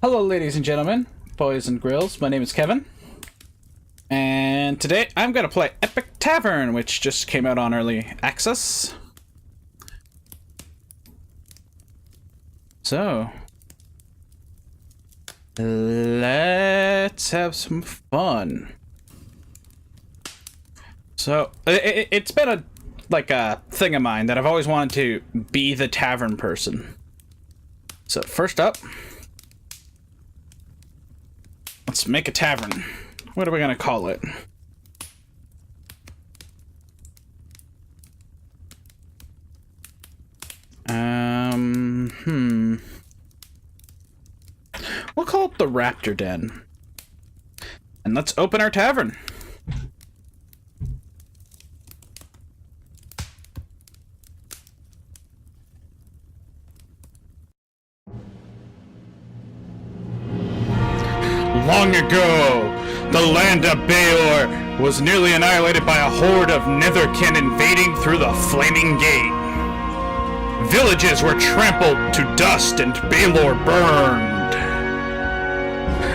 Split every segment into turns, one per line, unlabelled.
Hello, ladies and gentlemen, boys and grills. My name is Kevin, and today I'm going to play Epic Tavern, which just came out on early access. So, let's have some fun. So, it's been a thing of mine that I've always wanted to be the tavern person. So, first up, let's make a tavern. What are we gonna call it? We'll call it the Raptor Den. And let's open our tavern. Long ago, the land of Baelor was nearly annihilated by a horde of netherkin invading through the Flaming Gate. Villages were trampled to dust and Baelor burned.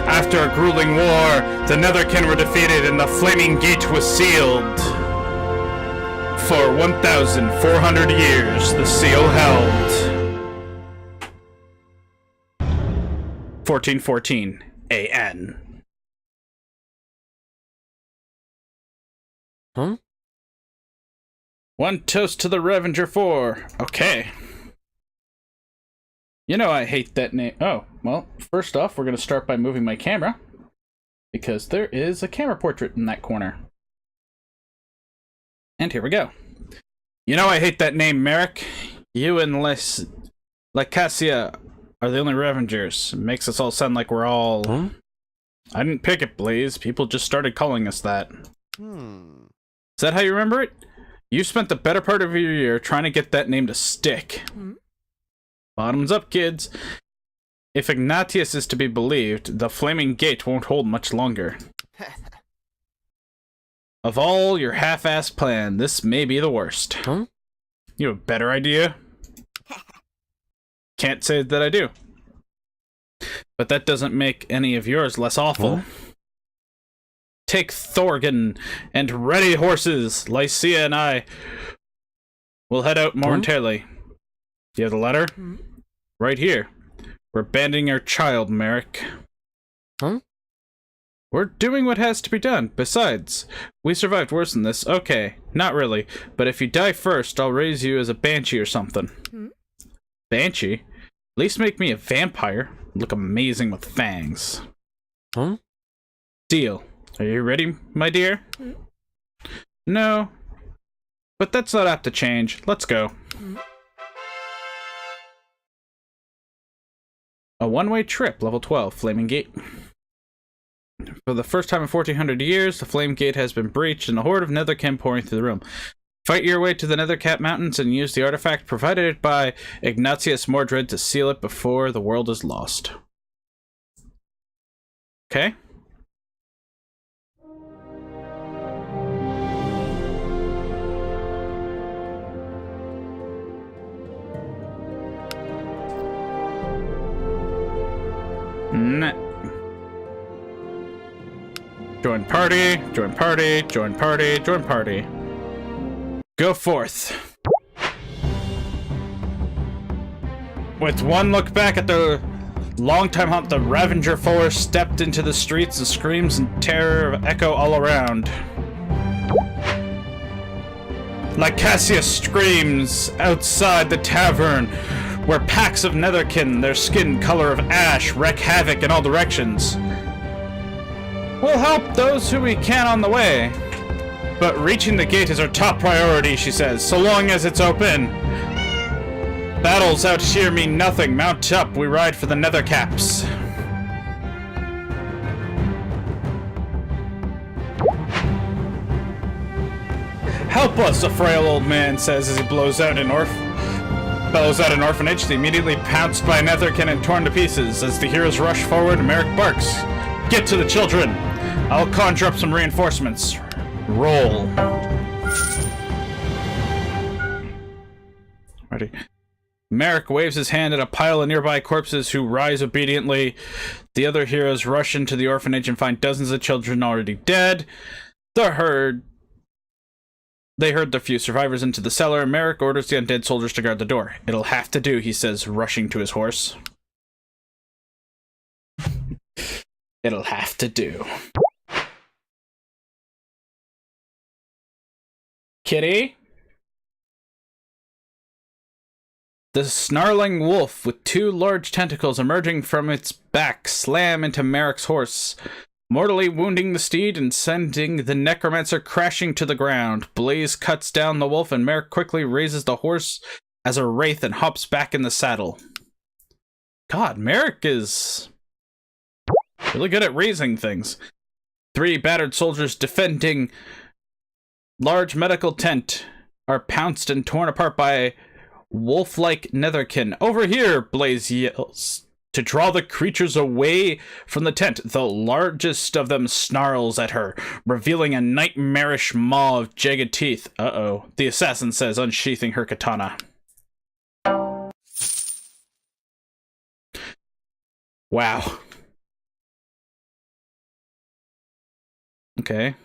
After a grueling war, the netherkin were defeated and the Flaming Gate was sealed. For 1,400 years, the seal held. 1414 AN.
Huh?
One toast to the Revenger 4. Okay. You know I hate that name. Oh, well, first off, we're going to start by moving my camera, because there is a camera portrait in that corner. And here we go. You know I hate that name, Merrick. You and Lacacia are the only Revengers. It makes us all sound like we're all...
Huh?
I didn't pick it, Blaze. People just started calling us that.
Hmm.
Is that how you remember it? You spent the better part of your year trying to get that name to stick. Bottoms up, kids. If Ignatius is to be believed, the Flaming Gate won't hold much longer. Of all your half-assed plan, this may be the worst.
Huh?
You have a better idea? Can't say that I do. But that doesn't make any of yours less awful.
Huh?
Take Thorgan and ready horses. Lycia and I will head out momentarily. Do you have the letter? Right here. We're abandoning our child, Merrick.
Huh?
We're doing what has to be done. Besides, we survived worse than this. Okay, not really. But if you die first, I'll raise you as a banshee or something. Banshee? At least make me a vampire. Look amazing with fangs.
Huh?
Deal. Are you ready, my dear? No. But that's not apt to change. Let's go. A one-way trip, level 12, Flaming Gate. For the first time in 1400 years, the Flame Gate has been breached and a horde of netherkin pouring through the room. Fight your way to the Nethercap Mountains and use the artifact provided by Ignatius Mordred to seal it before the world is lost. Okay. Nah. Join party, join party, join party, join party. Go forth. With one look back at the long-time hunt, the Revenger 4 stepped into the streets and screams and terror echo all around. Lycacia screams outside the tavern, where packs of netherkin, their skin color of ash, wreak havoc in all directions. We'll help those who we can on the way. But reaching the gate is our top priority, she says, so long as it's open. Battles out here mean nothing. Mount up, we ride for the Nethercaps. Help us, a frail old man says as he bellows out an orphanage. They immediately pounced by a netherkin and torn to pieces. As the heroes rush forward, Merrick barks. Get to the children. I'll conjure up some reinforcements. Roll. Ready. Merrick waves his hand at a pile of nearby corpses who rise obediently. The other heroes rush into the orphanage and find dozens of children already dead. They herd the few survivors into the cellar. Merrick orders the undead soldiers to guard the door. It'll have to do, he says, rushing to his horse. It'll have to do. Kitty? The snarling wolf with two large tentacles emerging from its back slam into Merrick's horse, mortally wounding the steed and sending the necromancer crashing to the ground. Blaze cuts down the wolf and Merrick quickly raises the horse as a wraith and hops back in the saddle. God, Merrick is really good at raising things. 3 battered soldiers defending large medical tent are pounced and torn apart by wolf-like netherkin. Over here, Blaze yells to draw the creatures away from the tent. The largest of them snarls at her, revealing a nightmarish maw of jagged teeth. Uh-oh, the assassin says, unsheathing her katana. Wow. Okay.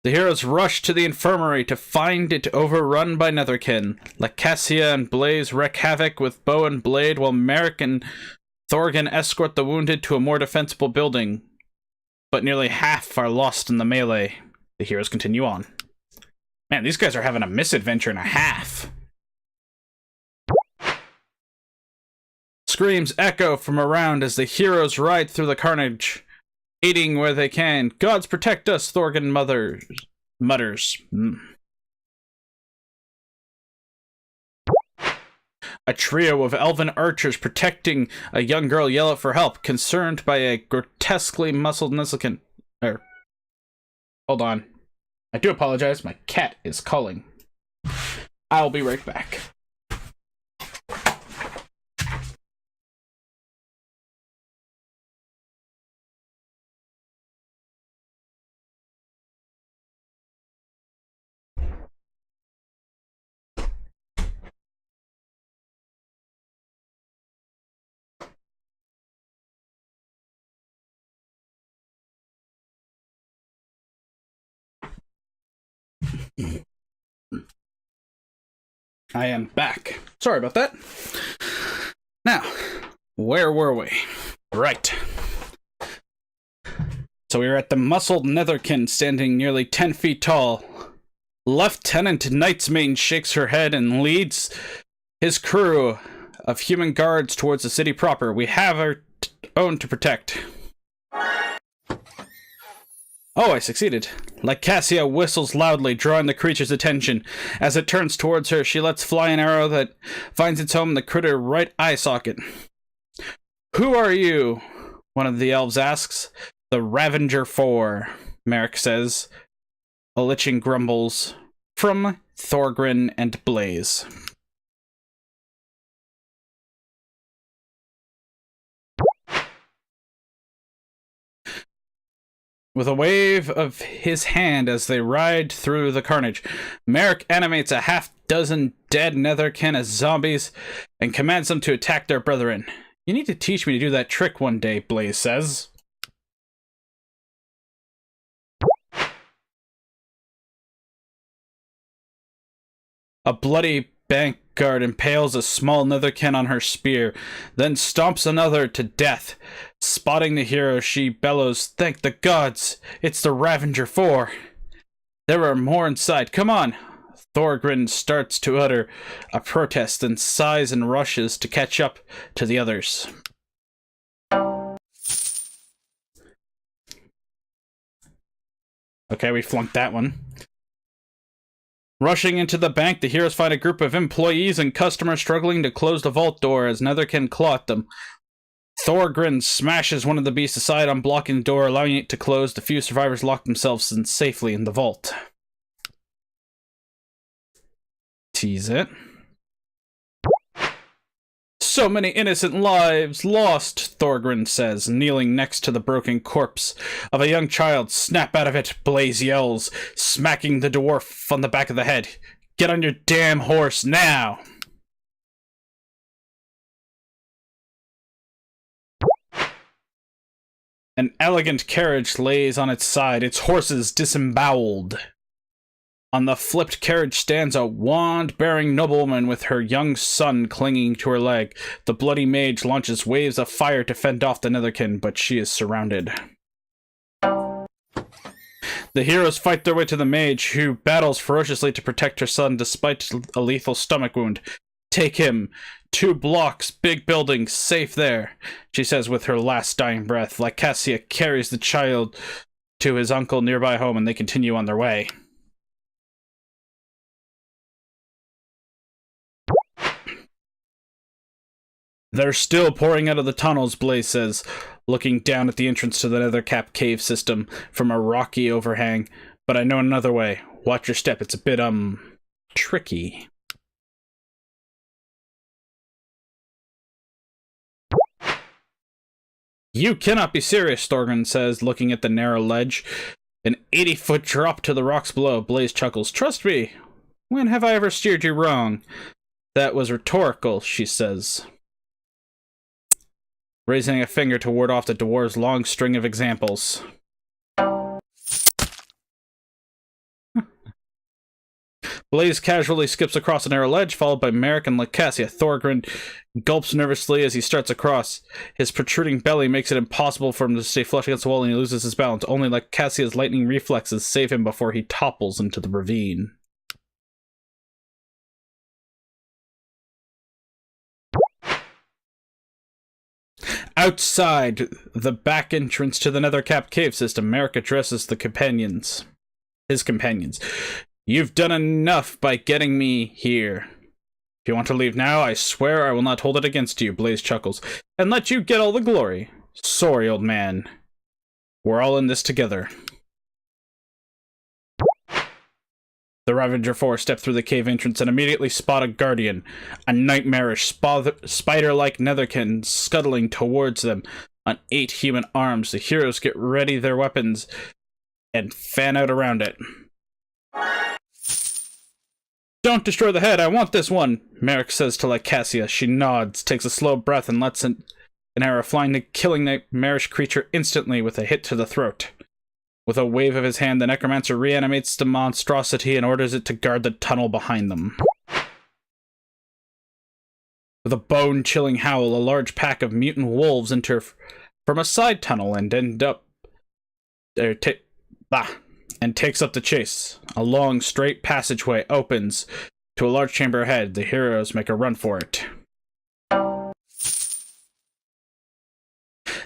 The heroes rush to the infirmary to find it overrun by netherkin. Lacasia and Blaze wreak havoc with bow and blade, while Merrick and Thorgan escort the wounded to a more defensible building. But nearly half are lost in the melee. The heroes continue on. Man, these guys are having a misadventure and a half. Screams echo from around as the heroes ride through the carnage, aiding where they can. Gods protect us, Thorgan mutters. A trio of elven archers protecting a young girl yell out for help, concerned by a grotesquely muscled netherkin. Hold on. I do apologize, my cat is calling. I'll be right back. I am back. Sorry about that. Now, where were we? Right. So we were at the muscled netherkin standing nearly 10 feet tall. Lieutenant Knightsmane shakes her head and leads his crew of human guards towards the city proper. We have our own to protect. Oh, I succeeded. Lacasia whistles loudly, drawing the creature's attention. As it turns towards her, she lets fly an arrow that finds its home in the critter's right eye socket. Who are you? One of the elves asks. The Ravager 4, Merrick says. A Lichen grumbles. From Thorgrin and Blaze. With a wave of his hand as they ride through the carnage, Merrick animates a half-dozen dead netherkin as zombies and commands them to attack their brethren. You need to teach me to do that trick one day, Blaze says. A bloody bank guard impales a small netherkin on her spear, then stomps another to death. Spotting the hero, she bellows, "Thank the gods! It's the Ravager 4! There are more inside. Come on!" Thorgrin starts to utter a protest and sighs and rushes to catch up to the others. Okay, we flunked that one. Rushing into the bank, the heroes find a group of employees and customers struggling to close the vault door as netherkin claw at them. Thorgrin smashes one of the beasts aside, unblocking the door, allowing it to close. The few survivors lock themselves in safely in the vault. Tease it. So many innocent lives lost, Thorgrin says, kneeling next to the broken corpse of a young child. Snap out of it, Blaze yells, smacking the dwarf on the back of the head. Get on your damn horse now! An elegant carriage lays on its side, its horses disemboweled. On the flipped carriage stands a wand-bearing noblewoman with her young son clinging to her leg. The bloody mage launches waves of fire to fend off the Netherkin, but she is surrounded. The heroes fight their way to the mage, who battles ferociously to protect her son despite a lethal stomach wound. Take him. 2 blocks, big building, safe there, she says with her last dying breath. Lycasia carries the child to his uncle nearby home, and they continue on their way. They're still pouring out of the tunnels, Blaze says, looking down at the entrance to the Nethercap cave system from a rocky overhang. But I know another way. Watch your step, it's a bit, tricky. You cannot be serious, Thorgrim says, looking at the narrow ledge. An 80-foot drop to the rocks below. Blaze chuckles. Trust me. When have I ever steered you wrong? That was rhetorical, she says, raising a finger to ward off the dwarves' long string of examples. Blaze casually skips across a narrow ledge, followed by Merrick and Lycasia. Thorgrim gulps nervously as he starts across. His protruding belly makes it impossible for him to stay flush against the wall, and he loses his balance. Only Lycasia's lightning reflexes save him before he topples into the ravine. Outside the back entrance to the Nethercap cave system, Merrick addresses his companions. You've done enough by getting me here. If you want to leave now, I swear I will not hold it against you, Blaze chuckles, and let you get all the glory. Sorry, old man. We're all in this together. The Ravager 4 step through the cave entrance and immediately spot a guardian, a nightmarish, spider-like Netherkin scuttling towards them on 8 human arms. The heroes get ready their weapons and fan out around it. Don't destroy the head, I want this one, Merrick says to Lycasia. She nods, takes a slow breath, and lets an arrow fly into killing the nightmarish creature instantly with a hit to the throat. With a wave of his hand, the necromancer reanimates the monstrosity and orders it to guard the tunnel behind them. With a bone-chilling howl, a large pack of mutant wolves enter from a side tunnel and takes up the chase. A long, straight passageway opens to a large chamber ahead. The heroes make a run for it.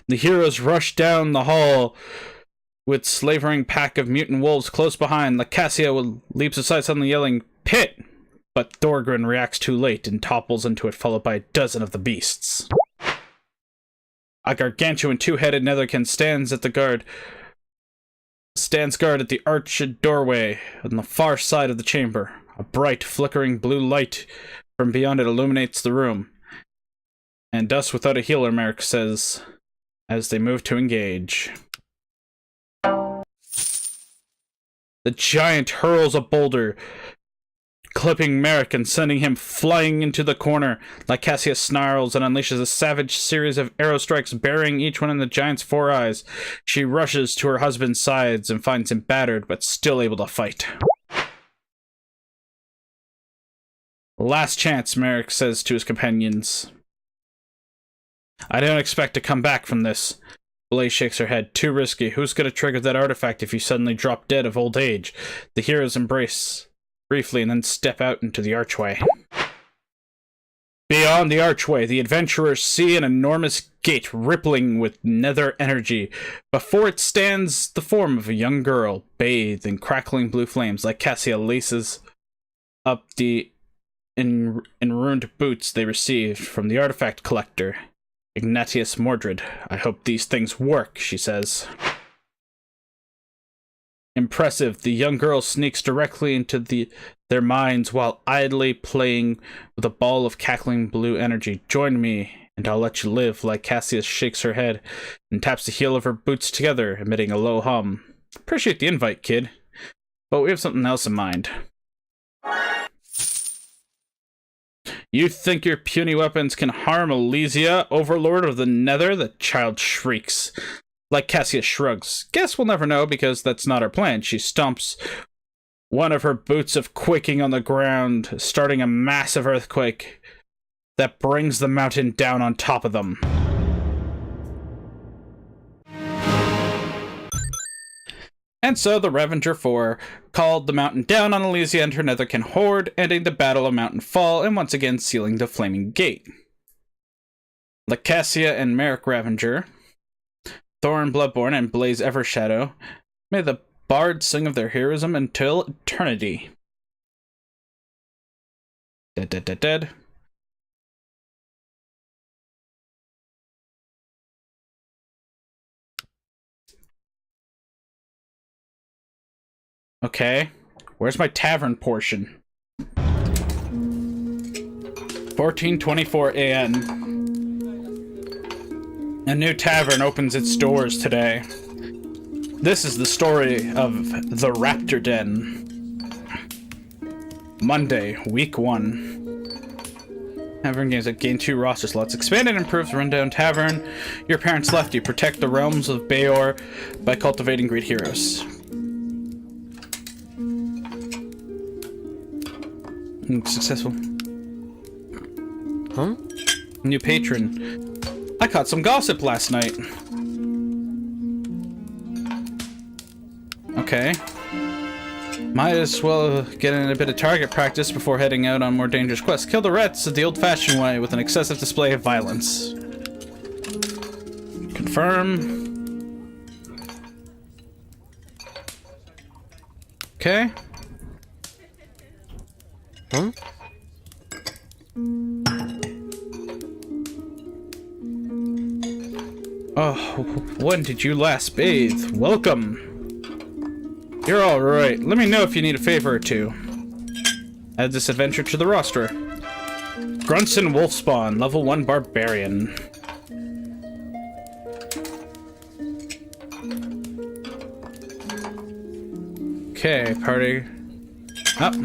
The heroes rush down the hall with slavering pack of mutant wolves close behind. Lycasia leaps aside, suddenly yelling, "Pit!" But Thorgrim reacts too late and topples into it, followed by a dozen of the beasts. A gargantuan 2-headed Netherkin stands guard at the arched doorway on the far side of the chamber. A bright, flickering blue light from beyond it illuminates the room. And dust without a healer, Merrick says, as they move to engage. The giant hurls a boulder, clipping Merrick and sending him flying into the corner. Lycasia snarls and unleashes a savage series of arrow strikes, burying each one in the giant's 4 eyes. She rushes to her husband's sides and finds him battered, but still able to fight. Last chance, Merrick says to his companions. I don't expect to come back from this. Blaze shakes her head. Too risky. Who's going to trigger that artifact if you suddenly drop dead of old age? The heroes embrace briefly and then step out into the archway. Beyond the archway, the adventurers see an enormous gate rippling with nether energy. Before it stands the form of a young girl, bathed in crackling blue flames. Lycasia laces up the ruined boots they received from the artifact collector, Ignatius Mordred. I hope these things work, she says. Impressive, the young girl sneaks directly into their minds while idly playing with a ball of cackling blue energy. Join me, and I'll let you live. Lycasia shakes her head and taps the heel of her boots together, emitting a low hum. Appreciate the invite, kid, but we have something else in mind. You think your puny weapons can harm Elysia, overlord of the Nether? The child shrieks. Lycasia shrugs. Guess we'll never know, because that's not her plan. She stomps one of her boots of quaking on the ground, starting a massive earthquake that brings the mountain down on top of them. And so the Revenger 4 called the mountain down on Elysia and her Netherkin horde, ending the Battle of Mountain Fall and once again sealing the Flaming Gate. Lycasia and Merrick Revenger, Thorin Bloodborne and Blaze Evershadow, may the bards sing of their heroism until eternity. Dead, dead, dead, dead. Okay, where's my tavern portion? 14:24 a.m. A new tavern opens its doors today. This is the story of the Raptor Den. Monday, week 1. Tavern games that gain 2 roster slots. Expand and improves rundown tavern. Your parents left you. Protect the realms of Bayor by cultivating great heroes. Successful.
Huh?
New patron. I caught some gossip last night. Okay. Might as well get in a bit of target practice before heading out on more dangerous quests. Kill the rats the old-fashioned way with an excessive display of violence. Confirm. Okay.
Huh?
Oh, when did you last bathe? Welcome. You're alright. Let me know if you need a favor or two. Add this adventure to the roster. Grunson Wolfspawn, level 1 barbarian. Okay, party. Up.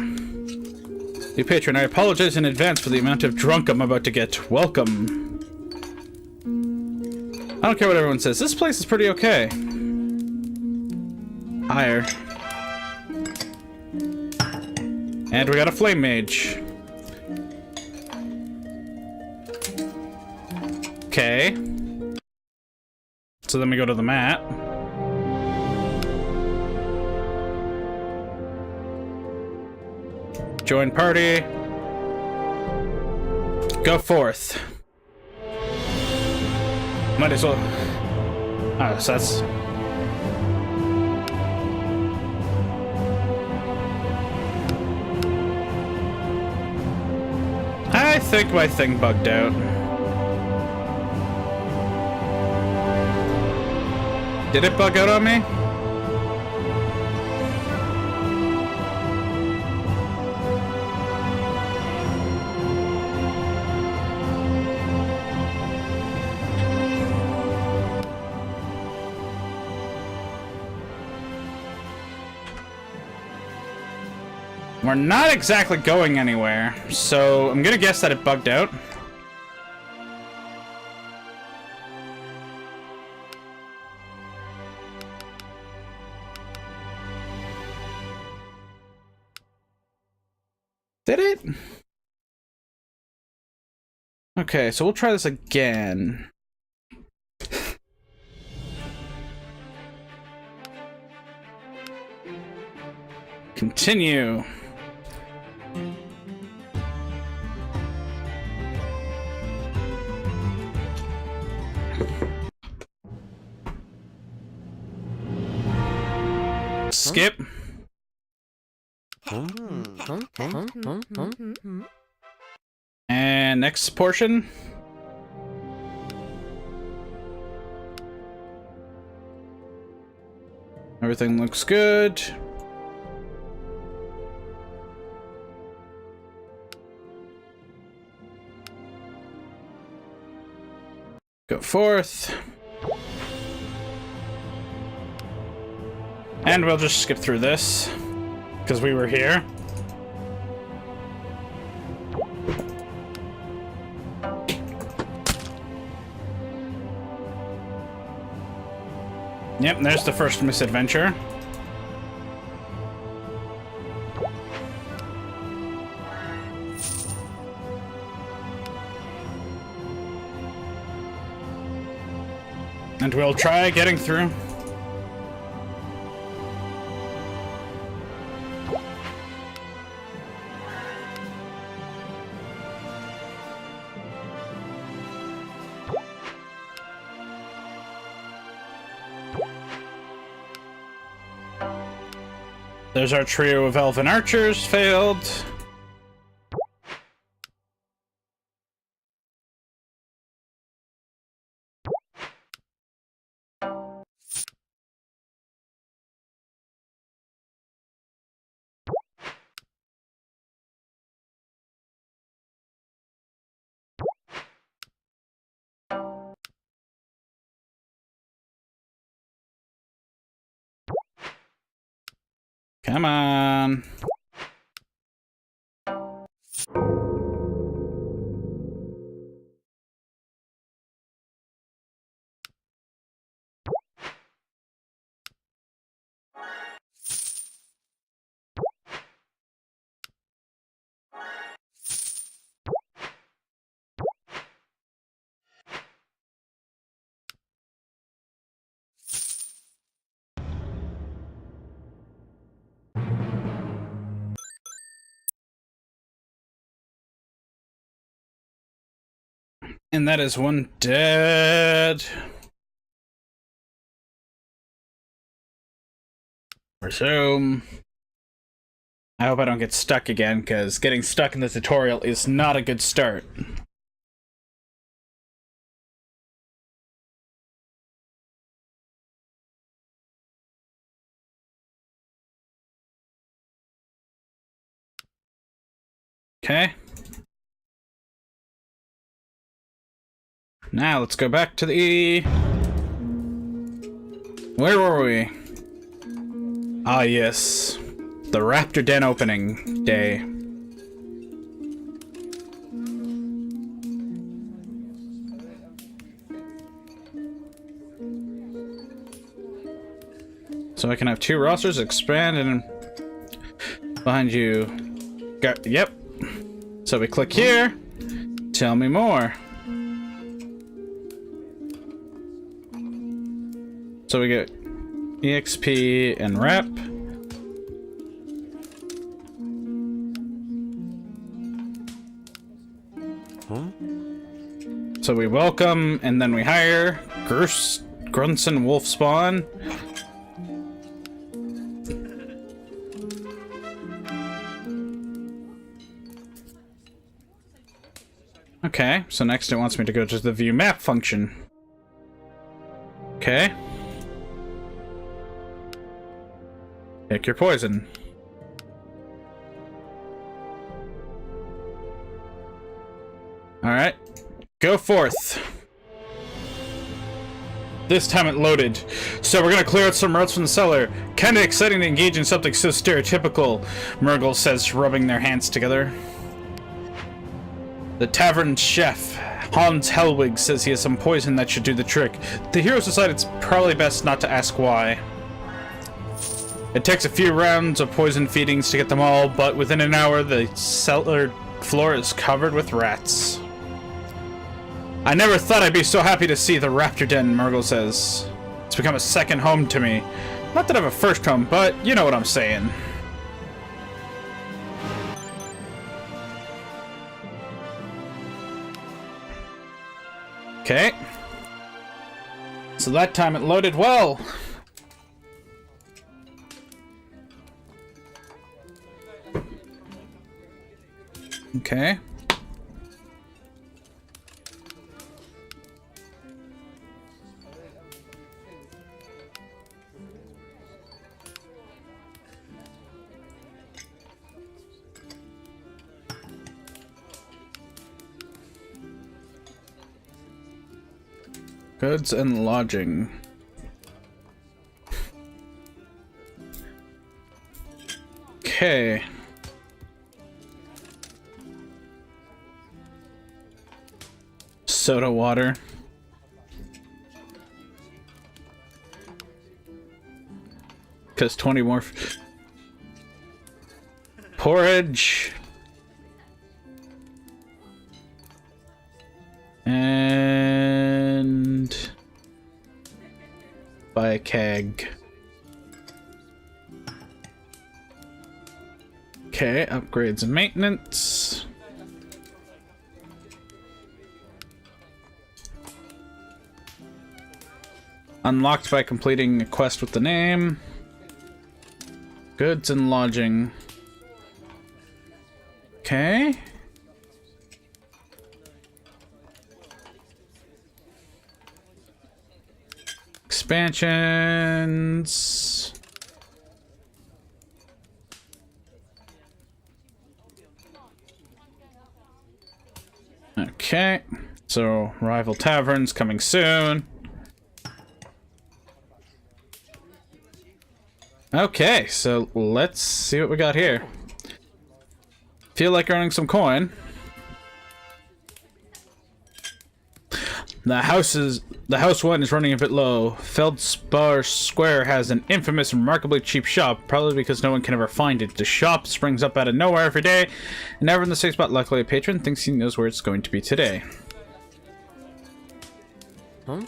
New patron, I apologize in advance for the amount of drunk I'm about to get. Welcome. I don't care what everyone says. This place is pretty okay. Higher. And we got a flame mage. Okay. So then we go to the map. Join party. Go forth. Might as well. Oh, so that's. I think my thing bugged out. Did it bug out on me? We're not exactly going anywhere, so I'm gonna guess that it bugged out. Did it? Okay, so we'll try this again. Continue. Skip. And next portion. Everything looks good. Go forth. And we'll just skip through this, because we were here. Yep, there's the first misadventure. And we'll try getting through. There's our trio of elven archers, failed. Come on. And that is one dead. Resume. I hope I don't get stuck again, because getting stuck in the tutorial is not a good start. Okay. Now let's go back to the E. Where were we? Ah, yes. The Raptor Den opening day. So I can have two rosters, expand, and behind you. Yep. So we click here. Tell me more. So we get EXP and rep. So we welcome and then we hire Grunson Wolf Spawn. Okay, so next it wants me to go to the view map function. Okay. Pick your poison. Alright. Go forth. This time it loaded. So we're gonna clear out some routes from the cellar. Kinda exciting to engage in something so stereotypical, Murgle says, rubbing their hands together. The tavern chef, Hans Helwig, says he has some poison that should do the trick. The heroes decide it's probably best not to ask why. It takes a few rounds of poison feedings to get them all, but within an hour the cellar floor is covered with rats. I never thought I'd be so happy to see the Raptor Den, Murgle says. It's become a second home to me. Not that I have a first home, but you know what I'm saying. Okay. So that time it loaded well. Okay. Goods and lodging. Okay. Soda water. Because 20 more. Porridge. And buy a keg. Okay, upgrades and maintenance. Unlocked by completing a quest with the name. Goods and lodging. Okay. Expansions. Okay. So, rival taverns coming soon. Okay, so let's see what we got here. Feel like earning some coin. The house one is running a bit low. Feldspar Square has an infamous, remarkably cheap shop, probably because no one can ever find it. The shop springs up out of nowhere every day, and never in the same spot. Luckily, a patron thinks he knows where it's going to be today.
Huh?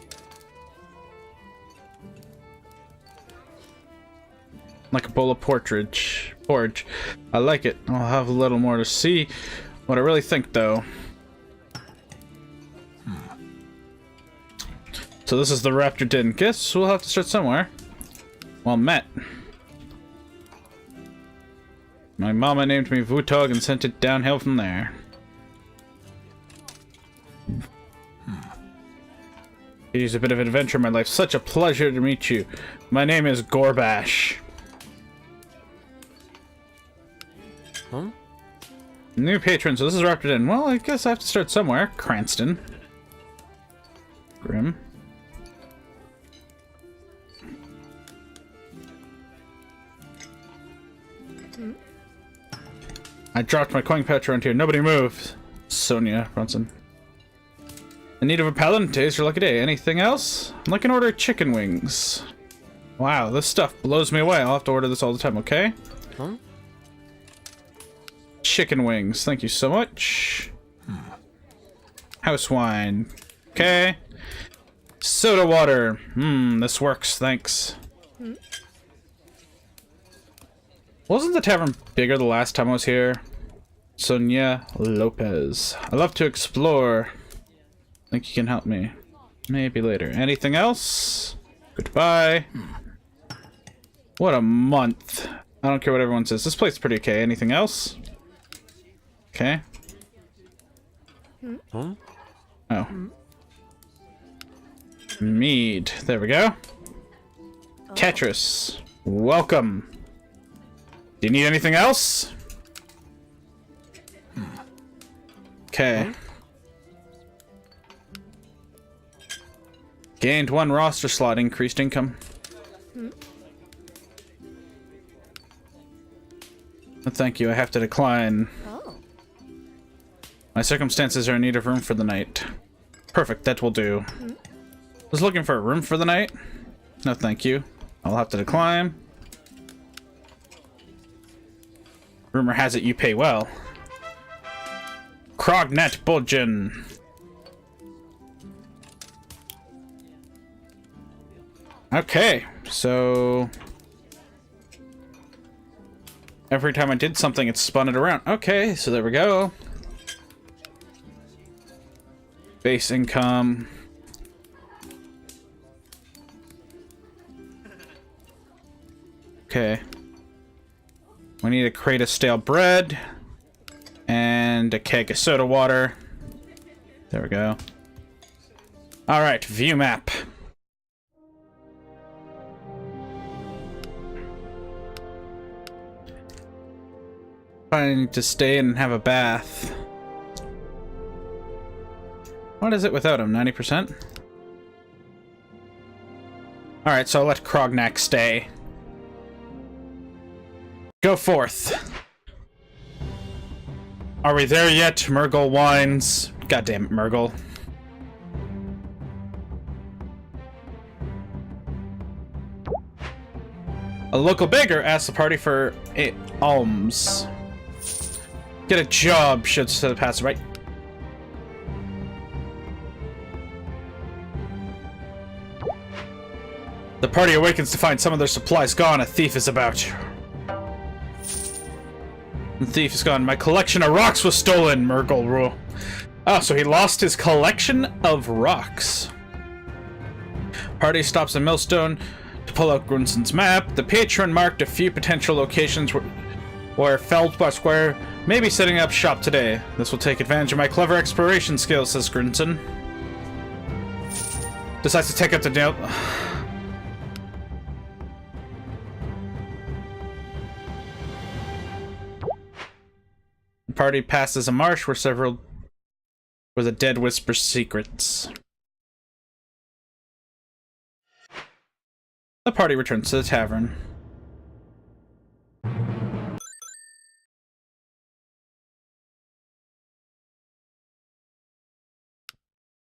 Like a bowl of porridge. I like it. I'll have a little more to see what I really think, though. So this is the Raptor Den. Guess we'll have to start somewhere. Well met. My mama named me Vutog and sent it downhill from there. It is a bit of an adventure in my life. Such a pleasure to meet you. My name is Gorbash.
Huh?
New patron, so this is Raptor Den. Well, I guess I have to start somewhere. Cranston. Grim. I dropped my coin pouch around here. Nobody moved. Sonia Brunson. In need of a paladin? Today's your lucky day. Anything else? I'd like an order of chicken wings. Wow, this stuff blows me away. I'll have to order this all the time, okay?
Huh?
Chicken wings. Thank you so much. House wine. Okay. Soda water. This works. Thanks. Wasn't the tavern bigger the last time I was here? Sonia Lopez. I love to explore. Think you can help me. Maybe later. Anything else? Goodbye. What a month. I don't care what everyone says. This place is pretty okay. Anything else? Okay.
Huh?
Oh. Mead. There we go. Tetris. Welcome. Do you need anything else? Okay. Gained 1 roster slot, increased income. Oh, thank you, I have to decline. My circumstances are in need of room for the night. Perfect, that will do. Was looking for a room for the night? No, thank you. I'll have to decline. Rumor has it you pay well. Krognet Bulgin. Okay, so every time I did something, it spun it around. Okay, so there we go. Base income. Okay. We need a crate of stale bread and a keg of soda water. There we go. All right, view map. I need to stay and have a bath. What is it without him? 90%? Alright, so I'll let Krognak stay. Go forth. Are we there yet? Murgle whines. God damn it, Murgle. A local beggar asks the party for alms. Get a job, shouts to the passerby. The party awakens to find some of their supplies gone. A thief is about. The thief is gone. My collection of rocks was stolen, Murgle rule. Oh, so he lost his collection of rocks. Party stops at Millstone to pull out Grunson's map. The patron marked a few potential locations where Feldbar Square may be setting up shop today. This will take advantage of my clever exploration skills, says Grunson. Decides to take up the nail. The party passes a marsh where the dead whisper secrets. The party returns to the tavern.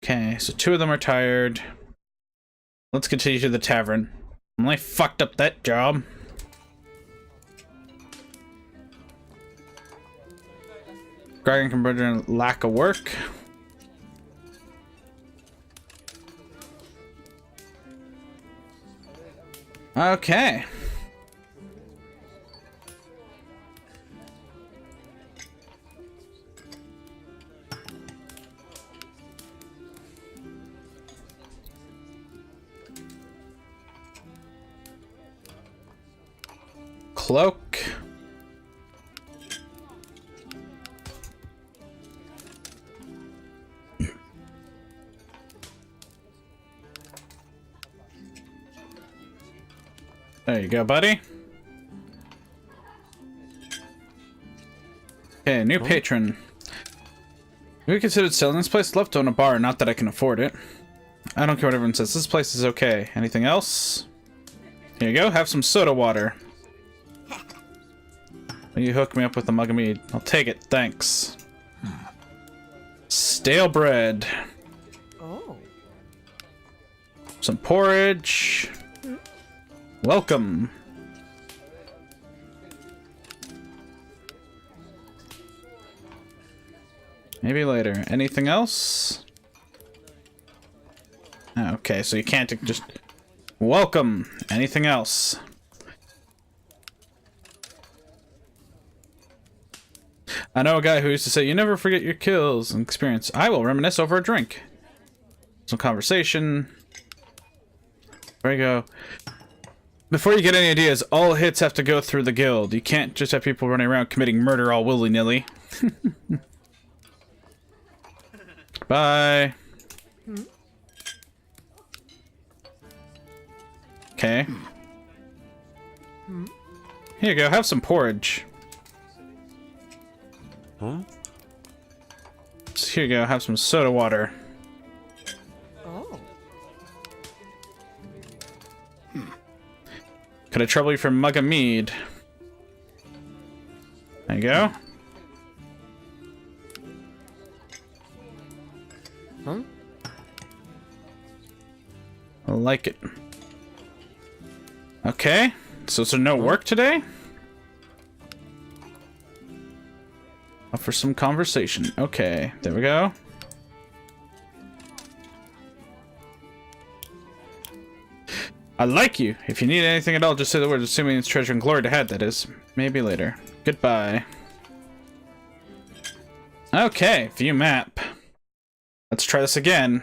Okay, so 2 of them are tired. Let's continue to the tavern. I fucked up that job. Dragon Converter lack of work. Okay. Cloak. There you go, buddy. Okay, new patron. We considered selling this place. Left to own a bar, not that I can afford it. I don't care what everyone says. This place is okay. Anything else? Here you go. Have some soda water. You hook me up with a mug of mead. I'll take it. Thanks. Stale bread.
Oh.
Some porridge. Welcome. Maybe later. Anything else? Okay, so you can't just... Welcome. Anything else? I know a guy who used to say, you never forget your kills and experience. I will reminisce over a drink. Some conversation. There you go. Before you get any ideas, all hits have to go through the guild. You can't just have people running around committing murder all willy-nilly. Bye. Okay. Here you go, have some porridge.
Huh?
Here you go, have some soda water.
Oh.
Could I trouble you for a mug of mead? There you go.
Huh?
I like it. Okay, so is there no work today? For some conversation. Okay, there we go. I like you. If you need anything at all, just say the word, assuming it's treasure and glory to head, that is. Maybe later. Goodbye. Okay, view map. Let's try this again.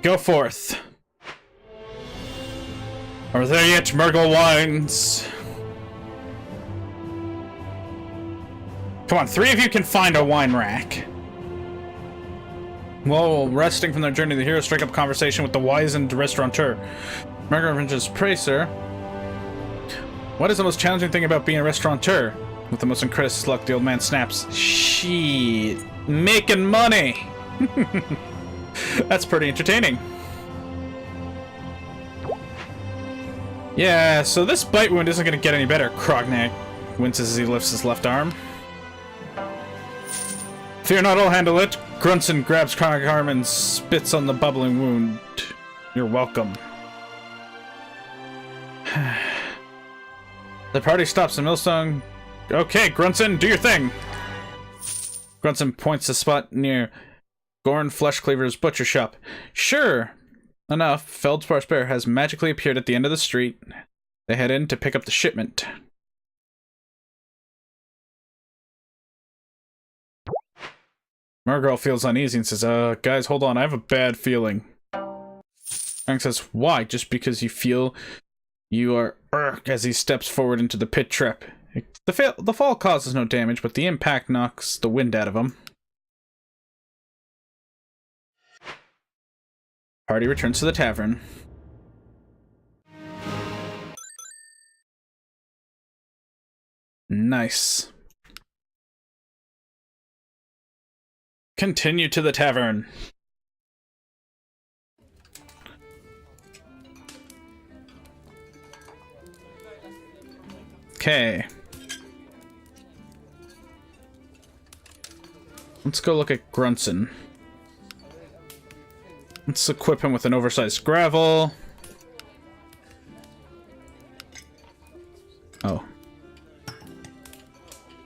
Go forth. Are there yet Murgle wines? Come on, 3 of you can find a wine rack. While resting from their journey, the heroes strike up conversation with the wizened restaurateur. Murgle avengers, pray, sir. What is the most challenging thing about being a restaurateur? With the most incredulous luck, the old man snaps. Shit. Making money! That's pretty entertaining. Yeah, so this bite wound isn't going to get any better, Krognak. winces as he lifts his left arm. Fear not, I'll handle it. Grunson grabs Karnak's arm and spits on the bubbling wound. You're welcome. The party stops in Millstone. Okay, Grunson, do your thing. Grunson points to the spot near Gorn Fleshcleaver's butcher shop. Sure enough, Feldspar Bear has magically appeared at the end of the street. They head in to pick up the shipment. Margirl feels uneasy and says, guys, hold on, I have a bad feeling. Frank says, why? Just because you feel you are as he steps forward into the pit trap. The fall causes no damage, but the impact knocks the wind out of him. Party returns to the tavern. Nice. Continue to the tavern. Okay. Let's go look at Grunson. Let's equip him with an oversized gravel. Oh.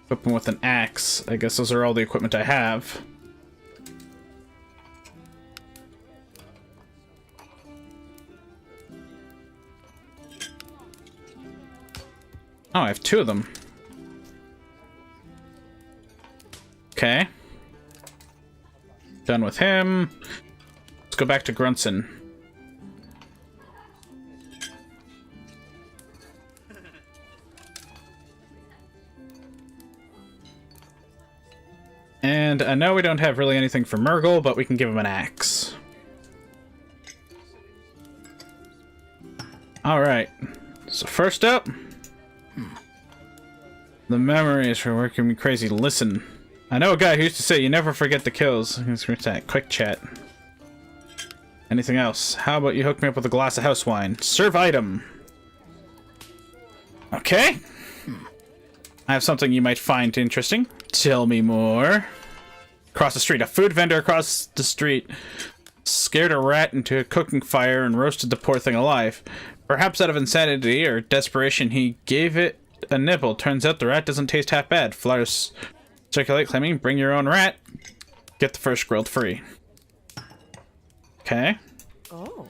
Equip him with an axe. I guess those are all the equipment I have. Oh, I have 2 of them. Okay. Done with him. Let's go back to Grunson. And I know we don't have really anything for Murgle, but we can give him an axe. Alright. So first up... The memories are working me crazy. Listen. I know a guy who used to say you never forget the kills. Let's get that quick chat. Anything else? How about you hook me up with a glass of house wine? Serve item. Okay. I have something you might find interesting. Tell me more. Across the street. A food vendor across the street scared a rat into a cooking fire and roasted the poor thing alive. Perhaps out of insanity or desperation, he gave it a nibble. Turns out the rat doesn't taste half bad. Flyers circulate claiming, bring your own rat. Get the first grilled free. Okay.
Oh.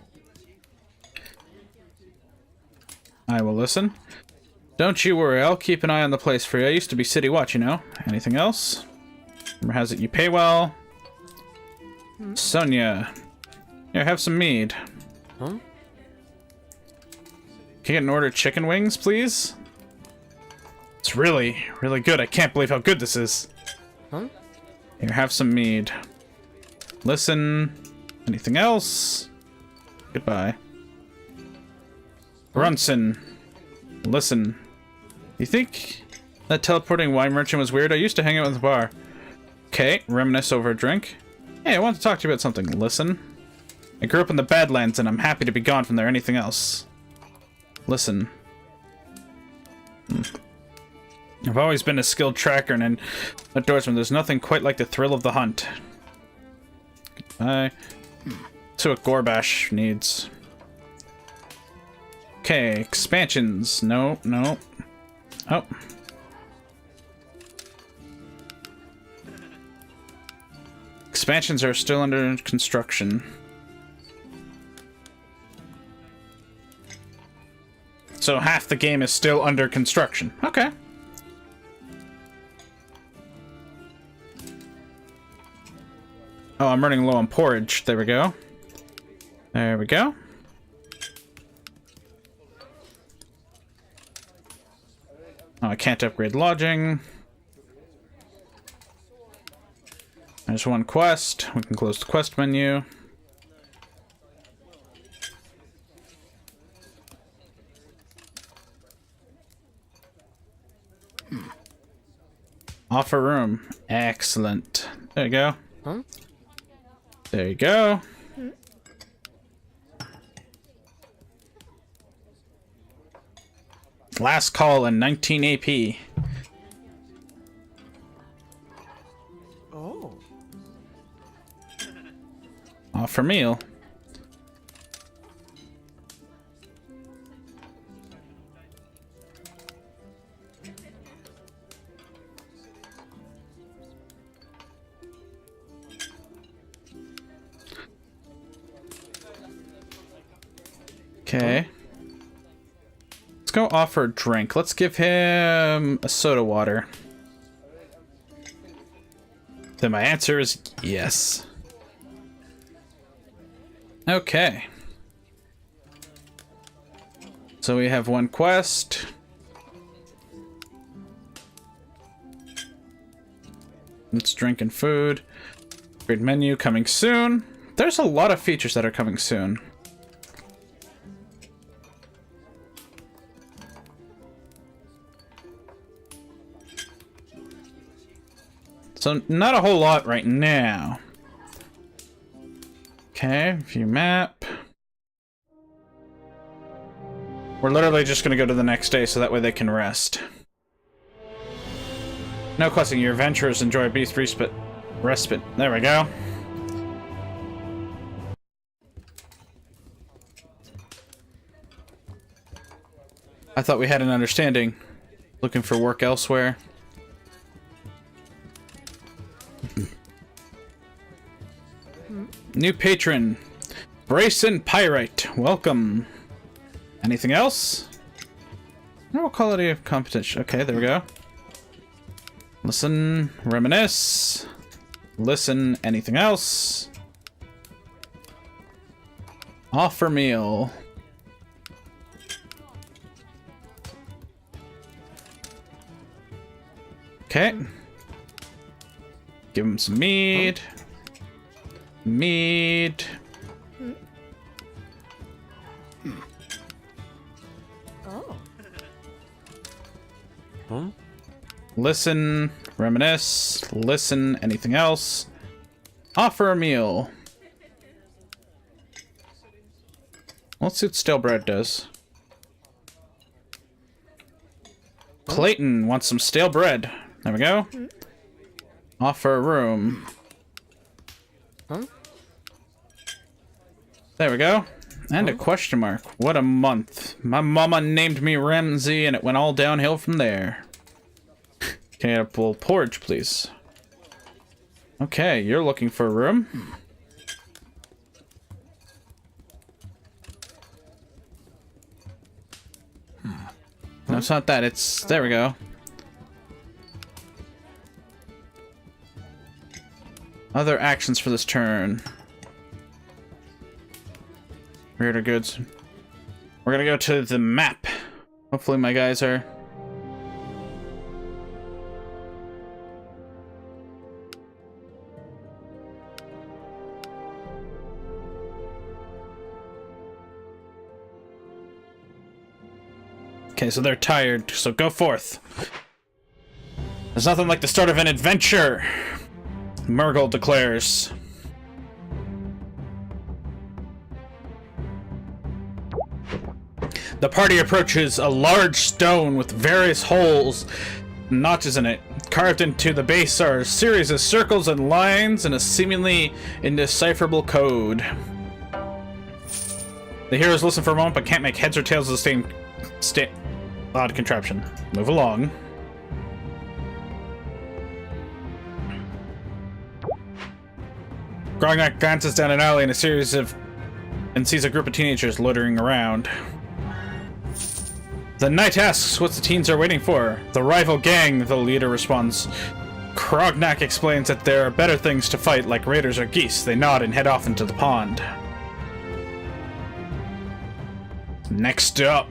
I will listen. Don't you worry, I'll keep an eye on the place for you. I used to be city watch, you know. Anything else? Rumor has it you pay well. Sonia. Here, have some mead.
Huh?
Can you get an order of chicken wings, please? It's really, really good. I can't believe how good this is.
Huh?
Here, have some mead. Listen. Anything else? Goodbye. Brunson. Listen. You think that teleporting wine merchant was weird? I used to hang out with the bar. Okay, reminisce over a drink. Hey, I want to talk to you about something. Listen. I grew up in the Badlands and I'm happy to be gone from there. Anything else? Listen. I've always been a skilled tracker and an outdoorsman. There's nothing quite like the thrill of the hunt. Goodbye. To what Gorbash needs. Okay, expansions. No, no. Oh. Expansions are still under construction. So half the game is still under construction. Okay. Oh, I'm running low on porridge. There we go. There we go. Oh, I can't upgrade lodging. There's one quest. We can close the quest menu. Offer room. Excellent. There you go.
Huh?
There you go. Last call in 19 AP. Offer meal. Okay. Let's go offer a drink. Let's give him a soda water. Then my answer is yes. Okay. So we have one quest. It's drink and food. Great menu coming soon. There's a lot of features that are coming soon. So, not a whole lot right now. Okay, view map. We're literally just gonna go to the next day so that way they can rest. No questing, your adventurers enjoy a brief respite. There we go. I thought we had an understanding. Looking for work elsewhere. New patron, Brayson Pyrite. Welcome. Anything else? No quality of competition. Okay, there we go. Listen, reminisce. Listen, anything else? Offer meal. Okay. Give him some mead. Mead.
Oh.
Huh?
Listen, reminisce, listen, anything else? Offer a meal. Let's see what stale bread does. Clayton wants some stale bread. There we go. Offer a room.
Huh?
There we go. And a question mark. What a month. My mama named me Ramsey and it went all downhill from there. Can I get a bowl of porridge, please? Okay, you're looking for a room. No, it's not that. It's... There we go. Other actions for this turn. Weirder goods. We're gonna go to the map. Hopefully my guys are... Okay, so they're tired, so go forth. There's nothing like the start of an adventure, Murgle declares. The party approaches a large stone with various holes, notches in it. Carved into the base are a series of circles and lines in a seemingly indecipherable code. The heroes listen for a moment but can't make heads or tails of the same odd contraption. Move along. Grognak glances down an alley in a series of... and sees a group of teenagers loitering around. The knight asks what the teens are waiting for. The rival gang, the leader responds. Grognak explains that there are better things to fight, like raiders or geese. They nod and head off into the pond. Next up.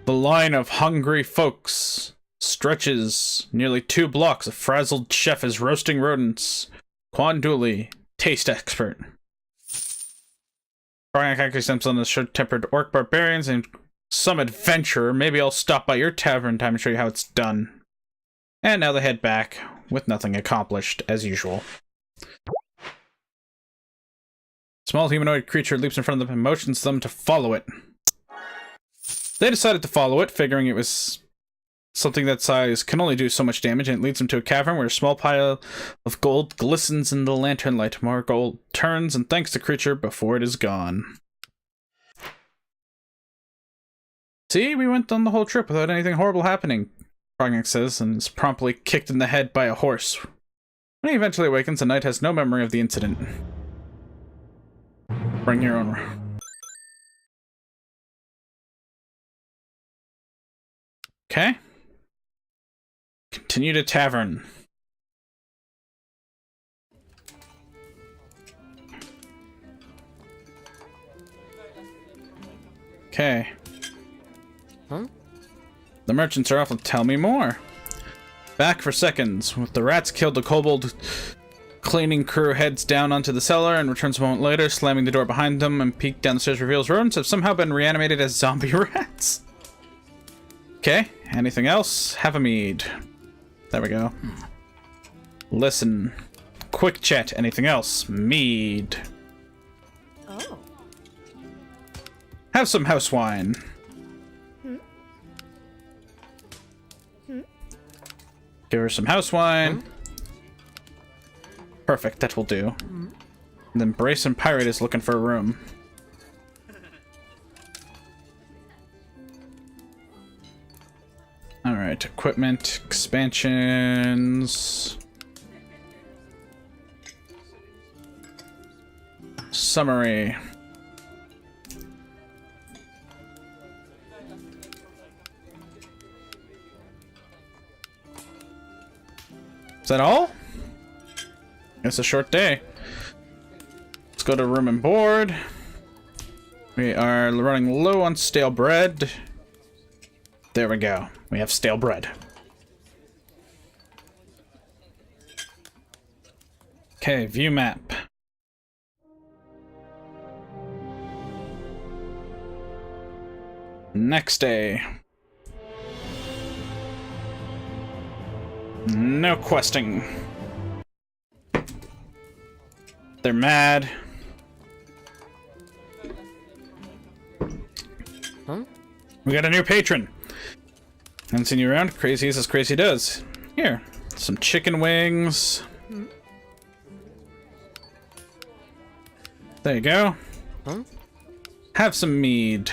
The line of hungry folks stretches nearly 2 blocks. A frazzled chef is roasting rodents. Quan Dooley, taste expert. Grognak actually stems on the short-tempered orc barbarians and some adventurer. Maybe I'll stop by your tavern time and show you how it's done. And now they head back with nothing accomplished, as usual. Small humanoid creature leaps in front of them and motions them to follow it. They decided to follow it, figuring it was Something that size can only do so much damage, and it leads him to a cavern where a small pile of gold glistens in the lantern light. More gold turns and thanks the creature before it is gone. See, we went on the whole trip without anything horrible happening, Prognick says, and is promptly kicked in the head by a horse. When he eventually awakens, the knight has no memory of the incident. Bring your own. Okay. Continue to tavern. Okay.
Huh?
The merchants are awful. Tell me more. Back for seconds. With the rats killed, the kobold cleaning crew heads down onto the cellar and returns a moment later, slamming the door behind them and peek down the stairs reveals rodents have somehow been reanimated as zombie rats. Okay. Anything else? Have a mead. There we go. Listen. Quick chat. Anything else? Mead.
Oh.
Have some house wine. Give her some house wine. Perfect, that will do. And then Brace and Pirate is looking for a room. Alright, equipment, expansions. Summary. Is that all? It's a short day. Let's go to room and board. We are running low on stale bread. There we go. We have stale bread. Okay, view map. Next day. No questing. They're mad.
Huh?
We got a new patron. Haven't seen you around. Crazy as crazy does. Here, some chicken wings. There you go.
Huh?
Have some mead.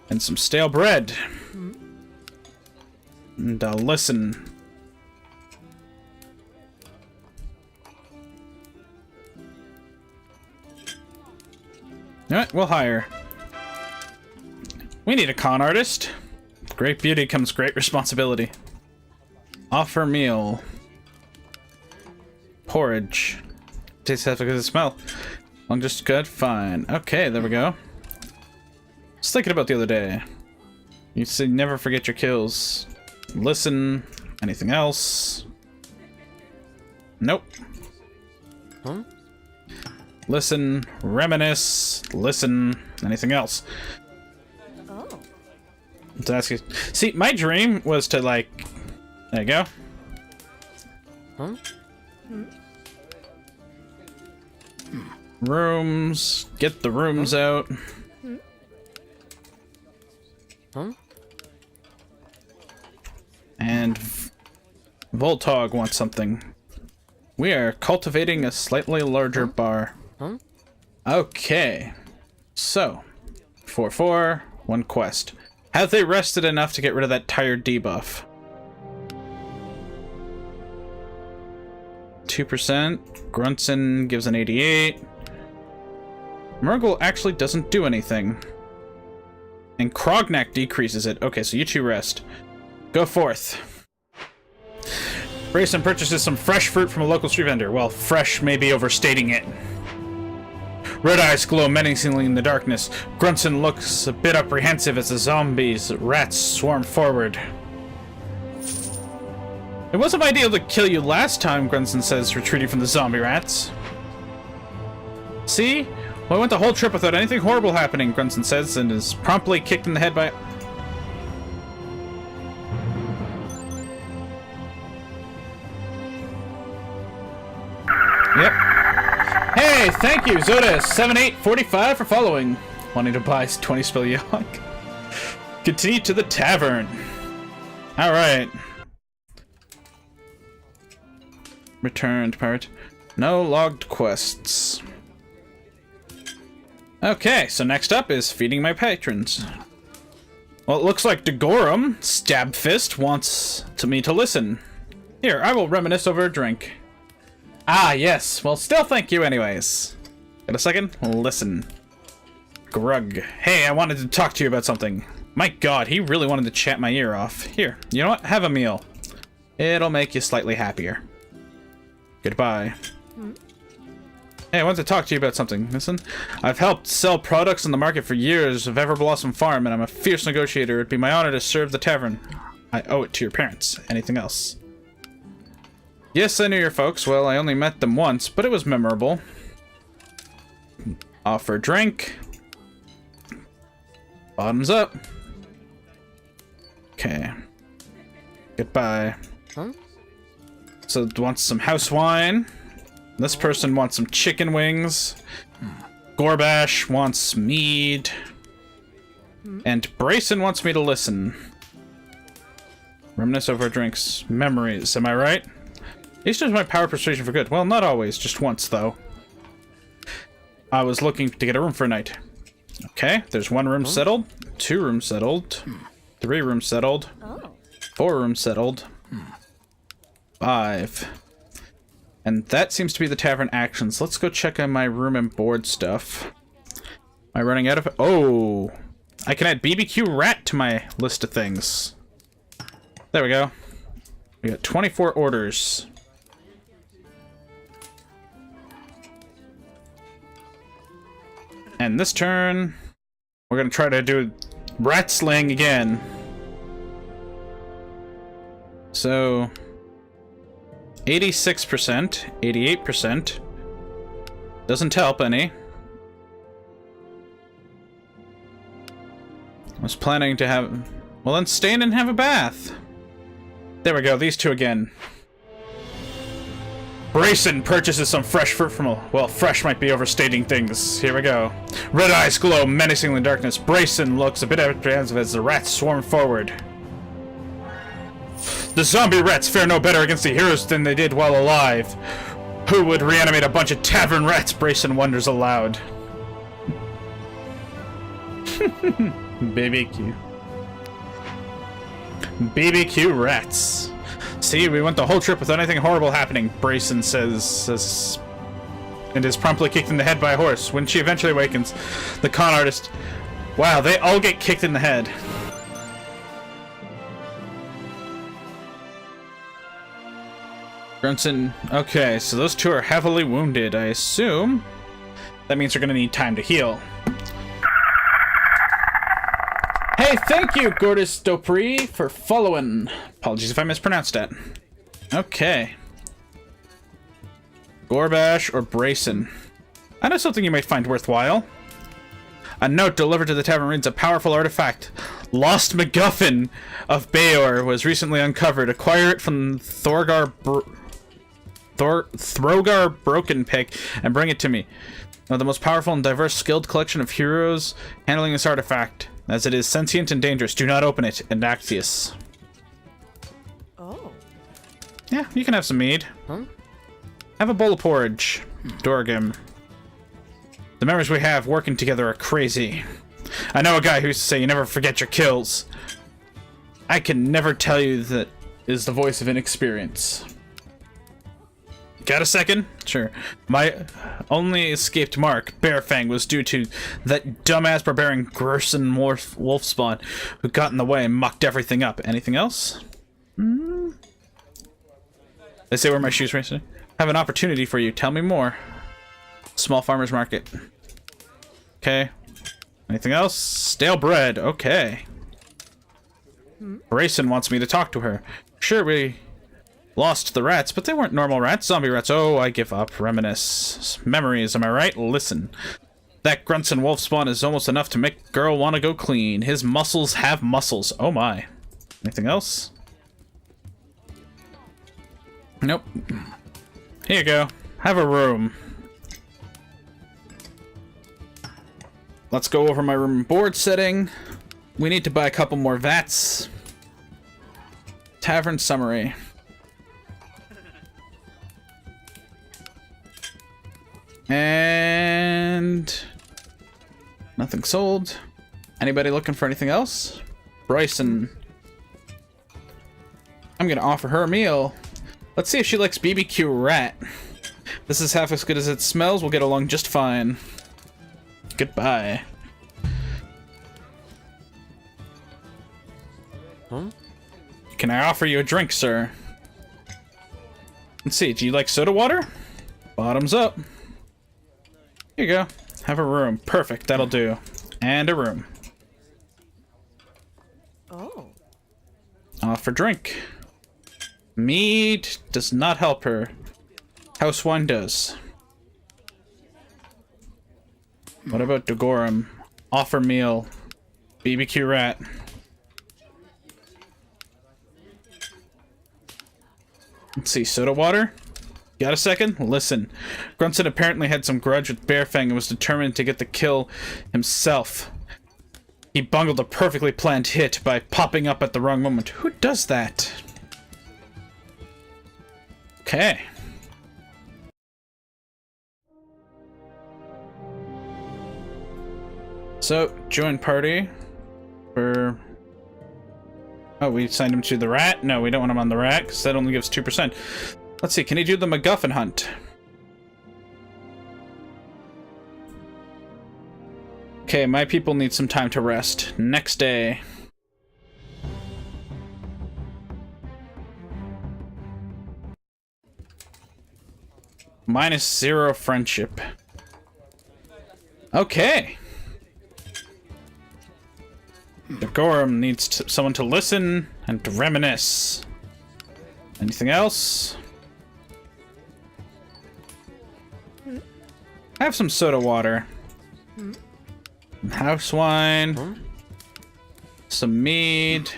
And some stale bread. And listen. Alright, we'll hire. We need a con artist. Great beauty comes great responsibility. Offer meal. Porridge. Tastes half because of the smell. Long just good? Fine. Okay, there we go. I was thinking about the other day. You said never forget your kills. Listen. Anything else? Nope.
Huh?
Listen. Reminisce. Listen. Anything else?
Oh.
To ask you. See, my dream was to like. There you go.
Huh?
Rooms. Get the rooms out.
Huh?
And Voltog wants something. We are cultivating a slightly larger bar.
Huh?
Okay. So, 4-4, one quest. Have they rested enough to get rid of that tired debuff? 2%. Grunson gives an 88. Murgle actually doesn't do anything. And Krognak decreases it. Okay, so you two rest. Go forth. Grayson purchases some fresh fruit from a local street vendor. Well, fresh may be overstating it. Red eyes glow menacingly in the darkness. Grunson looks a bit apprehensive as the zombies rats swarm forward. It wasn't my deal to kill you last time, Grunson says, retreating from the zombie rats. See? Well, I went the whole trip without anything horrible happening, Grunson says, and is promptly kicked in the head by... Yep. Hey, thank you, Zoda7845 for following. Wanting to buy 20 Spell Young. Continue to the tavern. Alright. Returned part. No logged quests. Okay, so next up is feeding my patrons. Well, it looks like Degorum, Stabfist, wants me to listen. Here, I will reminisce over a drink. Ah, yes. Well, still thank you anyways. Got a second? Listen. Grug. Hey, I wanted to talk to you about something. My god, he really wanted to chat my ear off. Here, you know what? Have a meal. It'll make you slightly happier. Goodbye. Hey, I want to talk to you about something. Listen, I've helped sell products on the market for years of Everblossom Farm, and I'm a fierce negotiator. It'd be my honor to serve the tavern. I owe it to your parents. Anything else? Yes, I knew your folks. Well, I only met them once, but it was memorable. Offer a drink. Bottoms up. Okay. Goodbye.
Huh?
So, wants some house wine. This person wants some chicken wings. Gorbash wants mead. And Brayson wants me to listen. Reminisce over drinks. Memories, am I right? These are my power persuasion for good. Well, not always, just once, though. I was looking to get a room for a night. Okay, there's 1 room settled, 2 rooms settled, 3 rooms settled, 4 rooms settled, 5. And that seems to be the tavern actions. Let's go check on my room and board stuff. Am I running out of... Oh! I can add BBQ Rat to my list of things. There we go. We got 24 orders. And this turn, we're going to try to do rat slaying again. So... 86%, 88%. Doesn't help any. I was planning to have... Well, then stay in and have a bath. There we go, these two again. Brayson purchases some fresh fruit from a... Well, fresh might be overstating things. Here we go. Red eyes glow menacingly in the darkness. Brayson looks a bit apprehensive as the rats swarm forward. The zombie rats fare no better against the heroes than they did while alive. Who would reanimate a bunch of tavern rats? Brayson wonders aloud. BBQ. BBQ rats. See, we went the whole trip without anything horrible happening, Brayson says, and is promptly kicked in the head by a horse. When she eventually awakens, the con artist... Wow, they all get kicked in the head. Grunson... Okay, so those two are heavily wounded, I assume. That means they're gonna need time to heal. Hey, thank you, Gordis Dopri, for following. Apologies if I mispronounced that. Okay. Gorbash or Brayson? I know something you might find worthwhile. A note delivered to the tavern reads, a powerful artifact. Lost MacGuffin of Bayor was recently uncovered. Acquire it from Throgar Broken Pick and bring it to me. One of the most powerful and diverse skilled collection of heroes handling this artifact. As it is sentient and dangerous, do not open it, Endactius.
Oh.
Yeah, you can have some mead.
Huh?
Have a bowl of porridge, Dorgim. The memories we have working together are crazy. I know a guy who used to say you never forget your kills. I can never tell you that is the voice of inexperience. Got a second? Sure. My only escaped mark, Bearfang, was due to that dumbass barbarian Gerson Wolfspawn who got in the way and mucked everything up. Anything else? They say where my shoes racing. Have an opportunity for you. Tell me more. Small farmer's market. Okay. Anything else? Stale bread. Okay. Brayson wants me to talk to her. Sure, we lost the rats, but they weren't normal rats. Zombie rats. Oh, I give up. Reminisce. Memories, am I right? Listen. That Grunson Wolfspawn is almost enough to make a girl want to go clean. His muscles have muscles. Oh my. Anything else? Nope. Here you go. Have a room. Let's go over my room and board setting. We need to buy a couple more vats. Tavern summary. And nothing sold. Anybody looking for anything else? Bryson. I'm gonna offer her a meal. Let's see if she likes BBQ rat. This is half as good as it smells. We'll get along just fine. Goodbye.
Huh?
Can I offer you a drink, sir? Let's see. Do you like soda water? Bottoms up. Here you go. Have a room. Perfect. That'll do. And a room.
Oh.
Offer drink. Mead does not help her. House wine does. What about Degorum? Offer meal. BBQ rat. Let's see, soda water? Got a second? Listen. Grunson apparently had some grudge with Bearfang and was determined to get the kill himself. He bungled a perfectly planned hit by popping up at the wrong moment. Who does that? Okay. So, join party for... Oh, we signed him to the rat? No, we don't want him on the rat, because that only gives 2%. Let's see, can he do the MacGuffin hunt? Okay, my people need some time to rest. Next day. -0 friendship. Okay. Decorum needs someone to listen and to reminisce. Anything else? I have some soda water. House wine. Some mead.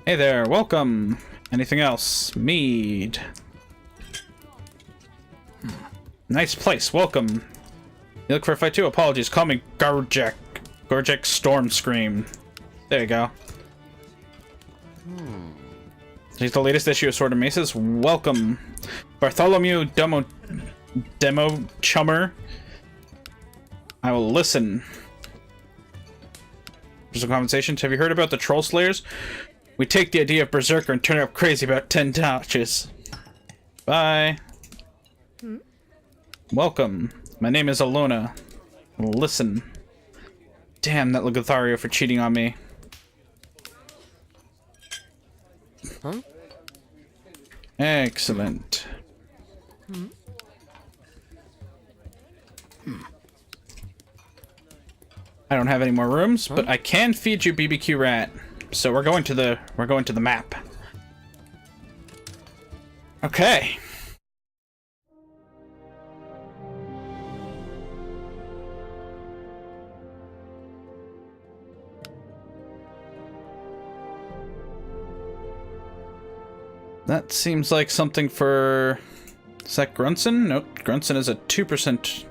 Hey there, welcome. Anything else? Mead. Nice place, welcome. You look for a fight too? Apologies, call me Gorjek. Gorjek Storm Scream. There you go. Here's the latest issue of Sword and Maces. Welcome. Bartholomew Demo Chummer. I will listen. There's some compensations. Have you heard about the Troll Slayers? We take the idea of Berserker and turn it up crazy about 10 notches. Bye. Welcome. My name is Alona. Listen. Damn that Lothario for cheating on me.
Huh?
Excellent. I don't have any more rooms, but I can feed you BBQ rat. So we're going to the map. Okay. That seems like something for... Is that Grunson? Nope, Grunson is a 2%.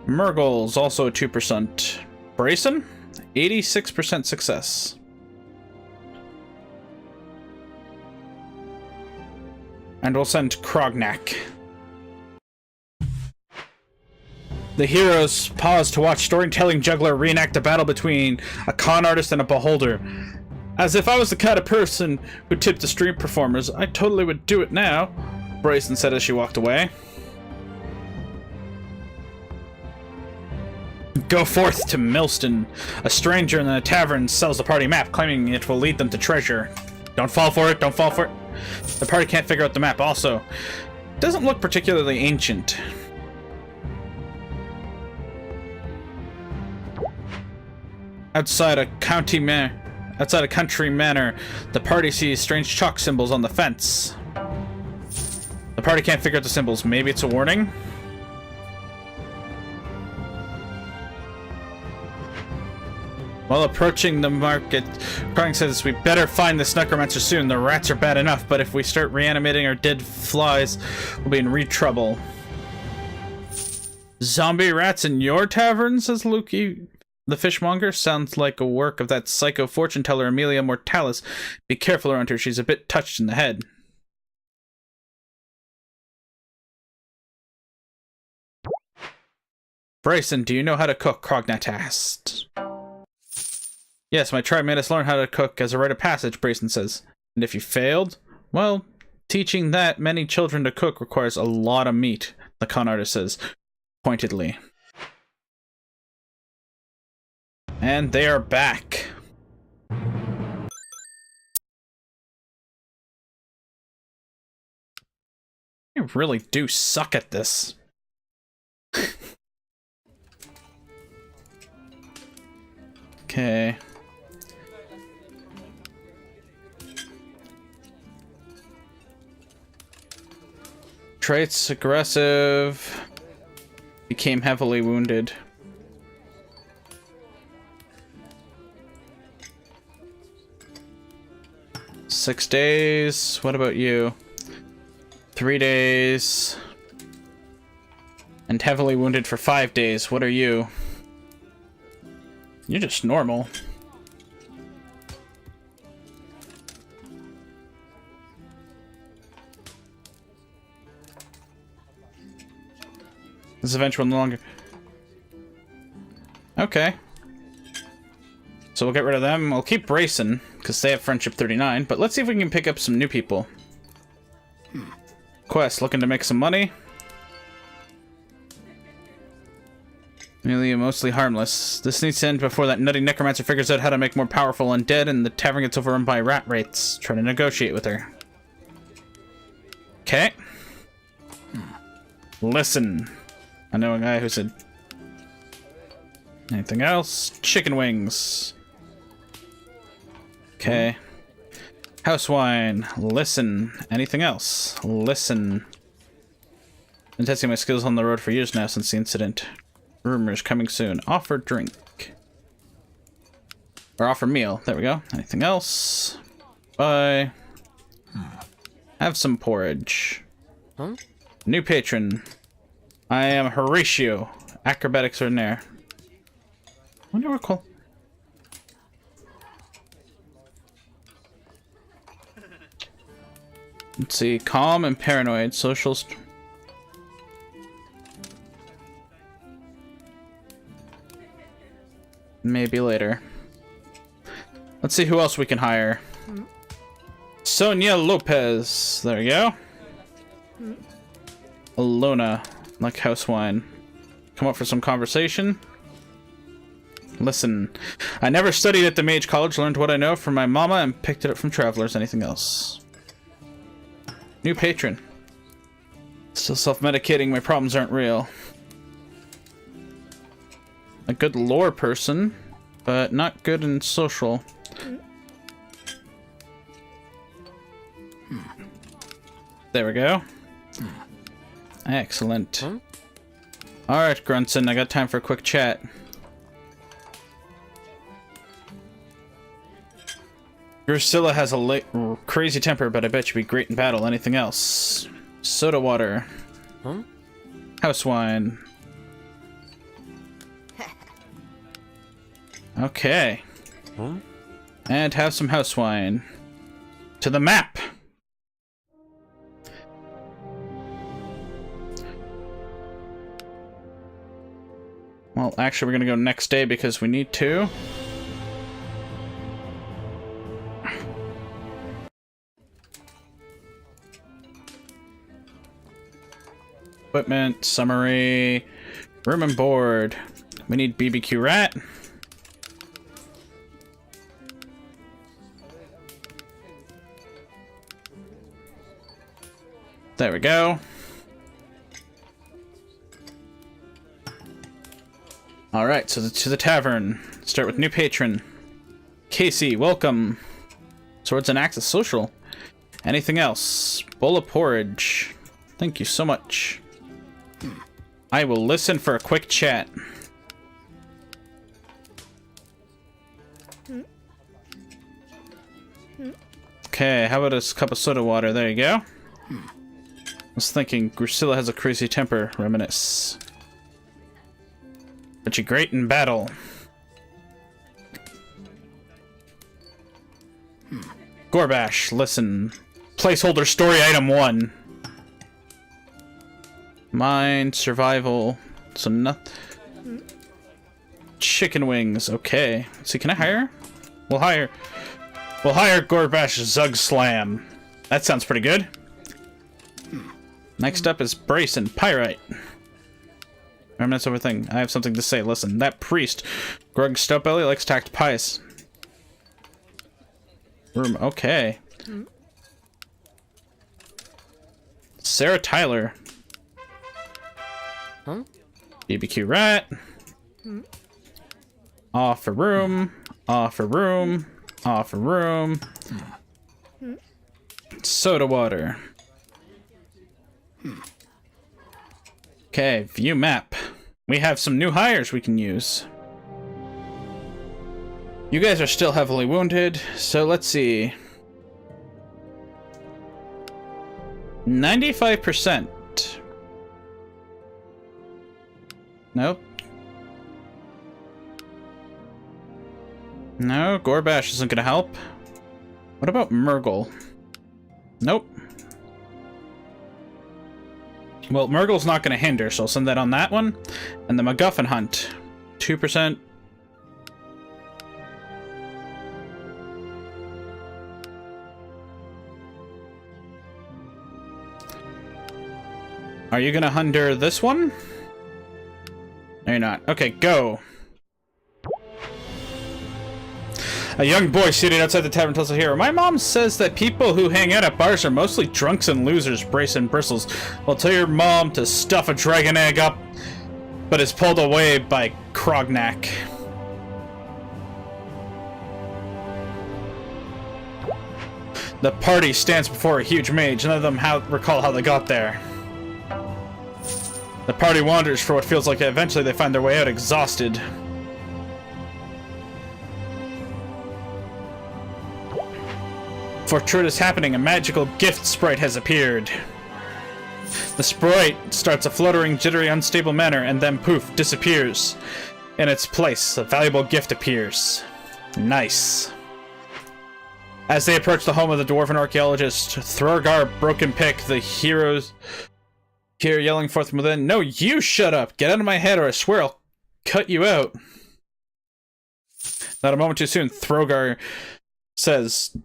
Murgle's also a 2%. Brayson? 86% success. And we'll send Krognak. The heroes pause to watch storytelling juggler reenact a battle between a con artist and a beholder. As if I was the kind of person who tipped the street performers, I totally would do it now, Bryson said as she walked away. Go forth to Millston. A stranger in the tavern sells the party map, claiming it will lead them to treasure. Don't fall for it, don't fall for it. The party can't figure out the map. Also, it doesn't look particularly ancient. Outside a country manor, the party sees strange chalk symbols on the fence. The party can't figure out the symbols. Maybe it's a warning? While approaching the market, Krang says we better find this necromancer soon. The rats are bad enough, but if we start reanimating our dead flies, we'll be in trouble. Zombie rats in your tavern, says Lukey. The fishmonger sounds like a work of that psycho fortune teller Amelia Mortalis. Be careful around her, she's a bit touched in the head. Bryson, do you know how to cook? Crognat asked. Yes, my tribe made us learn how to cook as a rite of passage, Bryson says. And if you failed, well, teaching that many children to cook requires a lot of meat, the con artist says, pointedly. And they are back. You really do suck at this. Okay. Traits: aggressive. Became heavily wounded. Six days. What about you? 3 days. And heavily wounded for 5 days. What are you? You're just normal. This event will no longer... Okay. So we'll get rid of them. We'll keep Brayson, because they have Friendship 39. But let's see if we can pick up some new people. Quest, looking to make some money. Amelia, mostly harmless. This needs to end before that nutty necromancer figures out how to make more powerful undead and the tavern gets overrun by rat wraiths. Try to negotiate with her. Okay. Listen. I know a guy who said... Anything else? Chicken wings. Okay. House wine. Listen. Anything else? Listen. Been testing my skills on the road for years now since the incident. Rumors coming soon. Offer drink. Or offer meal. There we go. Anything else? Bye. Have some porridge.
Huh?
New patron. I am Horatio. Acrobatics are in there. Wonder what call. Let's see. Calm and paranoid. Social. Maybe later. Let's see who else we can hire. Sonia Lopez. There we go. Alona. Like house wine. Come up for some conversation. Listen. I never studied at the Mage College. Learned what I know from my mama and picked it up from travelers. Anything else? New patron. Still self-medicating. My problems aren't real. A good lore person, but not good in social. There we go. Excellent. Alright, Grunson, I got time for a quick chat. Drusilla has a crazy temper, but I bet you'd be great in battle. Anything else? Soda water. House wine. Okay. And have some house wine. To the map! Well, actually, we're gonna go next day because we need to. Equipment, summary, room and board. We need BBQ rat. There we go. Alright, so to the tavern. Start with new patron. Casey, welcome. Swords and Axes social. Anything else? Bowl of porridge. Thank you so much. I will listen for a quick chat. Okay, how about a cup of soda water? There you go. I was thinking Drusilla has a crazy temper. Reminisce. But you're great in battle. Gorbash, listen. Placeholder story item 1. Mind, survival. So nothing. Chicken wings, okay. See, can I hire? We'll hire Gorbash Zug Slam. That sounds pretty good. Next up is Brace and Pyrite. Remnants over thing. I have something to say. Listen, that priest, Grug Stopebelly, likes to act pious. Room, okay. Sarah Tyler.
Huh?
BBQ Rat. Offer room. Offer room. Offer room. Soda water. Okay, view map. We have some new hires we can use. You guys are still heavily wounded, so let's see. 95%. Nope. No, Gorbash isn't gonna help. What about Murgle? Nope. Well, Murgle's not gonna hinder, so I'll send that on that one. And the MacGuffin Hunt. 2%. Are you gonna hinder this one? No, you're not. Okay, go. A young boy seated outside the tavern tells the hero, "My mom says that people who hang out at bars are mostly drunks and losers." Brace and bristles. Well, tell your mom to stuff a dragon egg up, but is pulled away by Krognak. The party stands before a huge mage. None of them recall how they got there. The party wanders for what feels like eventually they find their way out exhausted. Fortuitous happening, a magical gift sprite has appeared. The sprite starts a fluttering, jittery, unstable manner, and then poof, disappears. In its place, a valuable gift appears. Nice. As they approach the home of the dwarven archaeologist, Throgar Broken Pick, the heroes hear yelling forth from within, "No, you shut up! Get out of my head or I swear I'll cut you out." Not a moment too soon, Throgar says,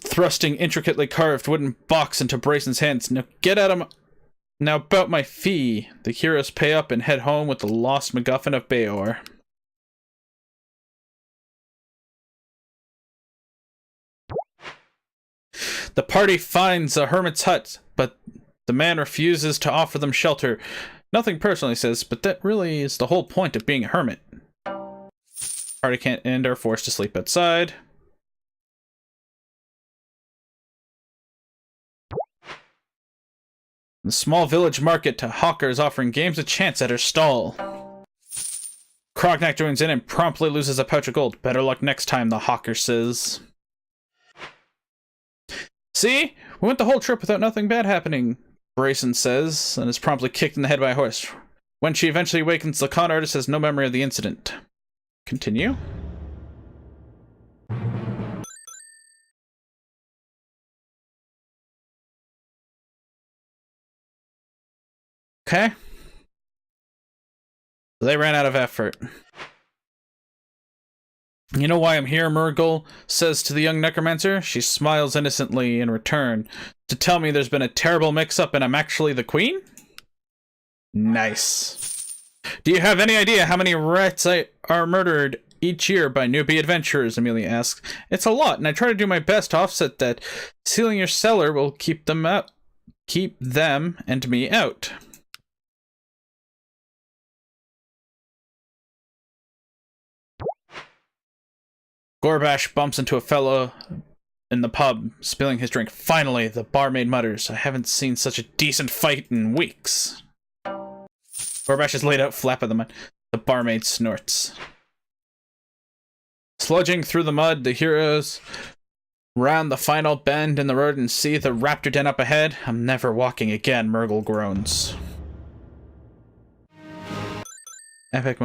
thrusting intricately carved wooden box into Brayson's hands, "Now get out of my... Now about my fee." The heroes pay up and head home with the lost MacGuffin of Bayor. The party finds a hermit's hut, but the man refuses to offer them shelter. Nothing personally, says, but that really is the whole point of being a hermit. Party can't end, are forced to sleep outside. The small village market to hawkers offering games a chance at her stall. Krognak joins in and promptly loses a pouch of gold. Better luck next time, the hawker says. See? We went the whole trip without nothing bad happening, Brayson says, and is promptly kicked in the head by a horse. When she eventually awakens, the con artist has no memory of the incident. Continue. Okay. They ran out of effort. "You know why I'm here," Murgle says to the young necromancer. She smiles innocently in return. "To tell me there's been a terrible mix-up and I'm actually the queen?" Nice. "Do you have any idea how many rats are murdered each year by newbie adventurers?" Amelia asks. "It's a lot, and I try to do my best to offset that. Sealing your cellar will keep them and me out." Gorbash bumps into a fellow in the pub, spilling his drink. Finally, the barmaid mutters, "I haven't seen such a decent fight in weeks." Gorbash is laid out flat on the mud. The barmaid snorts. Sludging through the mud, the heroes round the final bend in the road and see the Raptor Den up ahead. "I'm never walking again," Murgle groans. Epic.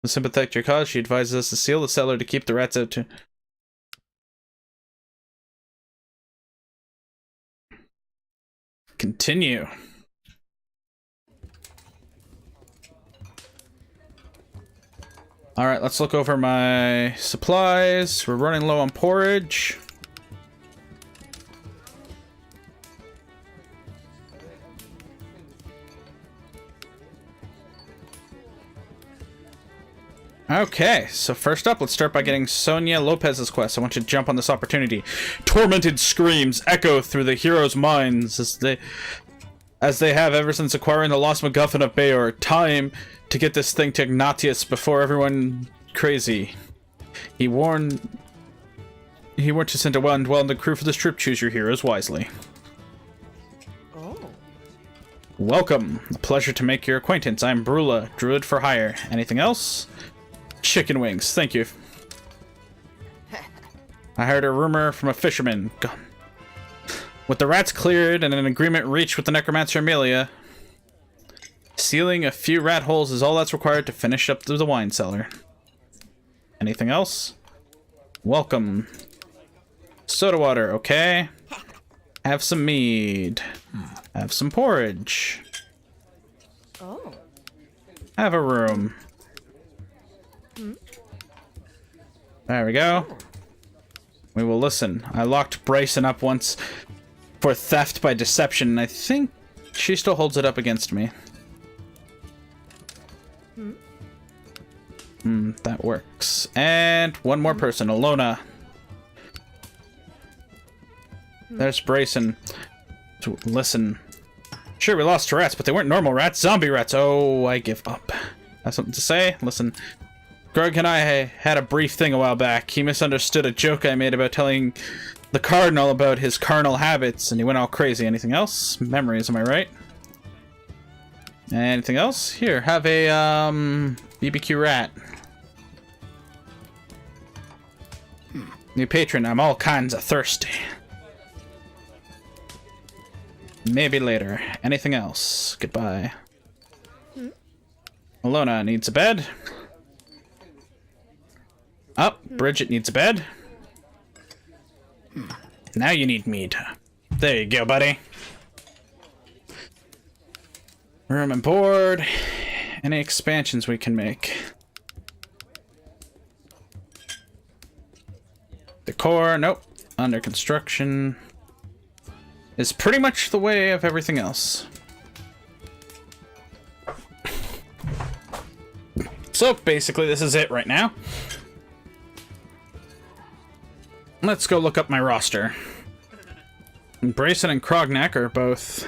Sympathetic to your cause, she advises us to seal the cellar to keep the rats out to... Continue. Alright, let's look over my supplies. We're running low on porridge. Okay, so first up, let's start by getting Sonia Lopez's quest. I want you to jump on this opportunity. Tormented screams echo through the heroes' minds as they have ever since acquiring the lost MacGuffin of Bayor. Time to get this thing to Ignatius before everyone crazy. He warned to send a well and the crew for this trip. Choose your heroes wisely.
Oh.
Welcome. A pleasure to make your acquaintance. I'm Brula, druid for hire. Anything else? Chicken wings, thank you. I heard a rumor from a fisherman. With the rats cleared and an agreement reached with the necromancer Amelia, sealing a few rat holes is all that's required to finish up the wine cellar. Anything else? Welcome. Soda water, okay. Have some mead. Have some porridge.
Oh.
Have a room. There we go. We will listen. I locked Bryson up once for theft by deception, and I think she still holds it up against me. That works. And one more person, Alona. There's Bryson. So, listen. Sure, we lost to rats, but they weren't normal rats. Zombie rats. Oh, I give up. Have something to say? Listen. Greg and I had a brief thing a while back. He misunderstood a joke I made about telling the Cardinal about his carnal habits, and he went all crazy. Anything else? Memories, am I right? Anything else? Here, have a, BBQ rat. New patron, I'm all kinds of thirsty. Maybe later. Anything else? Goodbye. Alona needs a bed. Up, Bridget needs a bed. Now you need meat. There you go, buddy. Room and board. Any expansions we can make? Decor, nope. Under construction. Is pretty much the way of everything else. So basically this is it right now. Let's go look up my roster. Brayson and Krognak are both...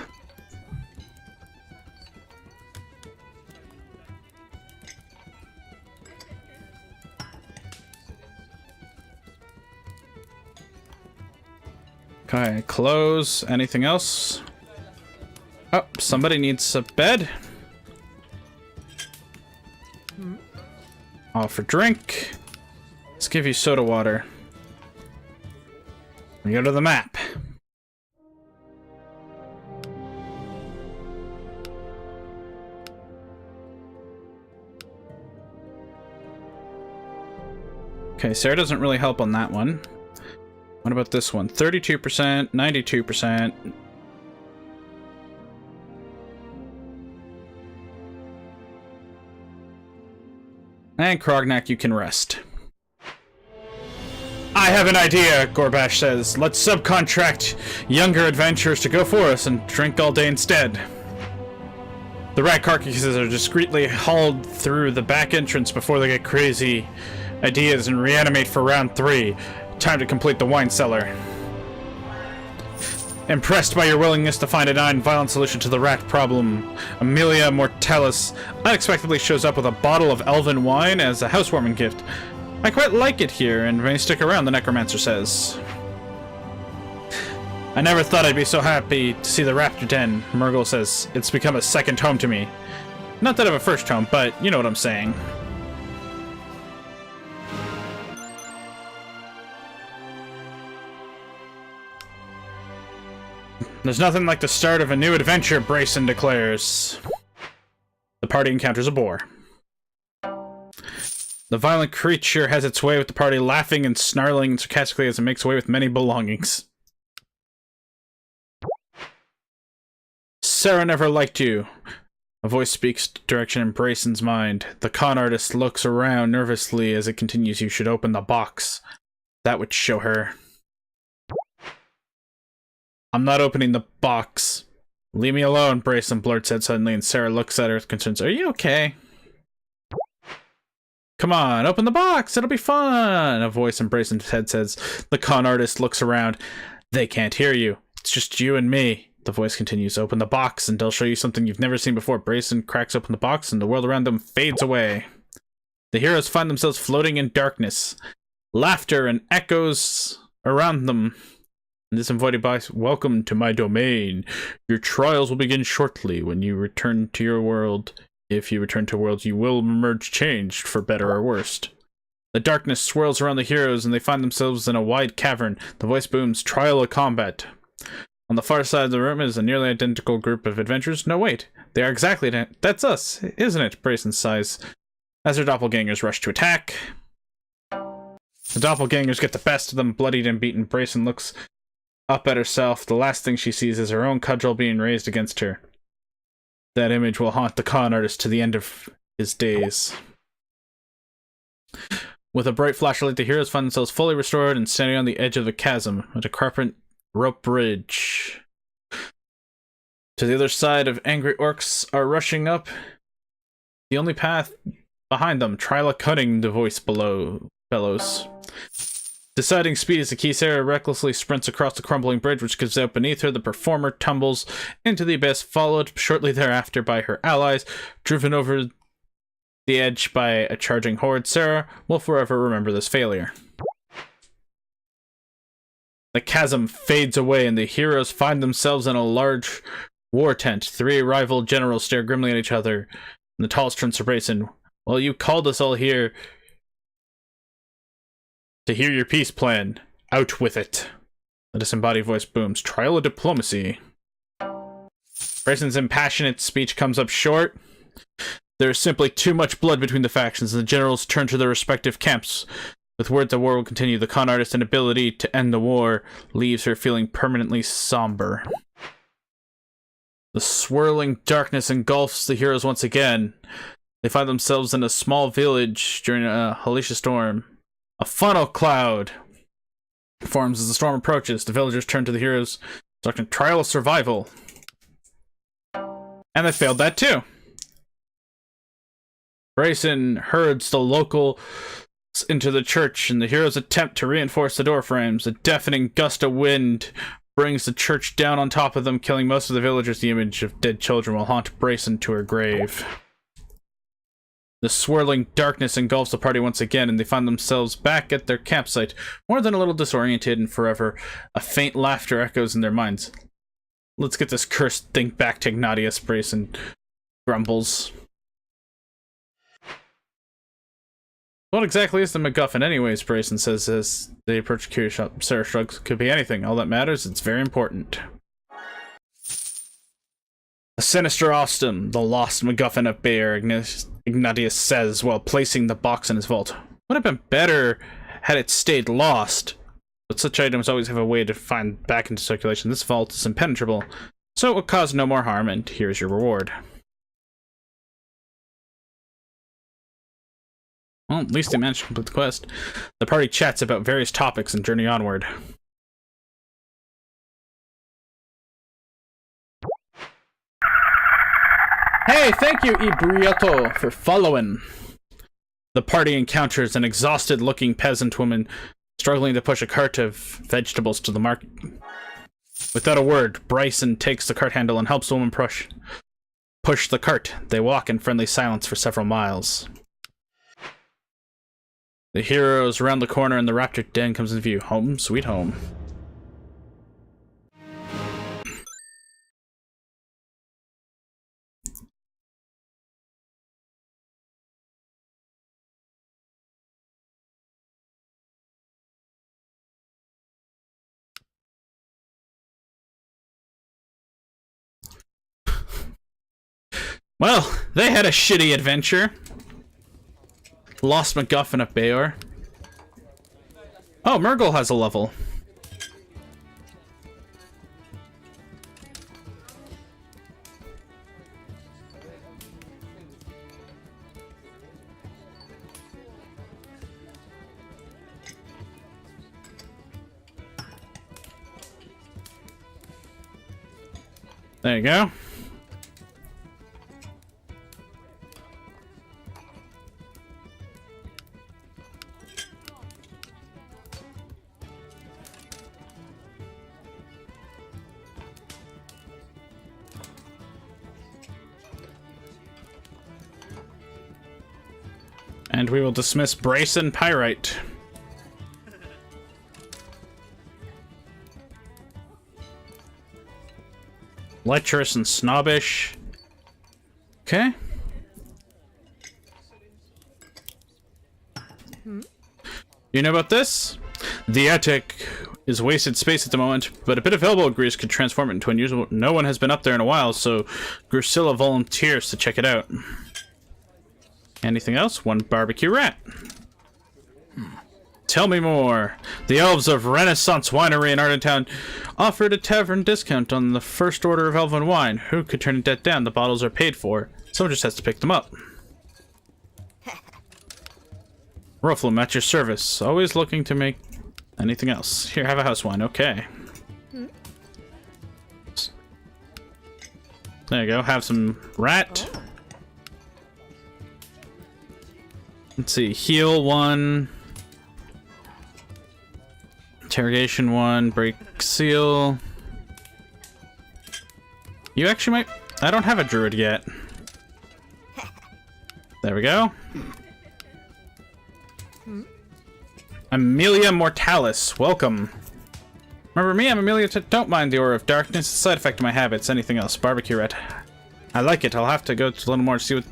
Okay, close. Anything else? Oh, somebody needs a bed. Offer drink. Let's give you soda water. We go to the map. Okay, Sarah doesn't really help on that one. What about this one? 32%, 92%. And Krognak, you can rest. I have an idea, Gorbash says. Let's subcontract younger adventurers to go for us and drink all day instead. The rat carcasses are discreetly hauled through the back entrance before they get crazy ideas and reanimate for round 3. Time to complete the wine cellar. Impressed by your willingness to find a non-violent solution to the rat problem, Amelia Mortalis unexpectedly shows up with a bottle of elven wine as a housewarming gift. I quite like it here, and may stick around, the necromancer says. I never thought I'd be so happy to see the Raptor Den, Murgle says. It's become a second home to me. Not that of a first home, but you know what I'm saying. There's nothing like the start of a new adventure, Brayson declares. The party encounters a boar. The violent creature has its way with the party, laughing and snarling sarcastically as it makes away with many belongings. Sarah never liked you. A voice speaks direction in Brayson's mind. The con artist looks around nervously as it continues. You should open the box. That would show her. I'm not opening the box. Leave me alone, Brayson blurts out suddenly, and Sarah looks at her with concerns. Are you okay? Come on, open the box. It'll be fun. A voice in Brayson's head says. The con artist looks around. They can't hear you. It's just you and me. The voice continues. Open the box and they'll show you something you've never seen before. Brayson cracks open the box and the world around them fades away. The heroes find themselves floating in darkness. Laughter and echoes around them. In this invited box, welcome to my domain. Your trials will begin shortly when you return to your world. If you return to worlds, you will emerge changed, for better or worse. The darkness swirls around the heroes and they find themselves in a wide cavern. The voice booms, trial of combat. On the far side of the room is a nearly identical group of adventurers. No, wait. They are exactly... That's us, isn't it? Brayson sighs. As their doppelgangers rush to attack. The doppelgangers get the best of them, bloodied and beaten. Brayson looks up at herself. The last thing she sees is her own cudgel being raised against her. That image will haunt the con artist to the end of his days. With a bright flashlight, the heroes find themselves fully restored and standing on the edge of the chasm, a decrepit rope bridge. To the other side of angry orcs are rushing up. The only path behind them, Tryla cutting, the voice below bellows. Deciding speed is the key. Sarah recklessly sprints across the crumbling bridge, which gives out beneath her. The performer tumbles into the abyss, followed shortly thereafter by her allies, driven over the edge by a charging horde. Sarah will forever remember this failure. The chasm fades away and the heroes find themselves in a large war tent. Three rival generals stare grimly at each other. And the tallest turns to Brayson. Well, you called us all here to hear your peace plan. Out with it. The disembodied voice booms. Trial of diplomacy. Brayson's impassionate speech comes up short. There is simply too much blood between the factions, and the generals turn to their respective camps. With words, the war will continue. The con artist's inability to end the war leaves her feeling permanently somber. The swirling darkness engulfs the heroes once again. They find themselves in a small village during a hellacious storm. A funnel cloud forms as the storm approaches. The villagers turn to the heroes, instructing trial of survival. And they failed that too. Brayson herds the local into the church, and the heroes attempt to reinforce the door frames. A deafening gust of wind brings the church down on top of them, killing most of the villagers. The image of dead children will haunt Brayson to her grave. The swirling darkness engulfs the party once again, and they find themselves back at their campsite, more than a little disoriented and forever. A faint laughter echoes in their minds. Let's get this cursed thing back to Ignatius, Brayson grumbles. What exactly is the MacGuffin anyways, Brayson says as they approach the curious shop. Sarah shrugs. Could be anything. All that matters, it's very important. A sinister Ostum, the lost MacGuffin of Bayer, Ignatius says while placing the box in his vault. Would have been better had it stayed lost, but such items always have a way to find back into circulation. This vault is impenetrable, so it will cause no more harm, and here's your reward. Well, at least they managed to complete the quest. The party chats about various topics and journey onward. Hey, thank you, Ibrioto, for following. The party encounters an exhausted-looking peasant woman struggling to push a cart of vegetables to the market. Without a word, Bryson takes the cart handle and helps the woman push the cart. They walk in friendly silence for several miles. The heroes round the corner and the Raptor Den comes into view. Home, sweet home. Well, they had a shitty adventure. Lost MacGuffin at Bayor. Oh, Murgle has a level. There you go. And we will dismiss Brace and Pyrite. Lecherous and snobbish. Okay. You know about this? The attic is wasted space at the moment, but a bit of elbow grease could transform it into unusable. No one has been up there in a while, so Drusilla volunteers to check it out. Anything else? One barbecue rat. Tell me more. The elves of Renaissance Winery in Ardentown offered a tavern discount on the first order of elven wine. Who could turn a debt down? The bottles are paid for. Someone just has to pick them up. Rufflum at your service. Always looking to make anything else. Here, have a house wine. Okay. There you go. Have some rat.
Oh.
Let's see. Heal 1. Interrogation 1. Break seal. You actually might... I don't have a druid yet. There we go. Amelia Mortalis, welcome. Remember me? I'm Amelia. Don't mind the aura of darkness. It's a side effect of my habits. Anything else? Barbecue red. I like it. I'll have to go to a little more to see what...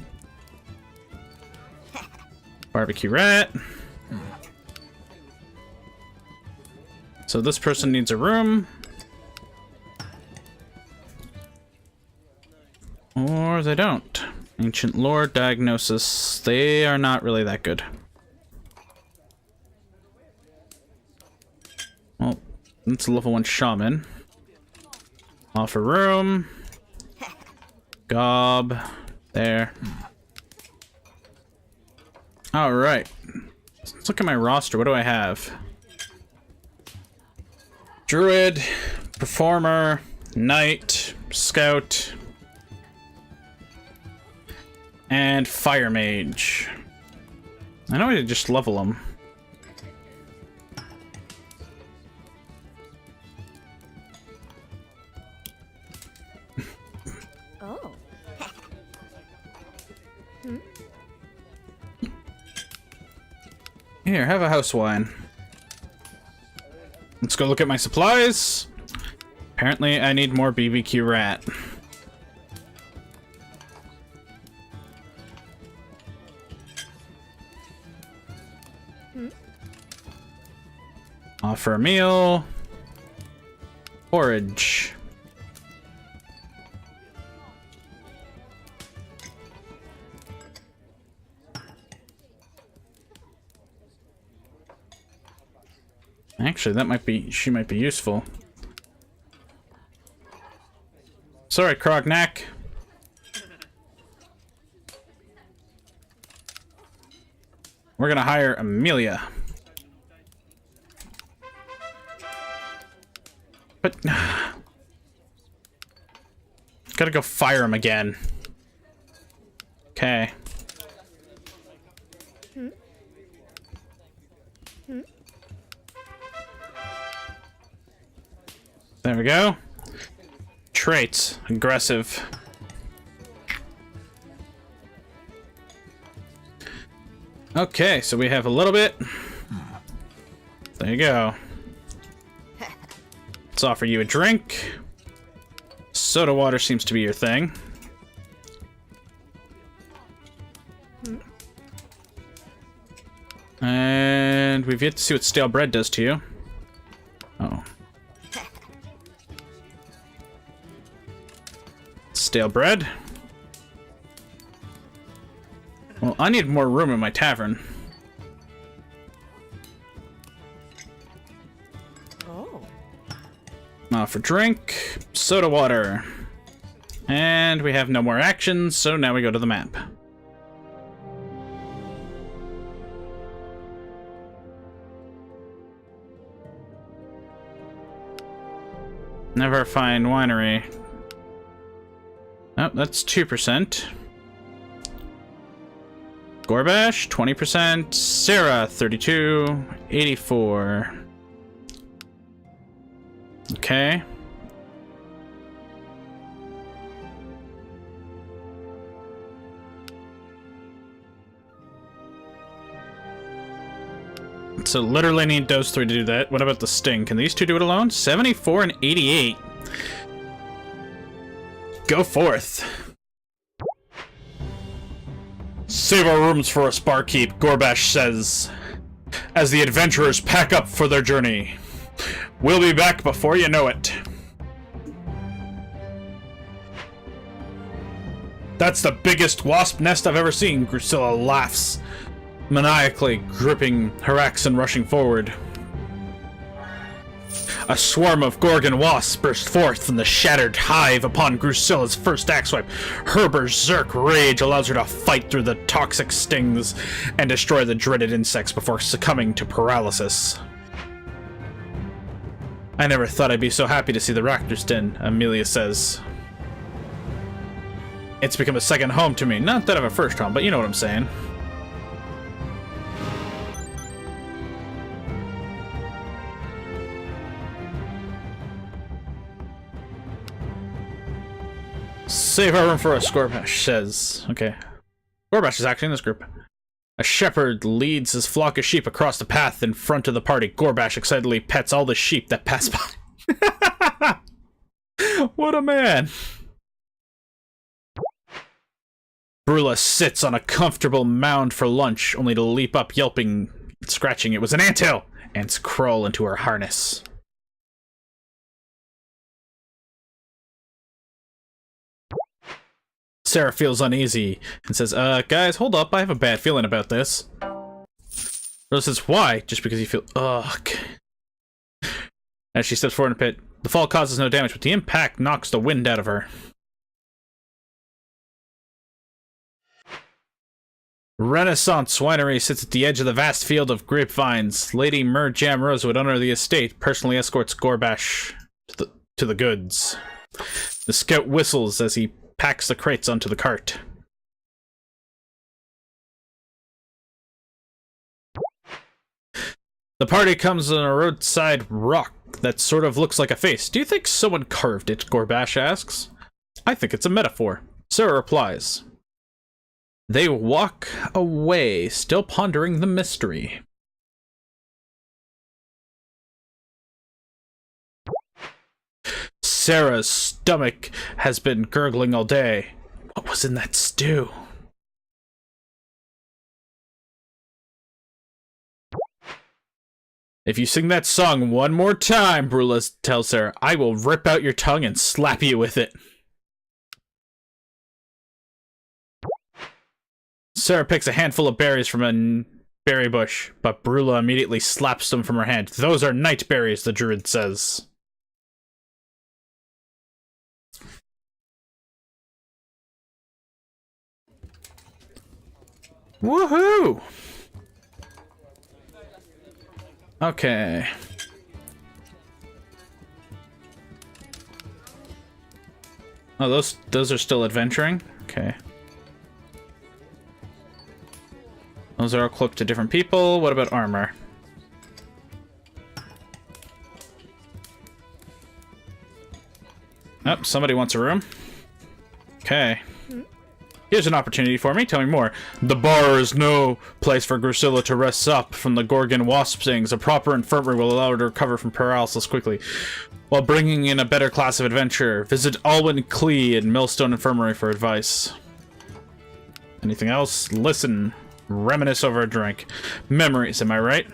Barbecue rat. So this person needs a room. Or they don't. Ancient lore, diagnosis. They are not really that good. Well, that's a level 1 shaman. Offer room. Gob. There. Alright. Let's look at my roster. What do I have? Druid, Performer, Knight, Scout, and Fire Mage. I know I just level them.
Oh.
Here, have a house wine. Let's go look at my supplies. Apparently, I need more BBQ rat. Offer a meal. Porridge. Actually, that might be... she might be useful. Sorry, Krognak. We're gonna hire Amelia. But... gotta go fire him again. Okay. There we go. Traits. Aggressive. Okay, so we have a little bit. There you go. Let's offer you a drink. Soda water seems to be your thing. And we've yet to see what stale bread does to you. Oh. Stale bread. Well, I need more room in my tavern. Offer drink. Soda water. And we have no more actions, so now we go to the map. Never find winery. Oh, that's 2%. Gorbash, 20%. Sarah, 32. 84. Okay. So literally need those three to do that. What about the Sting? Can these two do it alone? 74 and 88. Go forth. Save our rooms for us, barkeep, Gorbash says, as the adventurers pack up for their journey. We'll be back before you know it. That's the biggest wasp nest I've ever seen, Drusilla laughs, maniacally gripping her axe and rushing forward. A swarm of Gorgon wasps burst forth from the shattered hive upon Drusilla's first axe swipe. Her berserk rage allows her to fight through the toxic stings and destroy the dreaded insects before succumbing to paralysis. I never thought I'd be so happy to see the Raptor Den, Amelia says. It's become a second home to me. Not that of a first home, but you know what I'm saying. Save our room for us, Gorbash says. Okay. Gorbash is actually in this group. A shepherd leads his flock of sheep across the path in front of the party. Gorbash excitedly pets all the sheep that pass by. What a man. Brula sits on a comfortable mound for lunch, only to leap up yelping and scratching. It was an anthill! Ants crawl into her harness. Sarah feels uneasy and says, guys, hold up, I have a bad feeling about this. Rose says, why? Just because you feel, ugh. As she steps forward in the pit, the fall causes no damage, but the impact knocks the wind out of her. Renaissance Winery sits at the edge of the vast field of grapevines. Lady Merjam Rosewood, owner of the estate, personally escorts Gorbash to the goods. The scout whistles as he packs the crates onto the cart. The party comes on a roadside rock that sort of looks like a face. Do you think someone carved it? Gorbash asks. I think it's a metaphor. Sarah replies. They walk away, still pondering the mystery. Sarah's stomach has been gurgling all day. What was in that stew? If you sing that song one more time, Brula tells Sarah, I will rip out your tongue and slap you with it. Sarah picks a handful of berries from a berry bush, but Brula immediately slaps them from her hand. Those are night berries, the druid says. Woohoo! Okay. Oh, those are still adventuring? Okay. Those are all cloaked to different people. What about armor? Oh, somebody wants a room. Okay. Here's an opportunity for me. Tell me more. The bar is no place for Drusilla to rest up from the Gorgon wasp stings. A proper infirmary will allow her to recover from paralysis quickly, while bringing in a better class of adventure. Visit Alwyn Clee and Millstone Infirmary for advice. Anything else? Listen. Reminisce over a drink. Memories, am I right?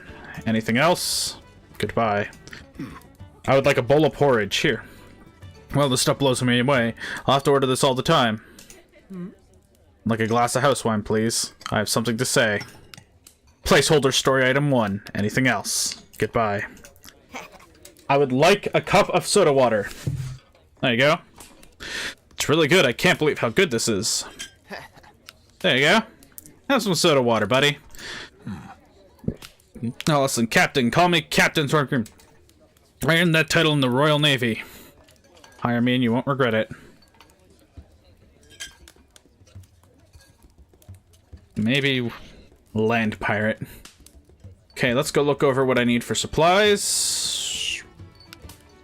Anything else? Goodbye. I would like a bowl of porridge. Here. Well, this stuff blows me away. I'll have to order this all the time. Like a glass of house wine, please. I have something to say. Placeholder story item 1. Anything else? Goodbye. I would like a cup of soda water. There you go. It's really good. I can't believe how good this is. There you go. Have some soda water, buddy. Now listen, Captain. Call me Captain Swarmcream. I earned that title in the Royal Navy. Hire me and you won't regret it. Maybe land pirate. Okay, let's go look over what I need for supplies.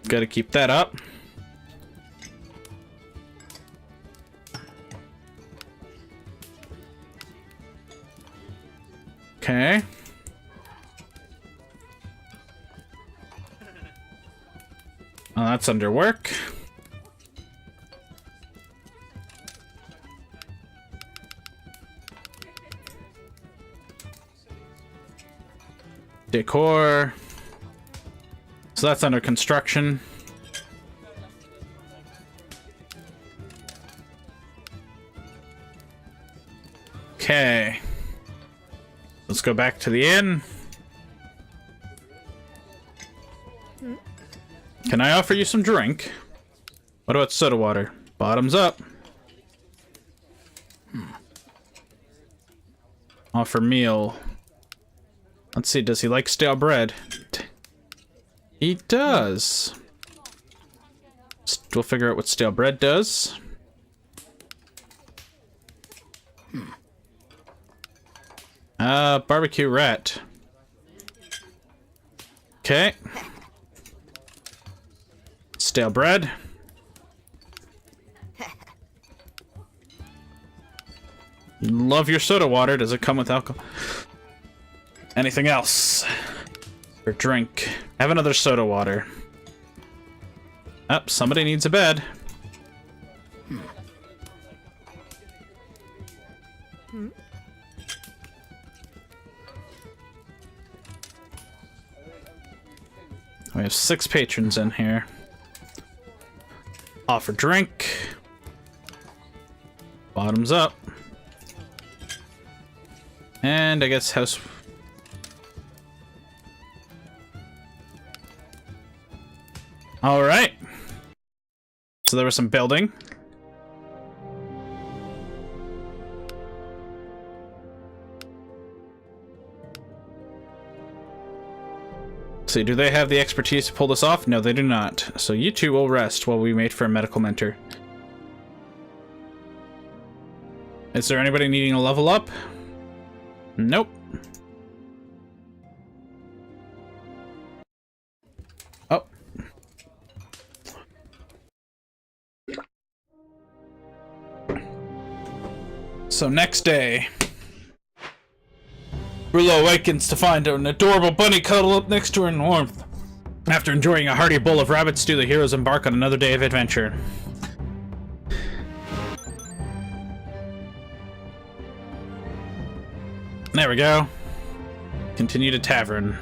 Gotta keep that up. Okay. Oh, that's under work. Decor. So that's under construction. Okay. Let's go back to the inn. Can I offer you some drink? What about soda water? Bottoms up. Offer meal. Let's see, does he like stale bread? He does. We'll figure out what stale bread does. Barbecue rat. Okay. Stale bread. Love your soda water. Does it come with alcohol? Anything else? Or drink? Have another soda water. Oh, somebody needs a bed. We have 6 patrons in here. Offer drink. Bottoms up. And I guess house... Alright. So there was some building. See, do they have the expertise to pull this off? No, they do not. So you two will rest while we wait for a medical mentor. Is there anybody needing a level up? Nope. Oh. So next day, Rilla awakens to find an adorable bunny cuddled up next to her in warmth. After enjoying a hearty bowl of rabbit stew, the heroes embark on another day of adventure. There we go. Continue to tavern.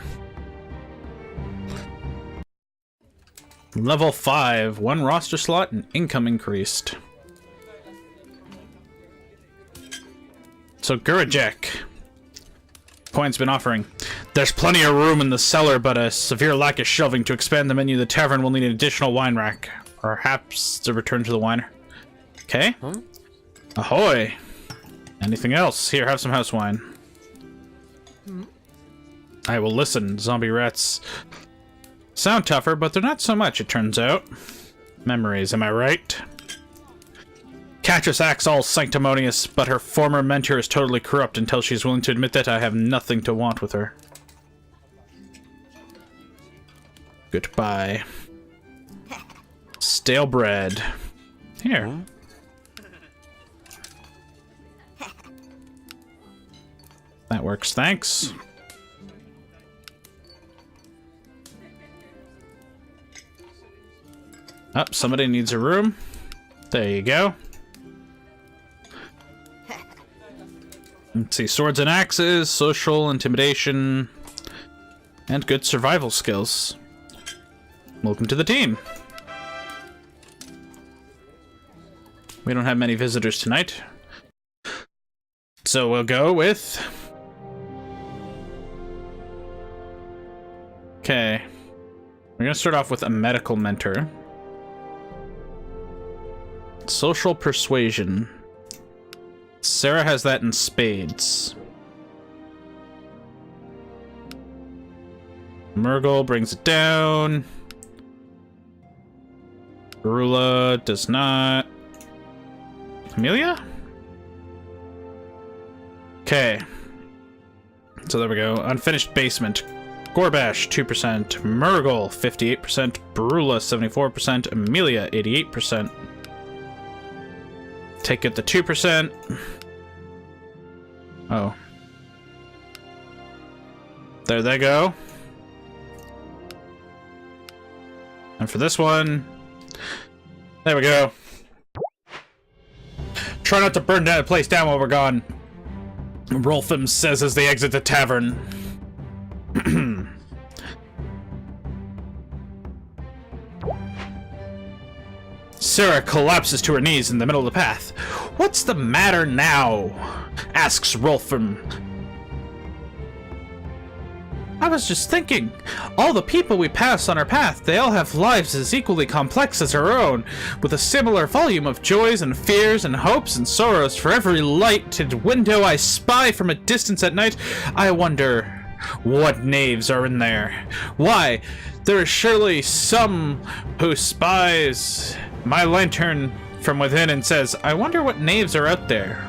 Level 5. 1 roster slot and income increased. So Gurajek. Coin's been offering. There's plenty of room in the cellar, but a severe lack of shelving. To expand the menu, the tavern will need an additional wine rack. Perhaps to return to the winer. Okay.
Huh?
Ahoy. Anything else? Here, have some house wine. I will listen. Zombie rats sound tougher, but they're not so much, it turns out. Memories, am I right? Catrice acts all sanctimonious, but her former mentor is totally corrupt until she's willing to admit that. I have nothing to want with her. Goodbye. Stale bread. Here. That works, thanks. Oh, somebody needs a room. There you go. Let's see, swords and axes, social, intimidation, and good survival skills. Welcome to the team. We don't have many visitors tonight. So we'll go with... Okay. We're gonna start off with a medical mentor. Social persuasion. Sarah has that in spades. Murgle brings it down. Rula does not. Amelia? Okay. So there we go. Unfinished basement. Gorbash, 2%. Murgle, 58%. Brula, 74%. Amelia, 88%. Take it the 2%. Oh. There they go. And for this one, there we go. Try not to burn that place down while we're gone, Roltham says as they exit the tavern. Sarah collapses to her knees in the middle of the path. What's the matter now? Asks Roltham. I was just thinking, all the people we pass on our path, they all have lives as equally complex as our own, with a similar volume of joys and fears and hopes and sorrows. For every lighted window I spy from a distance at night, I wonder, what knaves are in there? Why, there is surely some who spies my lantern from within and says, I wonder what knaves are out there.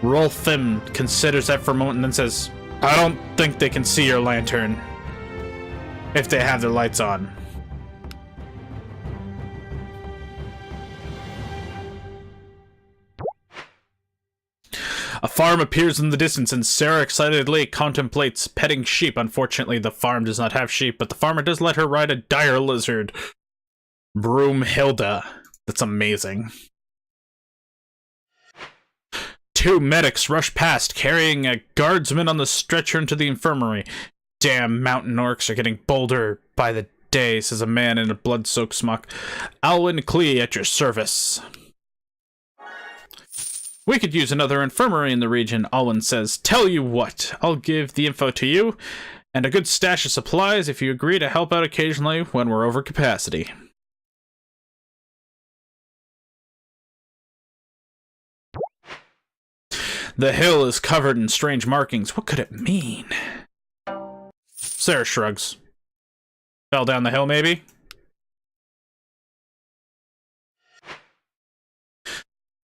Roltham considers that for a moment and then says, I don't think they can see your lantern if they have their lights on. A farm appears in the distance and Sarah excitedly contemplates petting sheep. Unfortunately, the farm does not have sheep, but the farmer does let her ride a dire lizard. Broomhilda. That's amazing. Two medics rush past, carrying a guardsman on the stretcher into the infirmary. Damn mountain orcs are getting bolder by the day, says a man in a blood-soaked smock. Alwyn Clee at your service. We could use another infirmary in the region, Alwyn says. Tell you what, I'll give the info to you, and a good stash of supplies if you agree to help out occasionally when we're over capacity. The hill is covered in strange markings. What could it mean? Sarah shrugs. Fell down the hill, maybe?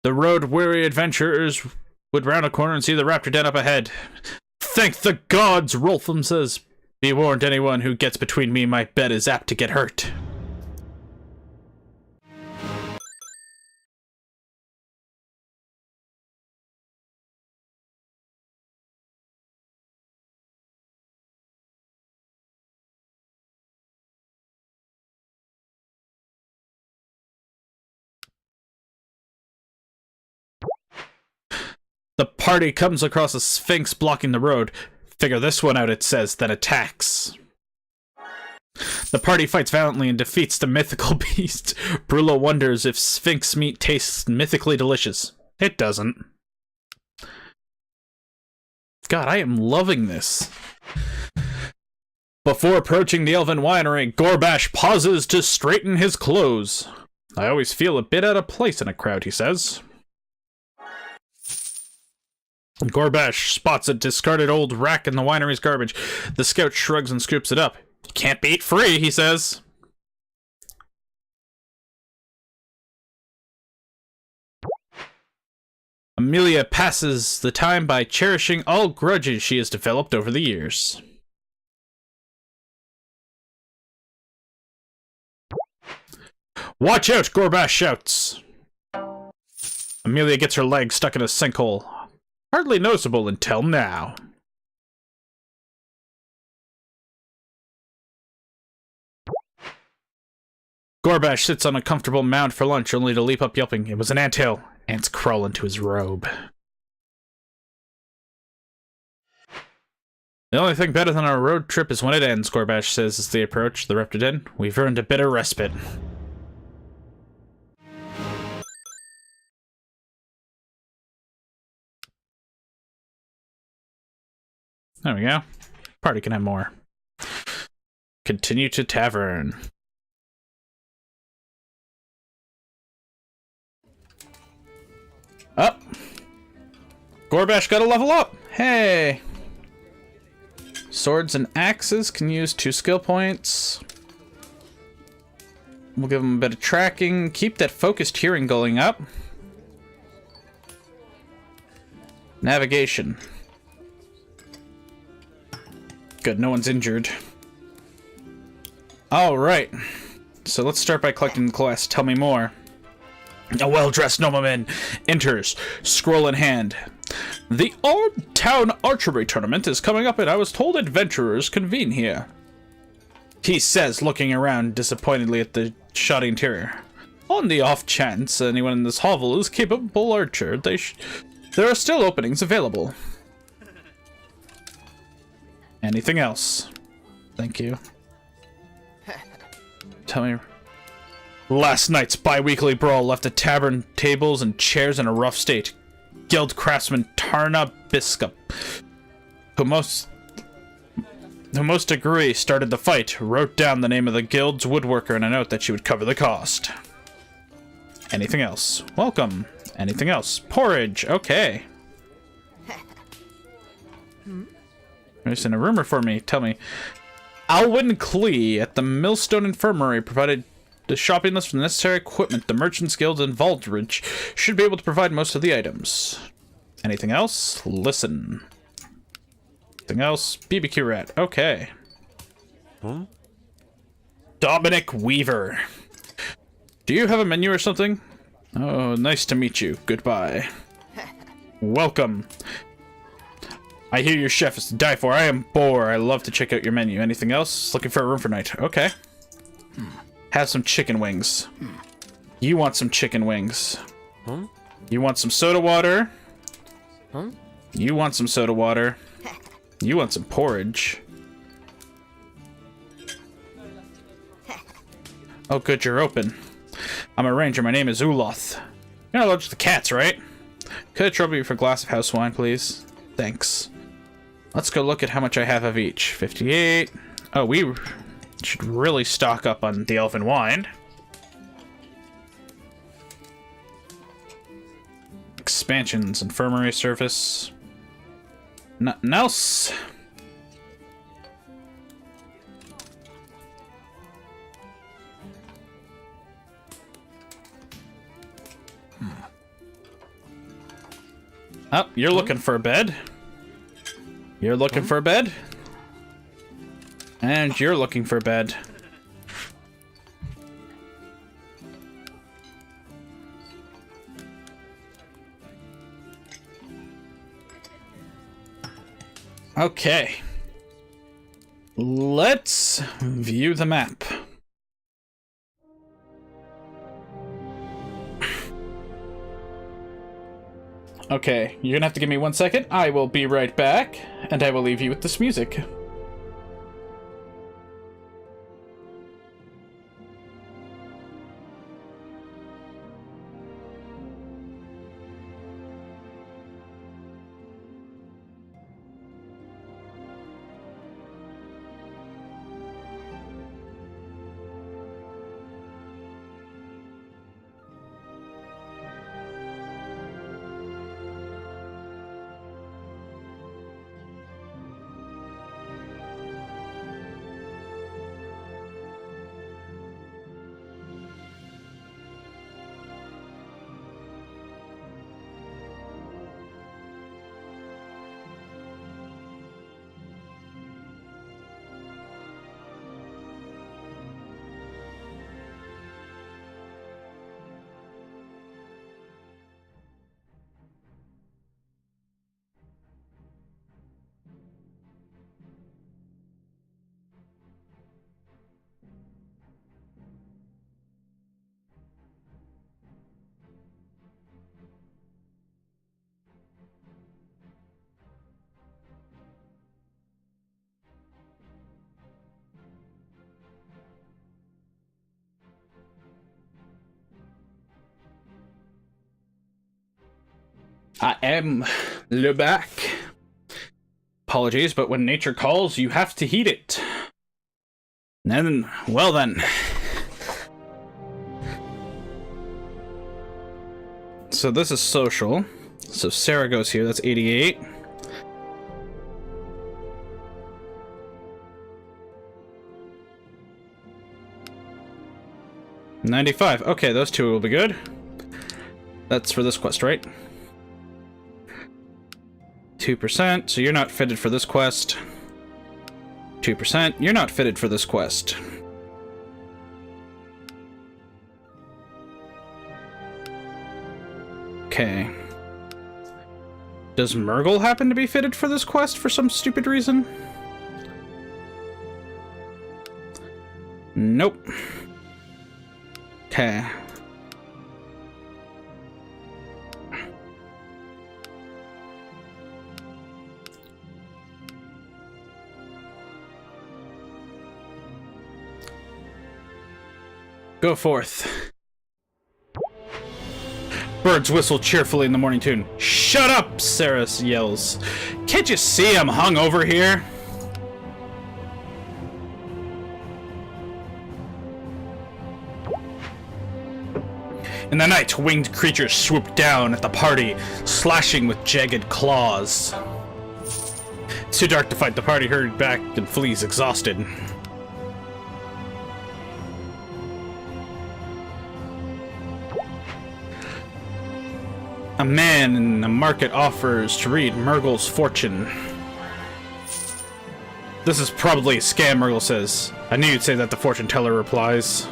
The road-weary adventurers would round a corner and see the Raptor Den up ahead. Thank the gods, Roltham says. Be warned, anyone who gets between me and my bed is apt to get hurt. The party comes across a sphinx blocking the road. Figure this one out, it says, then attacks. The party fights valiantly and defeats the mythical beast. Brula wonders if sphinx meat tastes mythically delicious. It doesn't. God, I am loving this. Before approaching the Elven Winery, Gorbash pauses to straighten his clothes. I always feel a bit out of place in a crowd, he says. Gorbash spots a discarded old rack in the winery's garbage. The scout shrugs and scoops it up. You can't beat free, he says. Amelia passes the time by cherishing all grudges she has developed over the years. Watch out, Gorbash shouts. Amelia gets her leg stuck in a sinkhole. Hardly noticeable until now. Gorbash sits on a comfortable mound for lunch, only to leap up yelping. It was an anthill. Ants crawl into his robe. The only thing better than our road trip is when it ends, Gorbash says as they approach the Raptor Den. We've earned a bitter respite. There we go. Party can have more. Continue to tavern. Up. Gorbash got a level up. Hey. Swords and axes can use 2 skill points. We'll give him a bit of tracking. Keep that focused hearing going up. Navigation. Good, no one's injured. Alright. So let's start by collecting the quest. Tell me more. A well-dressed nobleman enters, scroll in hand. The Old Town Archery Tournament is coming up and I was told adventurers convene here. He says, looking around disappointedly at the shoddy interior. On the off chance anyone in this hovel is capable archer, there are still openings available. Anything else? Thank you. Tell me. Last night's bi-weekly brawl left the tavern tables and chairs in a rough state. Guild craftsman Tarna Biskup, who most agree started the fight, wrote down the name of the guild's woodworker in a note that she would cover the cost. Anything else? Welcome. Anything else? Porridge. Okay. There's a rumor for me. Tell me. Alwyn Clee at the Millstone Infirmary provided the shopping list for the necessary equipment. The Merchants Guild in Valdridge should be able to provide most of the items. Anything else? Listen. Anything else? BBQ rat. Okay.
Huh?
Dominic Weaver. Do you have a menu or something? Oh, nice to meet you. Goodbye. Welcome. I hear your chef is to die for. I am bored. I love to check out your menu. Anything else? Looking for a room for night. Okay. Have some chicken wings. You want some chicken wings.
Huh?
You want some soda water.
Huh?
You want some soda water. You want some porridge. Oh, good, you're open. I'm a ranger. My name is Uloth. You're not allergic to cats, right? Could I trouble you for a glass of house wine, please? Thanks. Let's go look at how much I have of each. 58. Oh, we should really stock up on the elven wine. Expansions, infirmary service. Nothing else. Oh, you're looking for a bed. You're looking for a bed. And you're looking for a bed. Okay. Let's view the map. Okay, you're gonna have to give me 1 second. I will be right back, and I will leave you with this music. I am le back. Apologies, but when nature calls, you have to heed it. And well then. So this is social. So Sarah goes here, that's 88. $95. Okay, those two will be good. That's for this quest, right? 2%, so you're not fitted for this quest. 2%, you're not fitted for this quest. Okay. Does Murgle happen to be fitted for this quest for some stupid reason? Nope. Okay. Go forth. Birds whistle cheerfully in the morning tune. Shut up, Sarah yells. Can't you see I'm hung over here? In the night, winged creatures swoop down at the party, slashing with jagged claws. It's too dark to fight. The party hurried back and flees exhausted. A man in the market offers to read Murgle's fortune. This is probably a scam, Murgle says. I knew you'd say that, the fortune teller replies.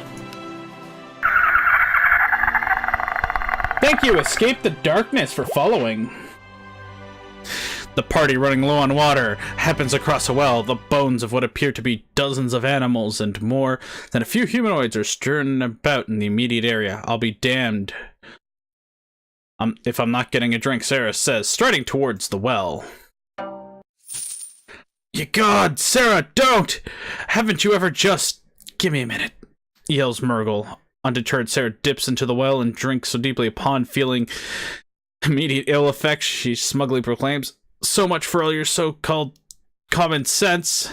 Thank you, Escape the Darkness, for following. The party, running low on water, happens across a well. The bones of what appear to be dozens of animals and more than a few humanoids are strewn about in the immediate area. I'll be damned if I'm not getting a drink, Sarah says, striding towards the well. Ye God, Sarah, don't! Haven't you ever just... Give me a minute, yells Murgle. Undeterred, Sarah dips into the well and drinks so deeply upon feeling immediate ill effects, she smugly proclaims, so much for all your so-called common sense.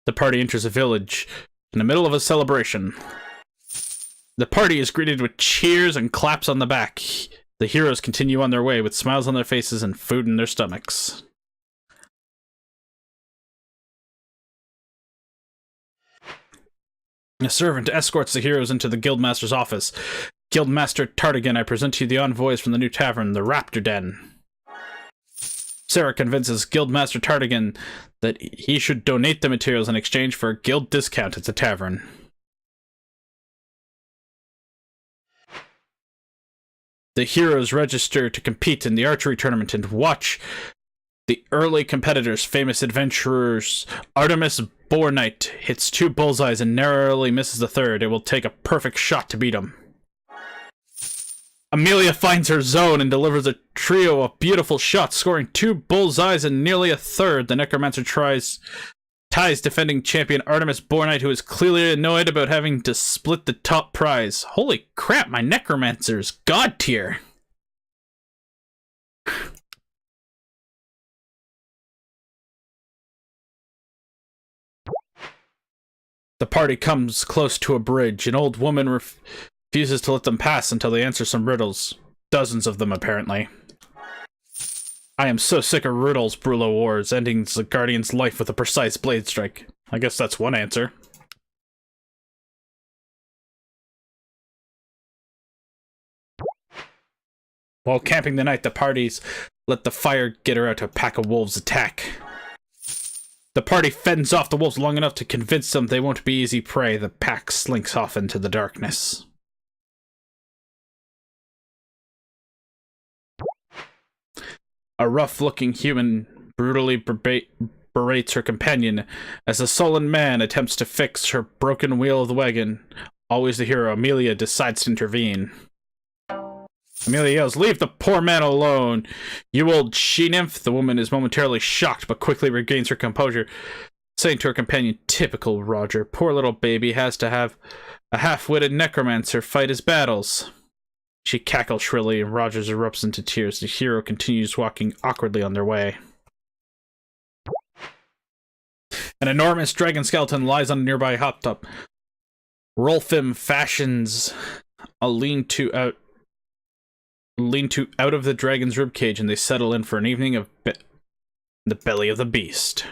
The party enters a village in the middle of a celebration. The party is greeted with cheers and claps on the back. The heroes continue on their way with smiles on their faces and food in their stomachs. A servant escorts the heroes into the guildmaster's office. Guildmaster Tardigan, I present to you the envoys from the new tavern, the Raptor Den. Sarah convinces Guildmaster Tardigan that he should donate the materials in exchange for a guild discount at the tavern. The heroes register to compete in the archery tournament and watch the early competitors, famous adventurers. Artemis Boar Knight hits 2 bullseyes and narrowly misses the third. It will take a perfect shot to beat him. Amelia finds her zone and delivers a trio of beautiful shots, scoring 2 bullseyes and nearly a third. The necromancer ties defending champion Artemis Boar Knight, who is clearly annoyed about having to split the top prize. Holy crap, my necromancer's god tier. The party comes close to a bridge. An old woman refuses to let them pass until they answer some riddles. Dozens of them, apparently. I am so sick of riddles, Brullo wars, ending the Guardian's life with a precise blade strike. I guess that's one answer. While camping the night, the parties let the fire getter out. A pack of wolves attack. The party fends off the wolves long enough to convince them they won't be easy prey. The pack slinks off into the darkness. A rough-looking human brutally berates her companion as a sullen man attempts to fix her broken wheel of the wagon. Always the hero, Amelia decides to intervene. Amelia yells, "Leave the poor man alone, you old she-nymph!" The woman is momentarily shocked, but quickly regains her composure, saying to her companion, "Typical Roger. Poor little baby has to have a half-witted necromancer fight his battles." She cackles shrilly, and Rogers erupts into tears. The hero continues walking awkwardly on their way. An enormous dragon skeleton lies on a nearby hot tub. Rolfim fashions a lean-to out of the dragon's ribcage, and they settle in for an evening of the belly of the beast.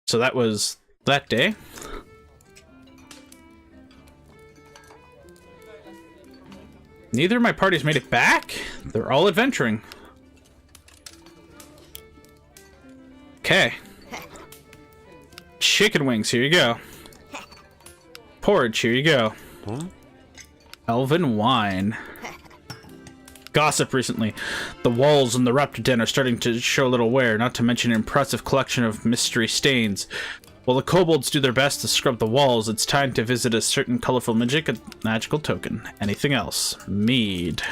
So that was that day. Neither of my parties made it back. They're all adventuring. Okay. Chicken wings, here you go. Porridge, here you go.
Huh?
Elven wine. Gossip recently. The walls in the Raptor Den are starting to show a little wear, not to mention an impressive collection of mystery stains. While the kobolds do their best to scrub the walls, it's time to visit a certain colorful magical token. Anything else? Mead.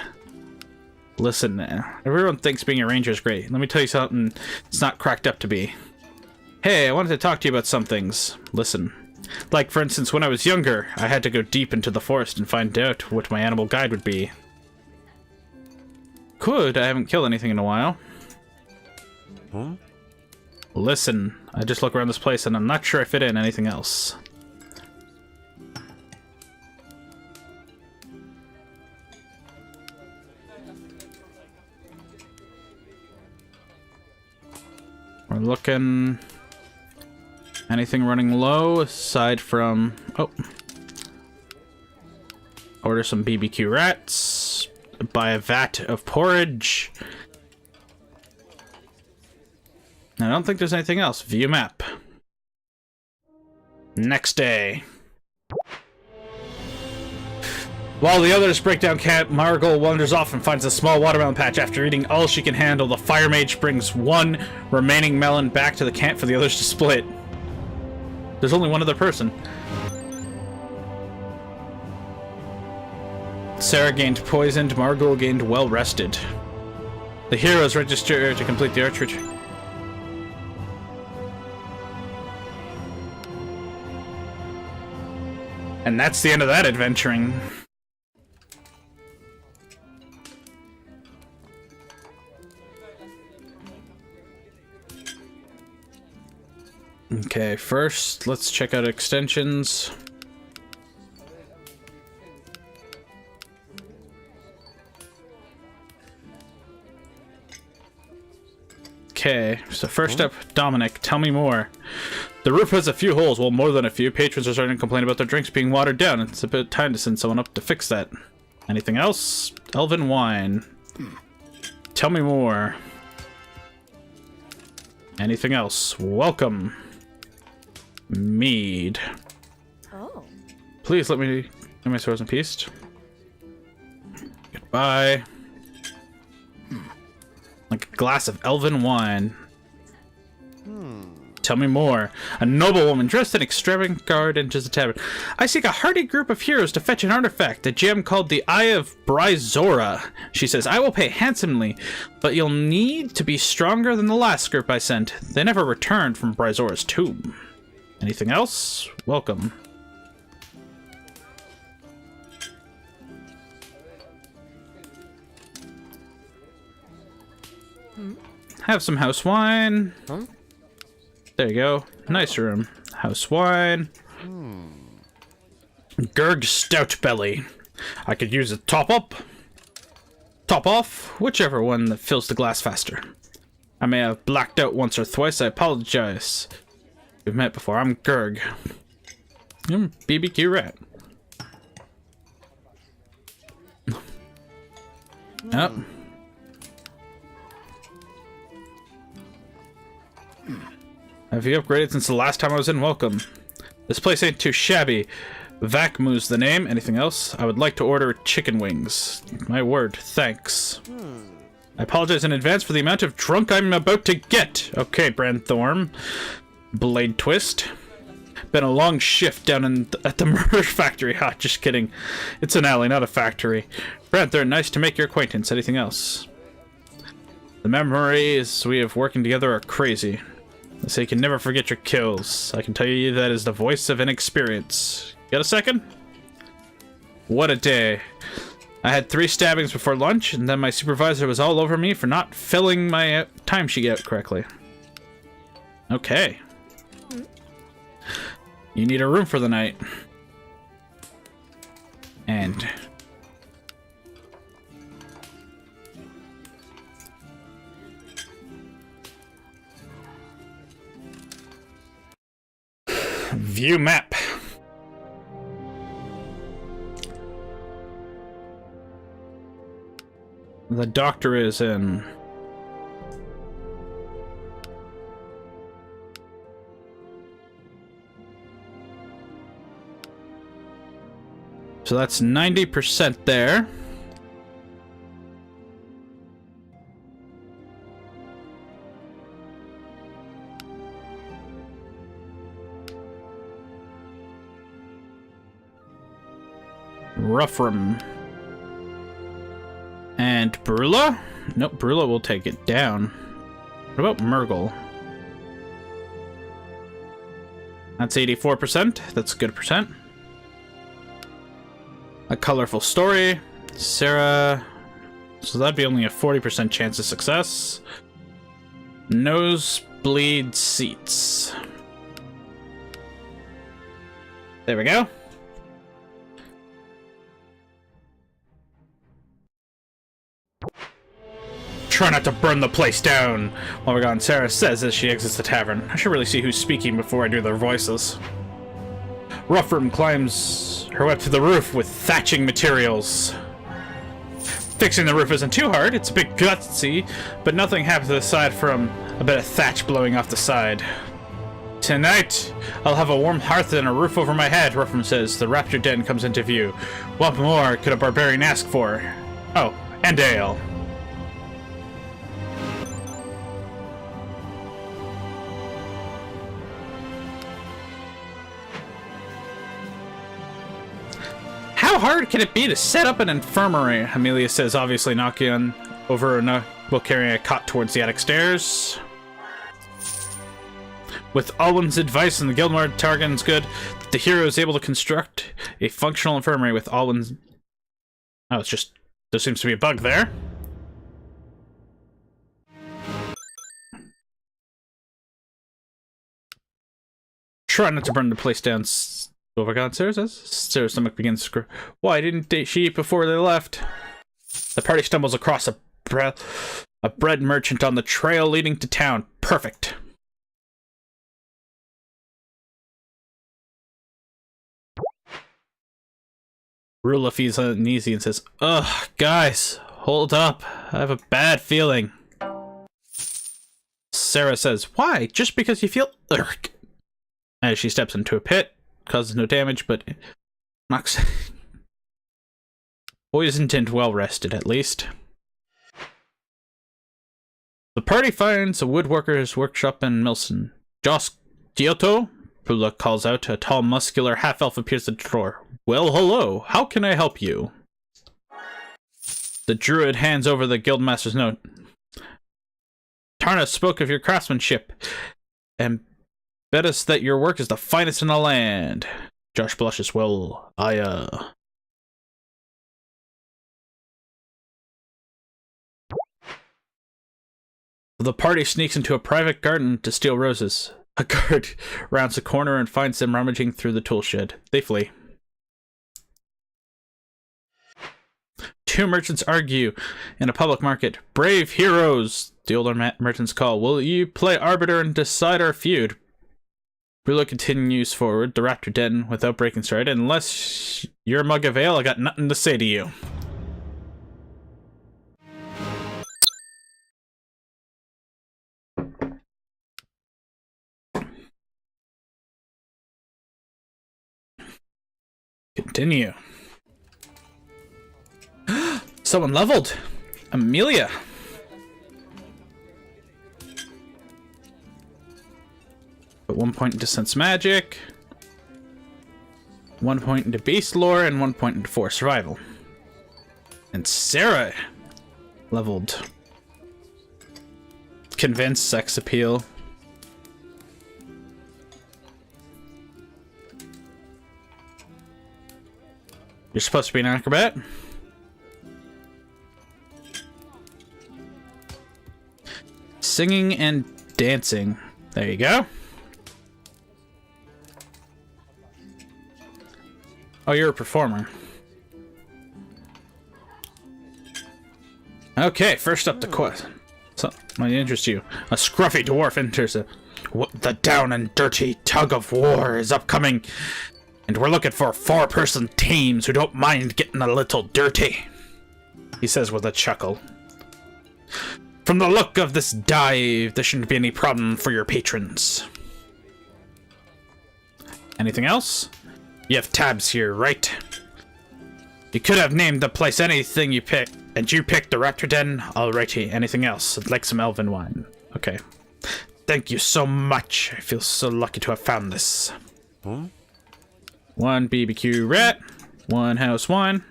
Listen, everyone thinks being a ranger is great. Let me tell you something it's not cracked up to be. Hey, I wanted to talk to you about some things. Listen. Like, for instance, when I was younger, I had to go deep into the forest and find out what my animal guide would be. I haven't killed anything in a while.
Huh?
Listen, I just look around this place and I'm not sure I fit in anything else. We're looking... Anything running low aside from... Oh. Order some BBQ rats. Buy a vat of porridge. I don't think there's anything else. View map. Next day. While the others break down camp, Margot wanders off and finds a small watermelon patch. After eating all she can handle, the fire mage brings one remaining melon back to the camp for the others to split. There's only one other person. Sarah gained poisoned, Margot gained well rested. The heroes register to complete the archery. And that's the end of that adventuring. Okay, first, let's check out extensions. Okay, so first up, Dominic, tell me more. The roof has a few holes, well, more than a few. Patrons are starting to complain about their drinks being watered down. It's a bit time to send someone up to fix that. Anything else? Elven wine. Tell me more. Anything else? Welcome. Mead.
Oh.
Please let me get my swords in peace. Goodbye. Like a glass of elven wine. Tell me more. A noblewoman dressed in extravagant garb enters the tavern. I seek a hardy group of heroes to fetch an artifact, a gem called the Eye of Bryzora. She says, I will pay handsomely, but you'll need to be stronger than the last group I sent. They never returned from Bryzora's tomb. Anything else? Welcome. Have some house wine.
Huh?
There you go. Nice room. House wine. Gurg Stout Belly. I could use a top up. Top off. Whichever one that fills the glass faster. I may have blacked out once or twice. I apologize. We've met before. I'm Gurg. BBQ rat. Yep. Have you upgraded since the last time I was in? Welcome. This place ain't too shabby. Vakmu's the name. Anything else? I would like to order chicken wings. My word, thanks. I apologize in advance for the amount of drunk I'm about to get. Okay, Brandthorn. Blade twist. Been a long shift down at the murder factory. Ha, just kidding. It's an alley, not a factory. Brandthorn, nice to make your acquaintance. Anything else? The memories we have working together are crazy. They say you can never forget your kills. I can tell you that is the voice of inexperience. Got a second? What a day. I had 3 stabbings before lunch, and then my supervisor was all over me for not filling my timesheet out correctly. Okay. You need a room for the night. And... view map. The doctor is in... so that's 90% there. Ruffram. And Brula? Nope, Brula will take it down. What about Murgle? That's 84%. That's a good percent. A colorful story. Sarah. So that'd be only a 40% chance of success. Nosebleed seats. There we go. Try not to burn the place down while we're gone, Sarah says as she exits the tavern. I should really see who's speaking before I do their voices. Ruffram climbs her way up to the roof with thatching materials. Fixing the roof isn't too hard, it's a bit gutsy, but nothing happens aside from a bit of thatch blowing off the side. Tonight, I'll have a warm hearth and a roof over my head, Ruffram says. The Raptor Den comes into view. What more could a barbarian ask for? Oh, and ale. How hard can it be to set up an infirmary? Amelia says, obviously knocking on over while carrying a cot towards the attic stairs. With Alwyn's advice and the Guildmore Targan's good, the hero is able to construct a functional infirmary with Alwyn's... oh, it's just... there seems to be a bug there. Try not to burn the place down. Overgone, Sarah says. Sarah's stomach begins to screw. Why didn't she eat before they left? The party stumbles across a bread merchant on the trail leading to town. Perfect. Rula feels uneasy and says, ugh, guys, hold up. I have a bad feeling. Sarah says, why? Just because you feel irk. As she steps into a pit. Causes no damage, but knocks poisoned and well rested at least. The party finds a woodworker's workshop in Milson. Jos Giotto, Pula calls out. A tall, muscular half-elf appears at the door. Well, hello. How can I help you? The druid hands over the guildmaster's note. Tarna spoke of your craftsmanship and bet us that your work is the finest in the land. Josh blushes. Well, the party sneaks into a private garden to steal roses. A guard rounds a corner and finds them rummaging through the tool shed. They flee. Two merchants argue in a public market. Brave heroes, the older merchants call. Will you play arbiter and decide our feud? Brula continues forward, the Raptor Den, without breaking stride. Unless you're a mug of ale, I got nothing to say to you. Continue. Someone leveled. Amelia. Put 1 point into sense magic, 1 point into beast lore, and 1 point into force survival. And Sarah leveled. Convince, sex appeal. You're supposed to be an acrobat. Singing and dancing. There you go. Oh, you're a performer. Okay, first up the quest. So, might interest you. A scruffy dwarf enters the down and dirty tug of war is upcoming, and we're looking for 4-person teams who don't mind getting a little dirty, he says with a chuckle. From the look of this dive, there shouldn't be any problem for your patrons. Anything else? You have tabs here, right? You could have named the place anything you picked, and you picked the Raptor Den. Alrighty, anything else? I'd like some elven wine. Okay. Thank you so much. I feel so lucky to have found this.
Huh?
1 BBQ rat, 1 house wine,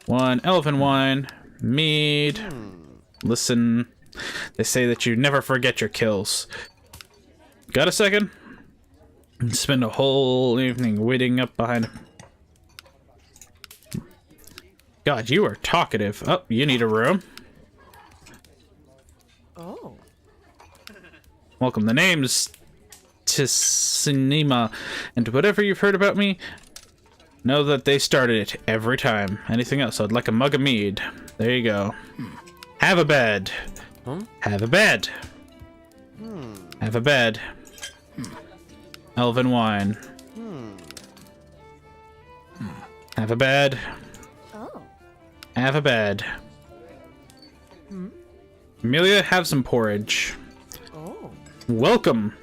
1 elven wine, mead. Listen, they say that you never forget your kills. Got a second? Spend a whole evening waiting up behind him. God, you are talkative. Oh, you need a room.
Oh.
Welcome. The name's Cinema, and whatever you've heard about me, know that they started it every time. Anything else? I'd like a mug of mead. There you go. Have a bed.
Huh?
Have a bed. Have a bed. Elven wine. Have a bed.
Oh.
Have a bed. Amelia, have some porridge.
Oh.
Welcome.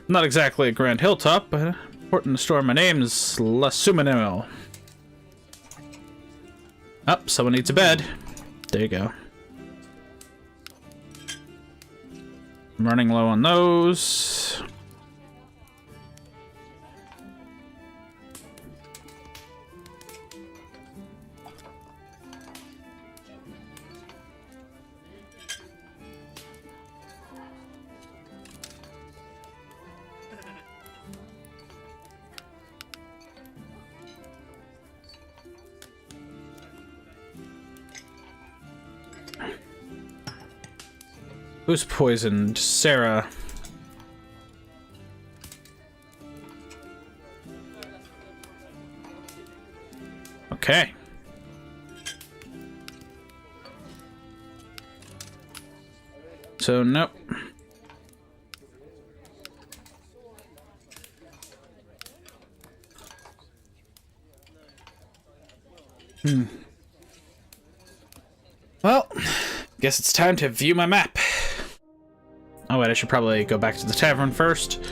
Not exactly a grand hilltop, but important to store. My name's La Sumanimo. Oh, someone needs a bed. There you go. I'm running low on those. Who's poisoned? Sarah. Okay. So, nope. Well, guess it's time to view my map. Oh wait, I should probably go back to the tavern first.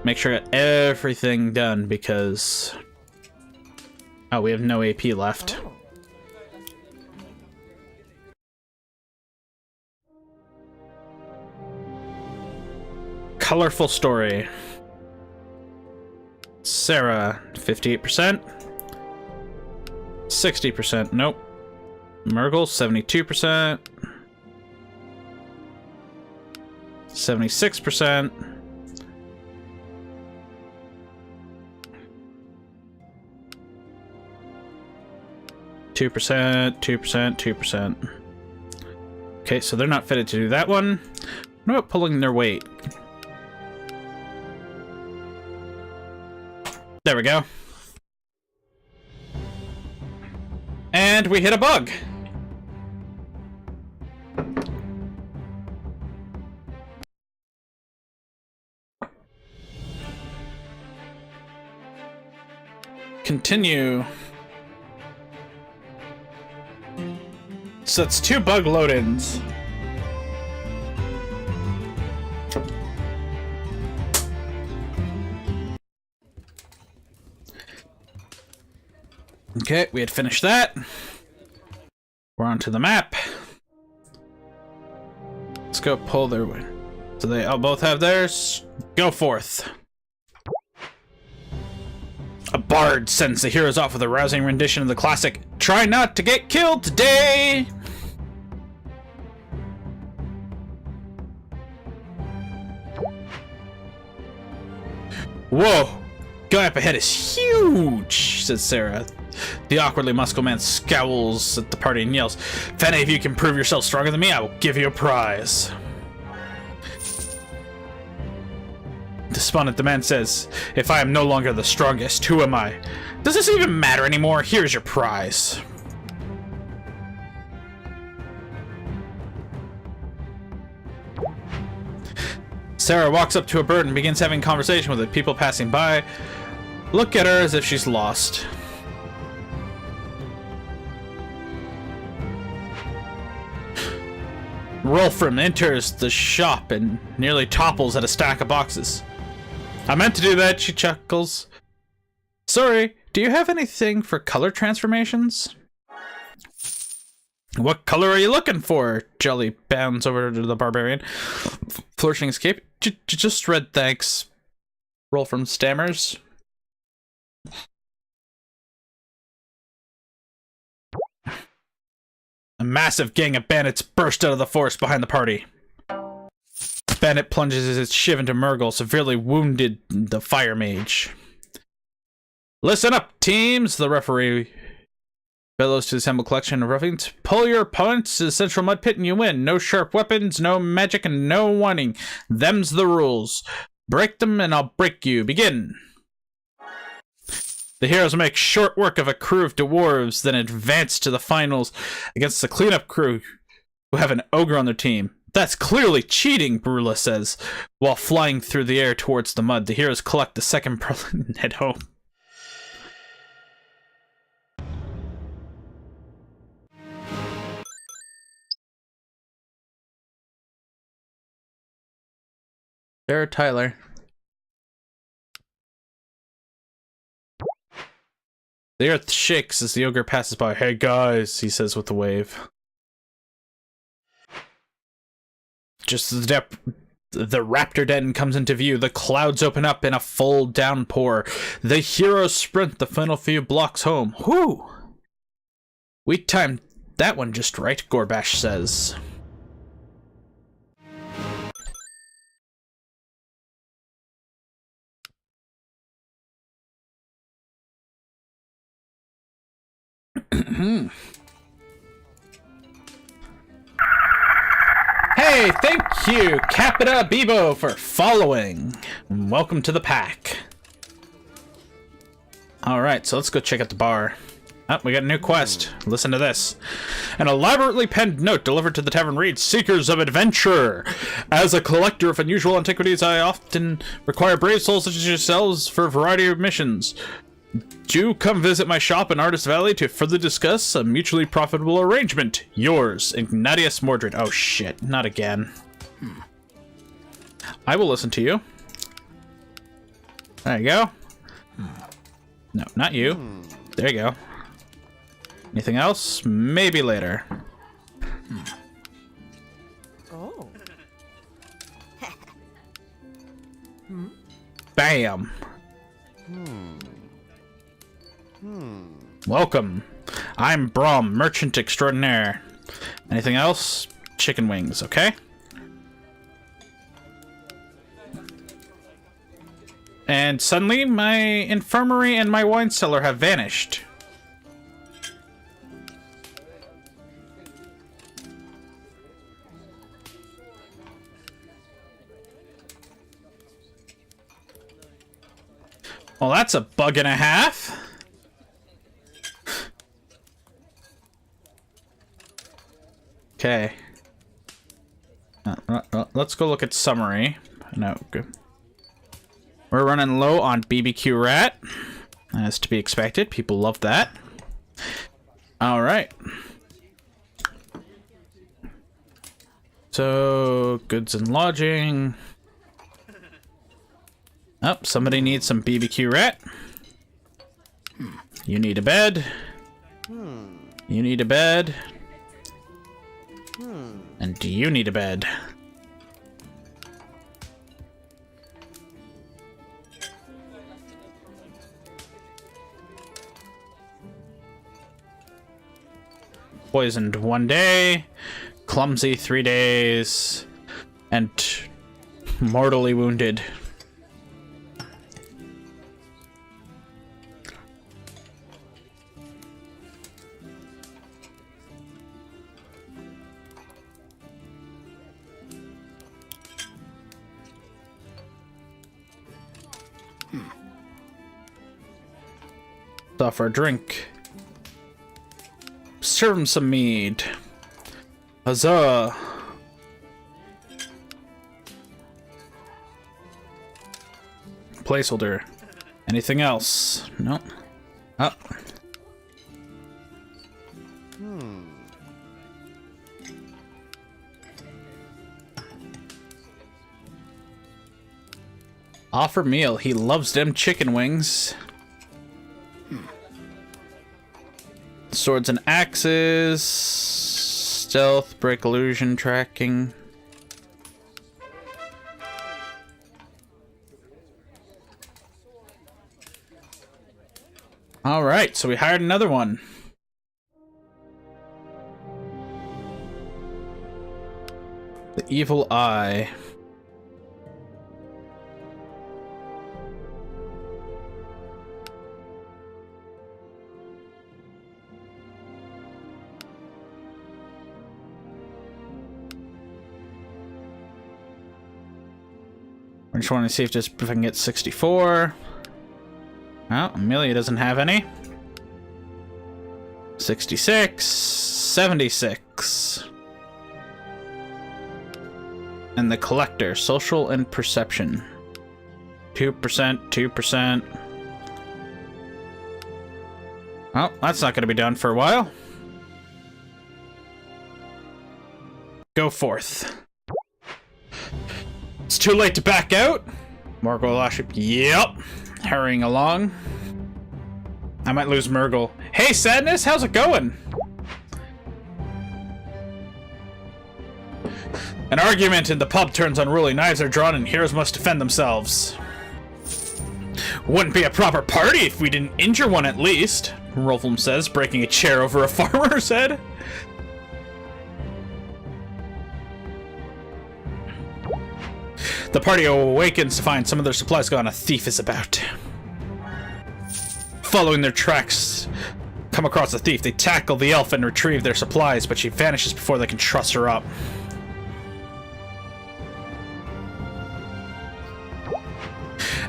Make sure I got everything done because... Oh, we have no AP left.
Oh.
Colorful story. Sarah, 58%. 60%, nope. Murgle, 72%. 76%. Two percent, 2%. Okay, so they're not fitted to do that one. What about pulling their weight? There we go. And we hit a bug. Continue. So it's 2 bug load-ins. Okay, we had finished that. We're onto the map. Let's go pull their way. So they all both have theirs. Go forth. A bard sends the heroes off with a rousing rendition of the classic "Try Not to Get Killed Today." Whoa! Guy up ahead is huge, says Sarah. The awkwardly muscle man scowls at the party and yells, "If any of you can prove yourself stronger than me, I will give you a prize." despondent, the man says, "If I am no longer the strongest, who am I? Does this even matter anymore? Here's your prize." Sarah walks up to a bird and begins having a conversation with it. People passing by look at her as if she's lost. Rolfram enters the shop and nearly topples at a stack of boxes. "I meant to do that," she chuckles. "Sorry, do you have anything for color transformations?" "What color are you looking for?" Jolly bounds over to the barbarian, flourishing his cape. Just red, thanks." Rolfram stammers. A massive gang of bandits burst out of the forest behind the party. Bandit plunges its shiv into Murgle, severely wounded the fire mage. "Listen up, teams," the referee bellows to the assembled collection of ruffians. "Pull your opponents to the central mud pit and you win. No sharp weapons, no magic, and no whining. Them's the rules. Break them and I'll break you. Begin." The heroes make short work of a crew of dwarves, then advance to the finals against the cleanup crew, who have an ogre on their team. "That's clearly cheating," Brula says. While flying through the air towards the mud, the heroes collect the second pearl and head home. Sarah Tyler. The earth shakes as the ogre passes by. "Hey guys," he says with a wave. Just as the Raptor Den comes into view, the clouds open up in a full downpour. The heroes sprint the final few blocks home. "Whew! We timed that one just right," Gorbash says. Hey, thank you, Capita Bebo, for following. Welcome to the pack. Alright, so let's go check out the bar. Oh, we got a new quest. Listen to this. An elaborately penned note delivered to the tavern reads, "Seekers of adventure. As a collector of unusual antiquities, I often require brave souls such as yourselves for a variety of missions. Do come visit my shop in Artist Valley to further discuss a mutually profitable arrangement. Yours, Ignatius Mordred." Oh shit, not again. I will listen to you. There you go. No, not you. There you go. Anything else? Maybe later.
Oh.
Bam. Welcome. I'm Brom, merchant extraordinaire. Anything else? Chicken wings, okay? And suddenly, my infirmary and my wine cellar have vanished. Well, that's a bug and a half. Okay. Let's go look at summary. No, good. We're running low on BBQ rat, as to be expected. People love that. All right. So, goods and lodging. Oh, somebody needs some BBQ rat. You need a bed. You need a bed. And do you need a bed? Poisoned 1 day, clumsy 3 days, and mortally wounded. Stop for a drink. Serve him some mead. Huzzah. Placeholder. Anything else? Nope. Oh. Offer meal. He loves them chicken wings. Swords and axes. Stealth, break illusion, tracking. Alright, so we hired another one. The Evil Eye. I just want to see if I can get 64. Oh, Amelia doesn't have any. 66. 76. And the Collector, social and perception. 2%, 2%. Oh, that's not going to be done for a while. Go forth. It's too late to back out. Morgul Laship. Yep. Hurrying along. I might lose Murgle. Hey, Sadness, how's it going? An argument in the pub turns unruly. Knives are drawn and heroes must defend themselves. Wouldn't be a proper party if we didn't injure one at least, Rolfum says, breaking a chair over a farmer's head. The party awakens to find some of their supplies gone. A thief is about. Following their tracks, come across the thief. They tackle the elf and retrieve their supplies, but she vanishes before they can truss her up.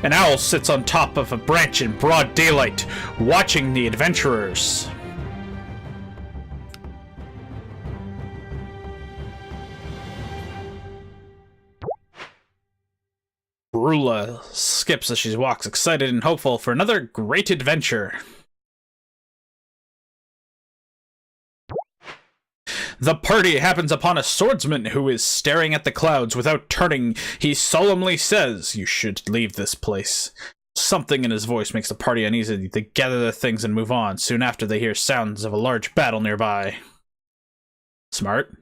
An owl sits on top of a branch in broad daylight, watching the adventurers. Brula skips as she walks, excited and hopeful for another great adventure. The party happens upon a swordsman who is staring at the clouds without turning. He solemnly says, "You should leave this place." Something in his voice makes the party uneasy. They gather their things and move on. Soon after, they hear sounds of a large battle nearby. Smart.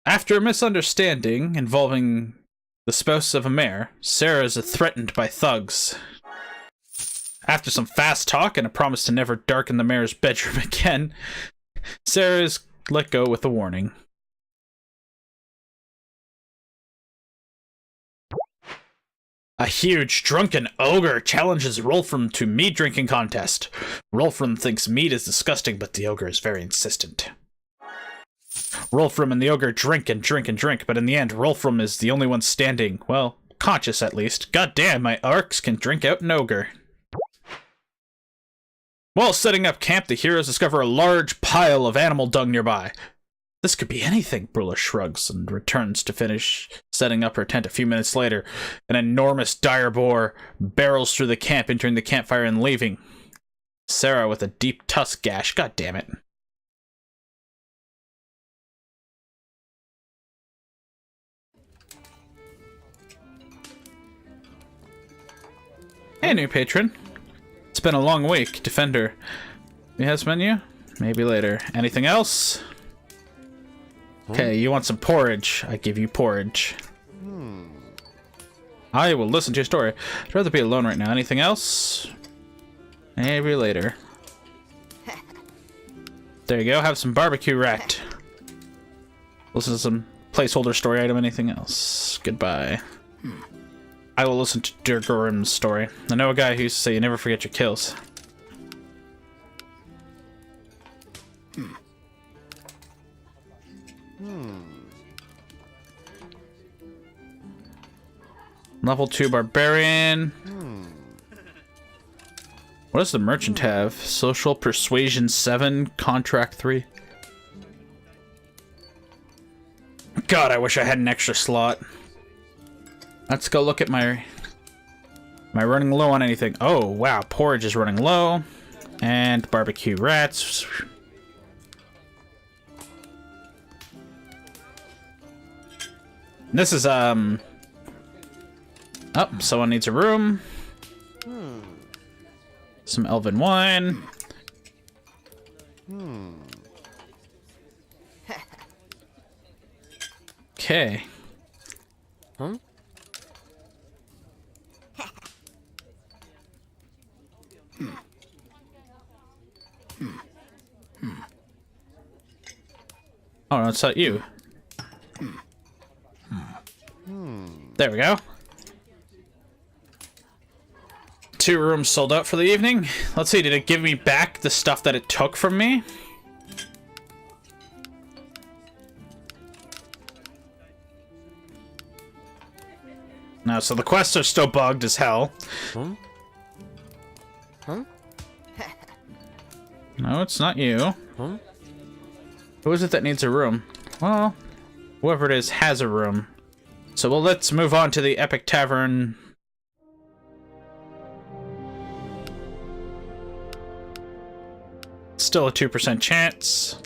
After a misunderstanding involving the spouse of a mayor, Sarah is threatened by thugs. After some fast talk and a promise to never darken the mayor's bedroom again, Sarah is let go with a warning. A huge drunken ogre challenges Rolfram to mead drinking contest. Rolfram thinks mead is disgusting, but the ogre is very insistent. Rolfram and the ogre drink and drink and drink, but in the end, Rolfram is the only one standing. Well, conscious at least. God damn, my orcs can drink out an ogre. While setting up camp, the heroes discover a large pile of animal dung nearby. This could be anything, Brula shrugs and returns to finish setting up her tent. A few minutes later, an enormous dire boar barrels through the camp, entering the campfire and leaving. Sarah with a deep tusk gash. God damn it. Hey, new patron. It's been a long week. Defender. Yes, menu? Maybe later. Anything else? Okay, you want some porridge? I give you porridge. I will listen to your story. I'd rather be alone right now. Anything else? Maybe later. There you go. Have some barbecue rat. Listen to some placeholder story item. Anything else? Goodbye. I will listen to Durgorim's story. I know a guy who used to say you never forget your kills. Level 2 barbarian. What does the merchant have? Social persuasion 7, contract 3. God, I wish I had an extra slot. Let's go look at my... Am I running low on anything? Oh, wow. Porridge is running low. And barbecue rats. This is, Oh, someone needs a room. Some elven wine. Okay.
Huh?
Oh, no, it's not you. There we go. 2 rooms sold out for the evening. Let's see, did it give me back the stuff that it took from me? No, so the quests are still bugged as hell.
Huh? Huh?
No, it's not you.
Huh?
Who is it that needs a room? Well, whoever it is has a room. So, well, let's move on to the Epic Tavern. Still a 2% chance.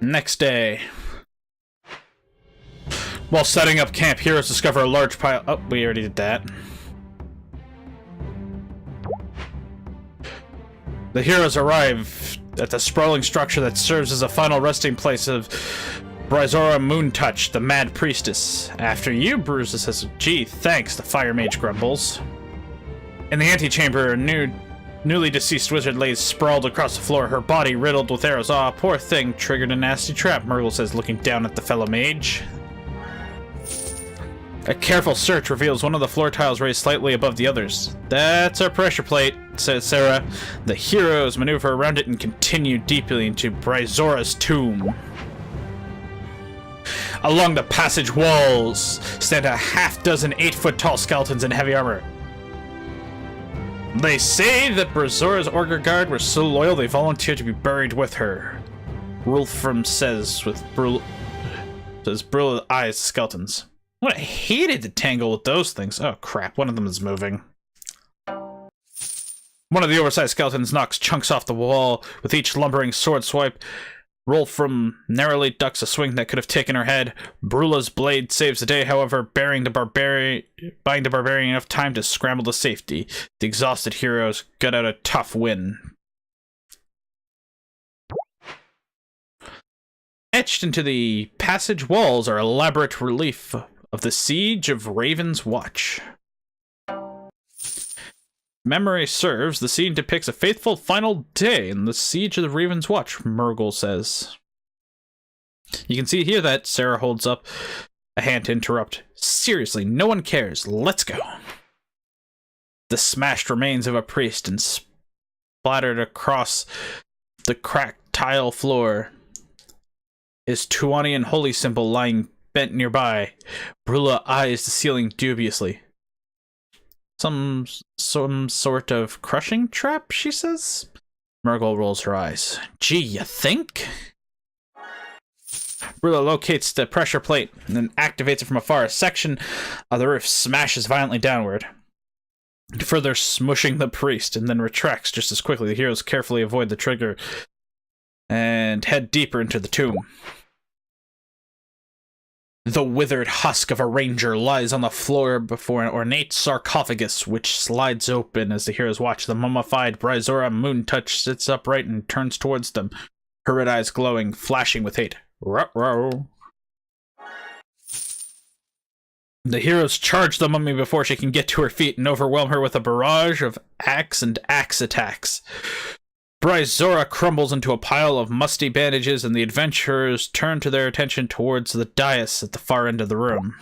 Next day. While setting up camp, heroes discover a large pile... Oh, we already did that. The heroes arrive at the sprawling structure that serves as a final resting place of Bryzora Moontouch, the Mad Priestess. After you, Bruiser says, gee, thanks, the Fire Mage grumbles. In the antechamber, a newly deceased wizard lays sprawled across the floor, her body riddled with arrows. Aw, poor thing, triggered a nasty trap, Murgle says, looking down at the fellow mage. A careful search reveals one of the floor tiles raised slightly above the others. That's our pressure plate, says Sarah. The heroes maneuver around it and continue deeply into Bryzora's tomb. Along the passage walls stand a half-dozen 8-foot-tall skeletons in heavy armor. They say that Bryzora's Orger Guard were so loyal they volunteered to be buried with her. Wolfram says with brutal eyes to skeletons. What, I hated to tangle with those things. Oh crap, one of them is moving. One of the oversized skeletons knocks chunks off the wall with each lumbering sword swipe. Wolfram narrowly ducks a swing that could have taken her head. Brula's blade saves the day, however, buying the barbarian enough time to scramble to safety. The exhausted heroes got out a tough win. Etched into the passage walls are elaborate relief of the Siege of Raven's Watch. Memory serves, the scene depicts a faithful final day in the Siege of the Raven's Watch, Murgle says. You can see here that Sarah holds up a hand to interrupt. Seriously, no one cares. Let's go. The smashed remains of a priest and splattered across the cracked tile floor. His Tuanian holy symbol lying bent nearby. Brula eyes the ceiling dubiously. Some sort of crushing trap, she says. Murgle rolls her eyes. Gee, you think? Brula locates the pressure plate and then activates it from afar. A section of the roof smashes violently downward, further smushing the priest, and then retracts just as quickly. The heroes carefully avoid the trigger and head deeper into the tomb. The withered husk of a ranger lies on the floor before an ornate sarcophagus, which slides open as the heroes watch. The mummified Bryzora Moontouch sits upright and turns towards them, her red eyes glowing, flashing with hate. Ruh-roh. The heroes charge the mummy before she can get to her feet and overwhelm her with a barrage of axe and axe attacks. Bryzora crumbles into a pile of musty bandages, and the adventurers turn their attention towards the dais at the far end of the room.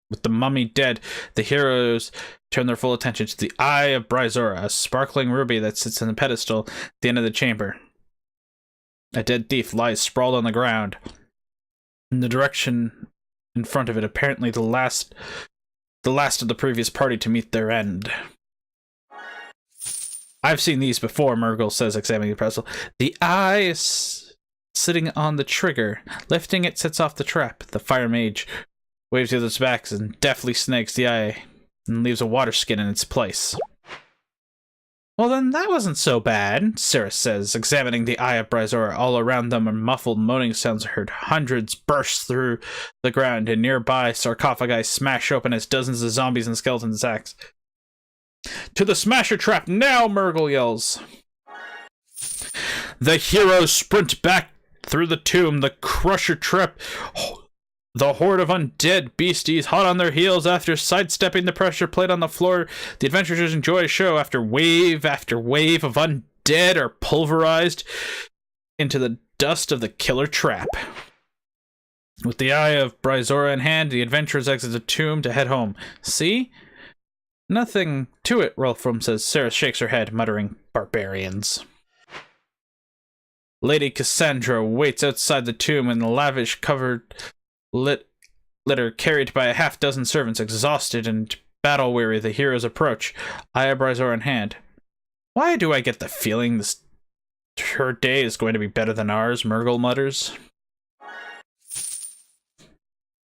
With the mummy dead, the heroes turn their full attention to the Eye of Bryzora, a sparkling ruby that sits on the pedestal at the end of the chamber. A dead thief lies sprawled on the ground in the direction in front of it, apparently the last of the previous party to meet their end. I've seen these before, Murgle says, examining the pretzel. The eye is sitting on the trigger. Lifting it sets off the trap. The fire mage waves the other's backs and deftly snags the eye and leaves a water skin in its place. Well, then that wasn't so bad, Sarah says, examining the eye of Bryzora. All around them are muffled moaning sounds heard. Hundreds burst through the ground, and nearby sarcophagi smash open as dozens of zombies and skeleton sacks. To the smasher trap now, Murgle yells. The heroes sprint back through the tomb. The crusher trap. The horde of undead beasties hot on their heels after sidestepping the pressure plate on the floor. The adventurers enjoy a show after wave of undead are pulverized into the dust of the killer trap. With the eye of Bryzora in hand, the adventurers exit the tomb to head home. See? Nothing to it, Rolfram says. Sarah shakes her head, muttering, barbarians. Lady Cassandra waits outside the tomb in the lavish covered litter carried by a half-dozen servants. Exhausted and battle-weary, the heroes approach, eye of Bryzora in hand. Why do I get the feeling her day is going to be better than ours, Murgle mutters.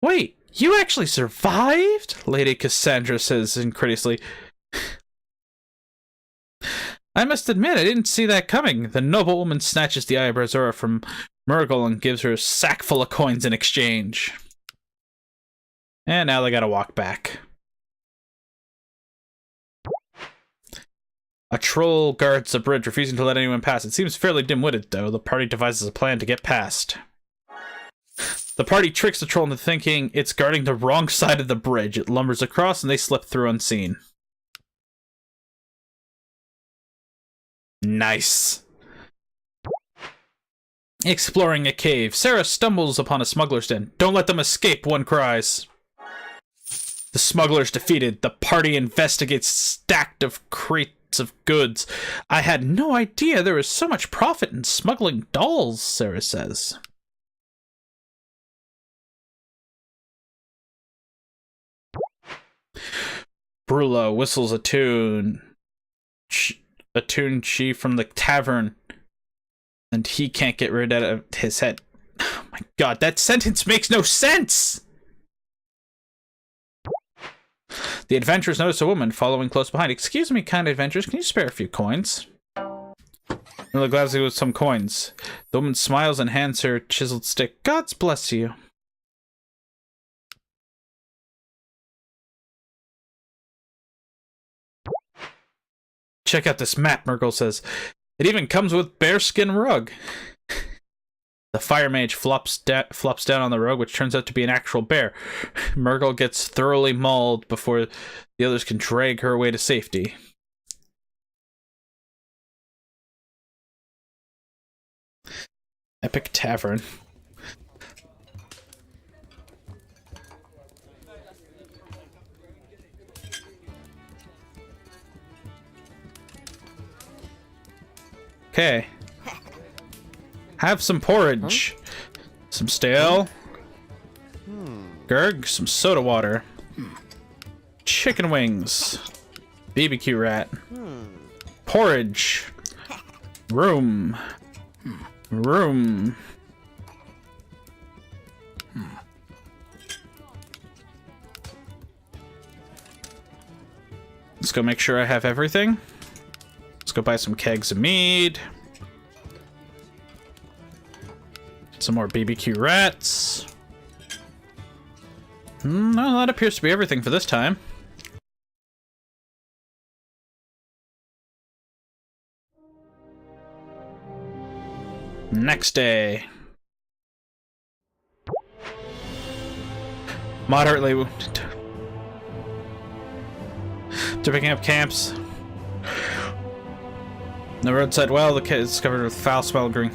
Wait, you actually survived? Lady Cassandra says incredulously. I must admit, I didn't see that coming. The noblewoman snatches the eye of Bryzora from Murgle and gives her a sack full of coins in exchange. And now they gotta walk back. A troll guards the bridge, refusing to let anyone pass. It seems fairly dim-witted, though. The party devises a plan to get past. The party tricks the troll into thinking it's guarding the wrong side of the bridge. It lumbers across and they slip through unseen. Nice. Exploring a cave, Sarah stumbles upon a smuggler's den. Don't let them escape, one cries. The smugglers defeated. The party investigates stacked of crates of goods. I had no idea there was so much profit in smuggling dolls, Sarah says. Brula whistles a tune. A tune she from the tavern. And he can't get rid of his head. Oh my god, that sentence makes no sense! The adventurers notice a woman following close behind. Excuse me, kind adventurers, can you spare a few coins? Really glad to with some coins. The woman smiles and hands her chiseled stick. God's bless you. Check out this map, Murgle says. It even comes with bearskin rug. The fire mage flops down on the rug, which turns out to be an actual bear. Murgle gets thoroughly mauled before the others can drag her away to safety. Epic Tavern. Okay. Have some porridge. Huh? Some stale. Gurg, some soda water. Chicken wings. BBQ rat. Porridge. Room. Room. Let's go make sure I have everything. Let's go buy some kegs of mead. Some more BBQ rats. No, that appears to be everything for this time. Next day. Moderately wounded. After picking up camps. The roadside well, the kit is covered with foul smell green.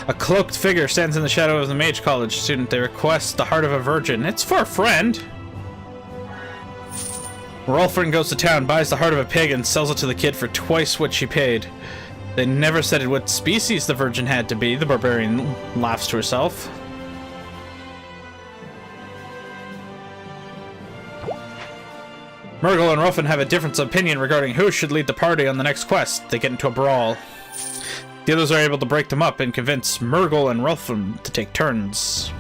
A cloaked figure stands in the shadow of the Mage College student. They request the heart of a virgin. It's for a friend. Rolfrin goes to town, buys the heart of a pig, and sells it to the kid for twice what she paid. They never said what species the virgin had to be, the barbarian laughs to herself. Murgle and Ruffin have a difference of opinion regarding who should lead the party on the next quest. They get into a brawl. The others are able to break them up and convince Murgle and Ruffin to take turns.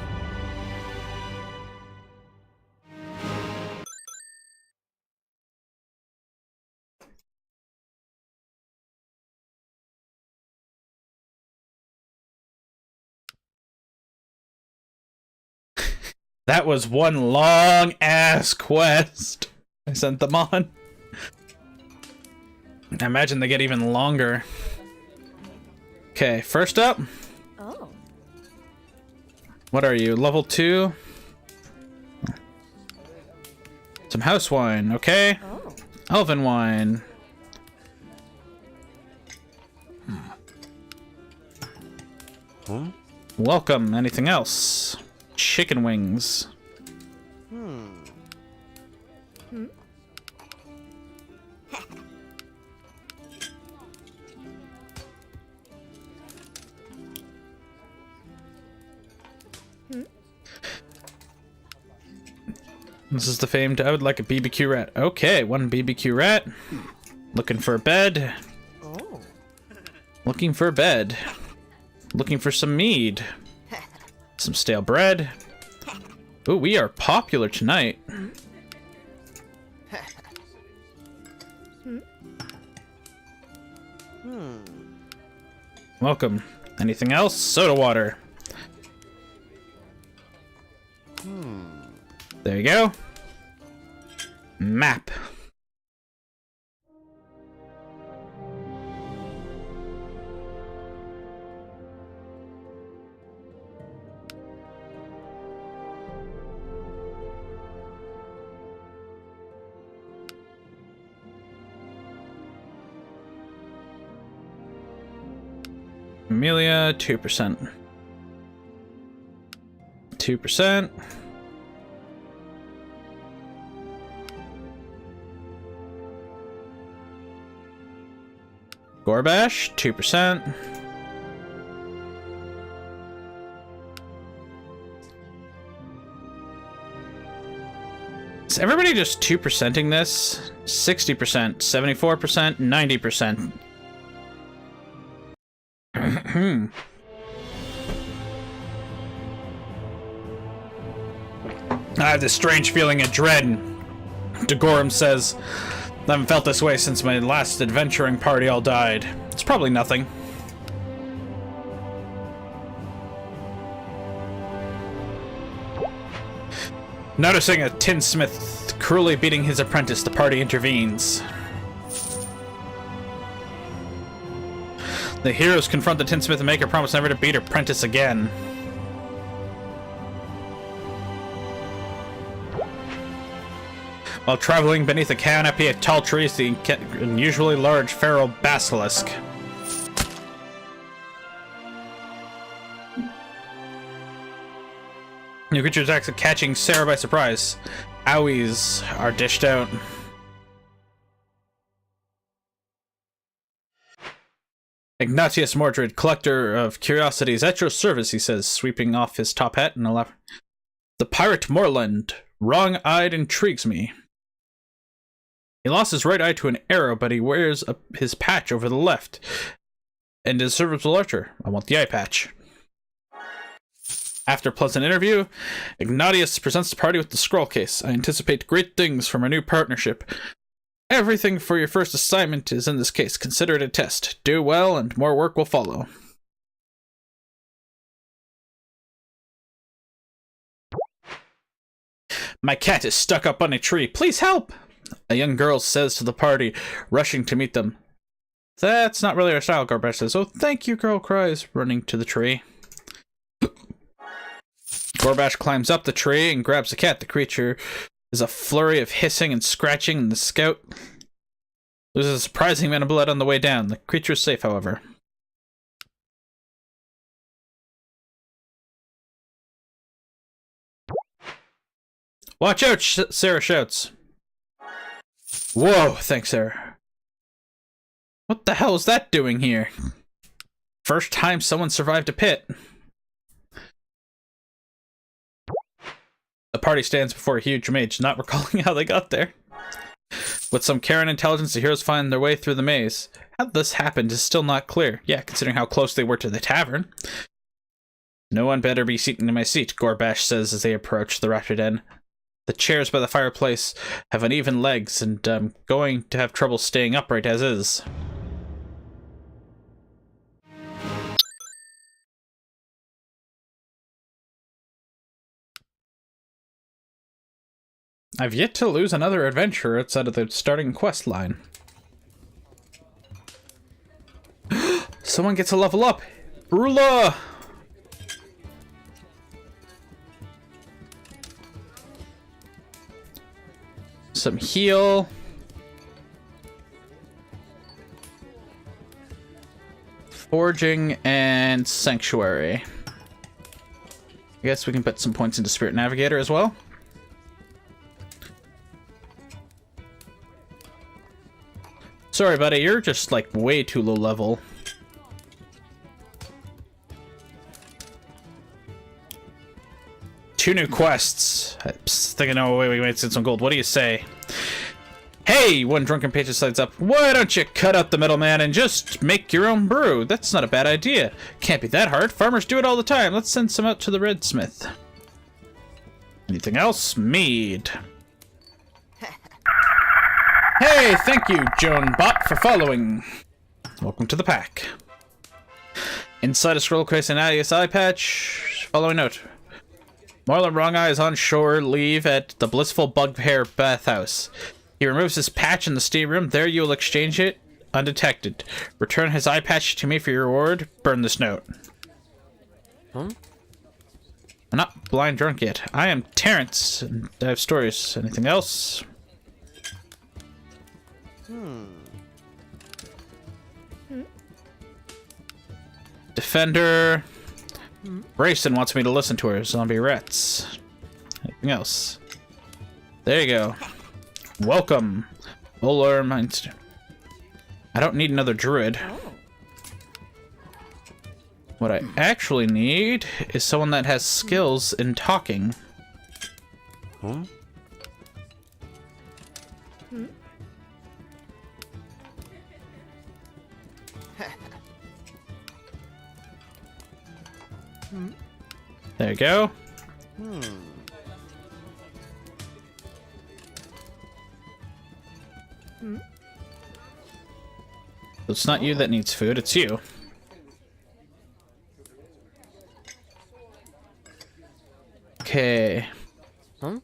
That was one long-ass quest. I sent them on. I imagine they get even longer. Okay, first up.
Oh.
What are you, level 2? Some house wine, okay.
Oh.
Elven wine. Welcome. Anything else? Chicken wings. This is the famed, I would like a BBQ rat. Okay, one BBQ rat. Looking for a bed.
Oh.
Looking for a bed. Looking for some mead. Some stale bread. Ooh, we are popular tonight. Welcome. Anything else? Soda water. There you go. Map. Amelia, 2%. 2%. Gorbash, 2%. Is everybody just 2%ing this? 60%, 74%, 90%. I have this strange feeling of dread. Degorum says, I haven't felt this way since my last adventuring party all died. It's probably nothing. Noticing a tinsmith cruelly beating his apprentice, the party intervenes. The heroes confront the tinsmith and make a promise never to beat her apprentice again. While traveling beneath a canopy of tall trees, the unusually large feral basilisk. New creature attacks catching Sarah by surprise. Owies are dished out. Ignatius Mordred, collector of curiosities, at your service, he says, sweeping off his top hat and a laugh. The pirate Morland, wrong-eyed, intrigues me. He lost his right eye to an arrow, but he wears his patch over the left. And is serviceable archer. I want the eye patch. After a pleasant interview, Ignatius presents the party with the scroll case. I anticipate great things from our new partnership. Everything for your first assignment is in this case. Consider it a test. Do well, and more work will follow. My cat is stuck up on a tree. Please help! A young girl says to the party, rushing to meet them. That's not really our style, Gorbash says. Oh, thank you, girl cries, running to the tree. Gorbash climbs up the tree and grabs the cat. The creature is a flurry of hissing and scratching, and the scout loses a surprising amount of blood on the way down. The creature is safe, however. Watch out, Sarah shouts. Whoa, thanks, Sarah. What the hell is that doing here? First time someone survived a pit. The party stands before a huge mage, not recalling how they got there. With some care and intelligence, the heroes find their way through the maze. How this happened is still not clear. Yeah, considering how close they were to the tavern. No one better be sitting in my seat, Gorbash says as they approach the Raptor Den. The chairs by the fireplace have uneven legs, and I'm going to have trouble staying upright as is. I've yet to lose another adventurer outside of the starting quest line. Someone gets a level up! Brula! Some heal. Forging and Sanctuary. I guess we can put some points into Spirit Navigator as well. Sorry, buddy, you're just, like, way too low level. Two new quests. I'm thinking, oh, wait, we might get some gold. What do you say? Hey, one drunken patron slides up. Why don't you cut out the middleman and just make your own brew? That's not a bad idea. Can't be that hard. Farmers do it all the time. Let's send some out to the Redsmith. Anything else? Mead. Hey, thank you, Joan Bot, for following. Welcome to the pack. Inside a scroll case and alias eye patch. Following note. Marlon Wrong Eye is on shore leave at the Blissful Bugbear Bathhouse. He removes his patch in the steam room. There you will exchange it undetected. Return his eye patch to me for your reward. Burn this note.
Huh?
I'm not blind drunk yet. I am Terrence, and I have stories. Anything else? Defender. Brayson wants me to listen to her. Zombie Rats. Anything else? There you go. Welcome. Olar Mindster. I don't need another druid. What I actually need is someone that has skills in talking.
Huh?
There you go. It's not you that needs food, it's you. Okay.
Huh?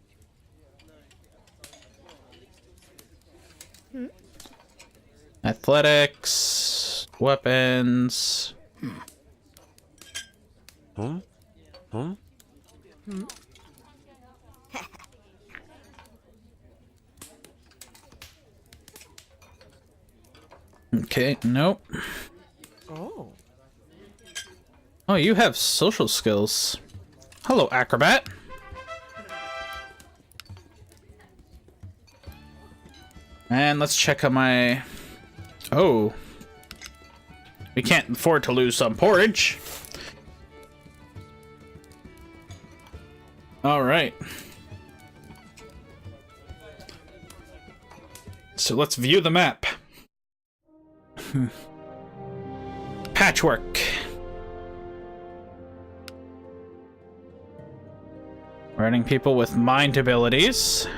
Athletics, weapons.
Huh? Huh?
Okay, nope.
Oh.
Oh, you have social skills. Hello, Acrobat. And let's check on my... Oh. We can't afford to lose some porridge. Alright. So let's view the map. Patchwork. Running people with mind abilities.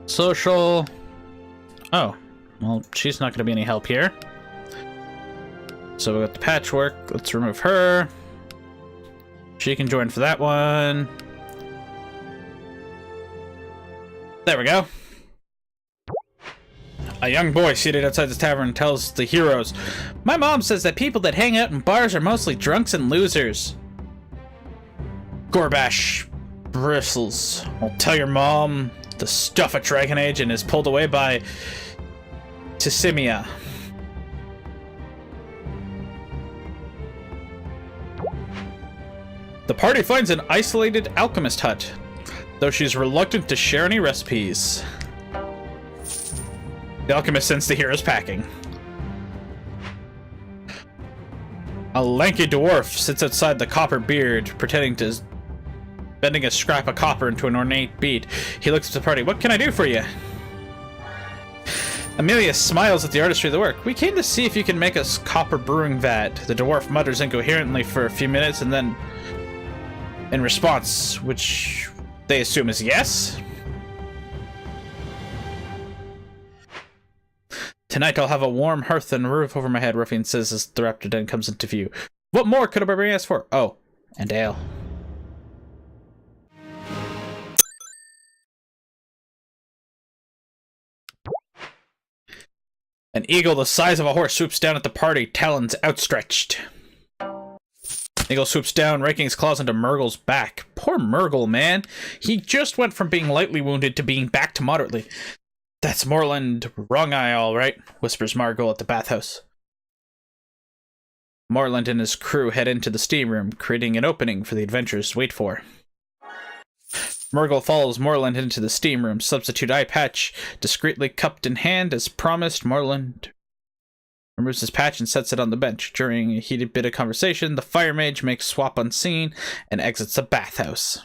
Social. Oh, well, she's not going to be any help here. So we got the patchwork. Let's remove her. She can join for that one. There we go. A young boy seated outside the tavern tells the heroes, "My mom says that people that hang out in bars are mostly drunks and losers." Gorbash bristles. "Well, tell your mom to stuff a Dragon Age and is pulled away by Tissimia. The party finds an isolated alchemist hut, though she's reluctant to share any recipes. The alchemist sends the heroes packing. A lanky dwarf sits outside the copper beard, pretending to bending a scrap of copper into an ornate bead. He looks at the party. What can I do for you? Amelia smiles at the artistry of the work. We came to see if you can make us copper brewing vat. The dwarf mutters incoherently for a few minutes and then, in response, which they assume is yes. Tonight I'll have a warm hearth and roof over my head, Ruffian says as the Raptor Den comes into view. What more could a barbarian ask for? Oh, and ale. An eagle the size of a horse swoops down at the party, talons outstretched. Eagle swoops down, raking his claws into Murgle's back. Poor Murgle, man. He just went from being lightly wounded to being back to moderately. That's Moreland Wrong Eye, all right, whispers Margot at the bathhouse. Moreland and his crew head into the steam room, creating an opening for the adventurers to wait for. Murgle follows Moreland into the steam room, substitute eye patch discreetly cupped in hand as promised. Moreland removes his patch and sets it on the bench. During a heated bit of conversation, the fire mage makes swap unseen and exits the bathhouse.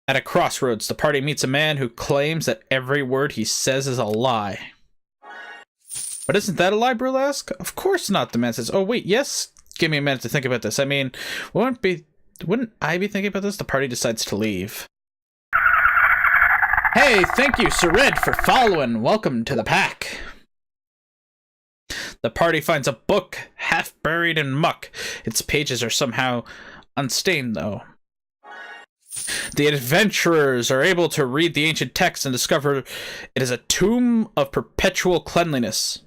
At a crossroads, the party meets a man who claims that every word he says is a lie. But isn't that a lie, Burlesque? Of course not, the man says. Oh, wait, yes? Give me a minute to think about this. I mean, wouldn't I be thinking about this? The party decides to leave. Hey, thank you, Sir Red, for following. Welcome to the pack. The party finds a book half buried in muck. Its pages are somehow unstained, though. The adventurers are able to read the ancient text and discover it is a tomb of perpetual cleanliness.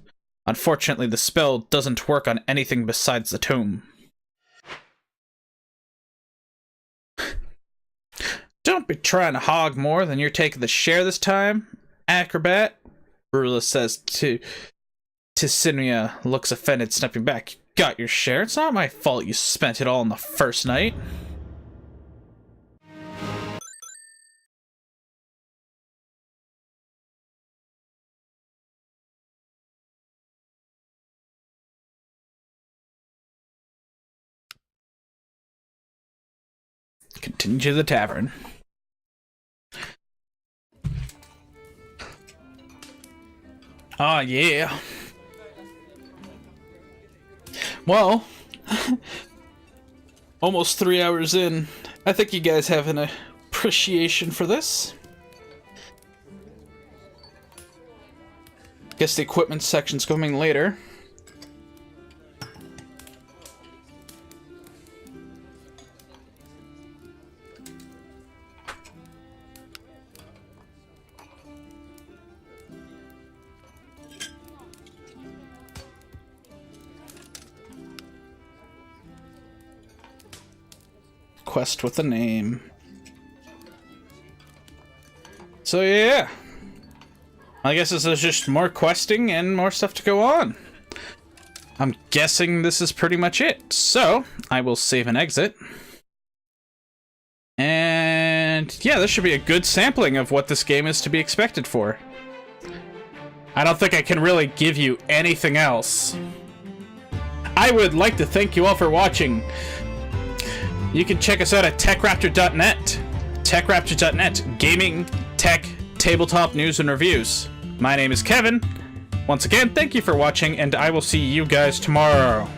Unfortunately, the spell doesn't work on anything besides the tomb. Don't be trying to hog more than you're taking the share this time, Acrobat, Brula says to Sinia, looks offended, snapping back. You got your share. It's not my fault you spent it all on the first night. Continue to the tavern. Ah, yeah. Well, almost 3 hours in. I think you guys have an appreciation for this. Guess the equipment section's coming later. Quest with a name. So yeah, I guess this is just more questing and more stuff to go on. I'm guessing this is pretty much it. So I will save and exit. And yeah, this should be a good sampling of what this game is to be expected for. I don't think I can really give you anything else. I would like to thank you all for watching. You can check us out at Techraptor.net. Techraptor.net, gaming, tech, tabletop news and reviews. My name is Kevin. Once again, thank you for watching, and I will see you guys tomorrow.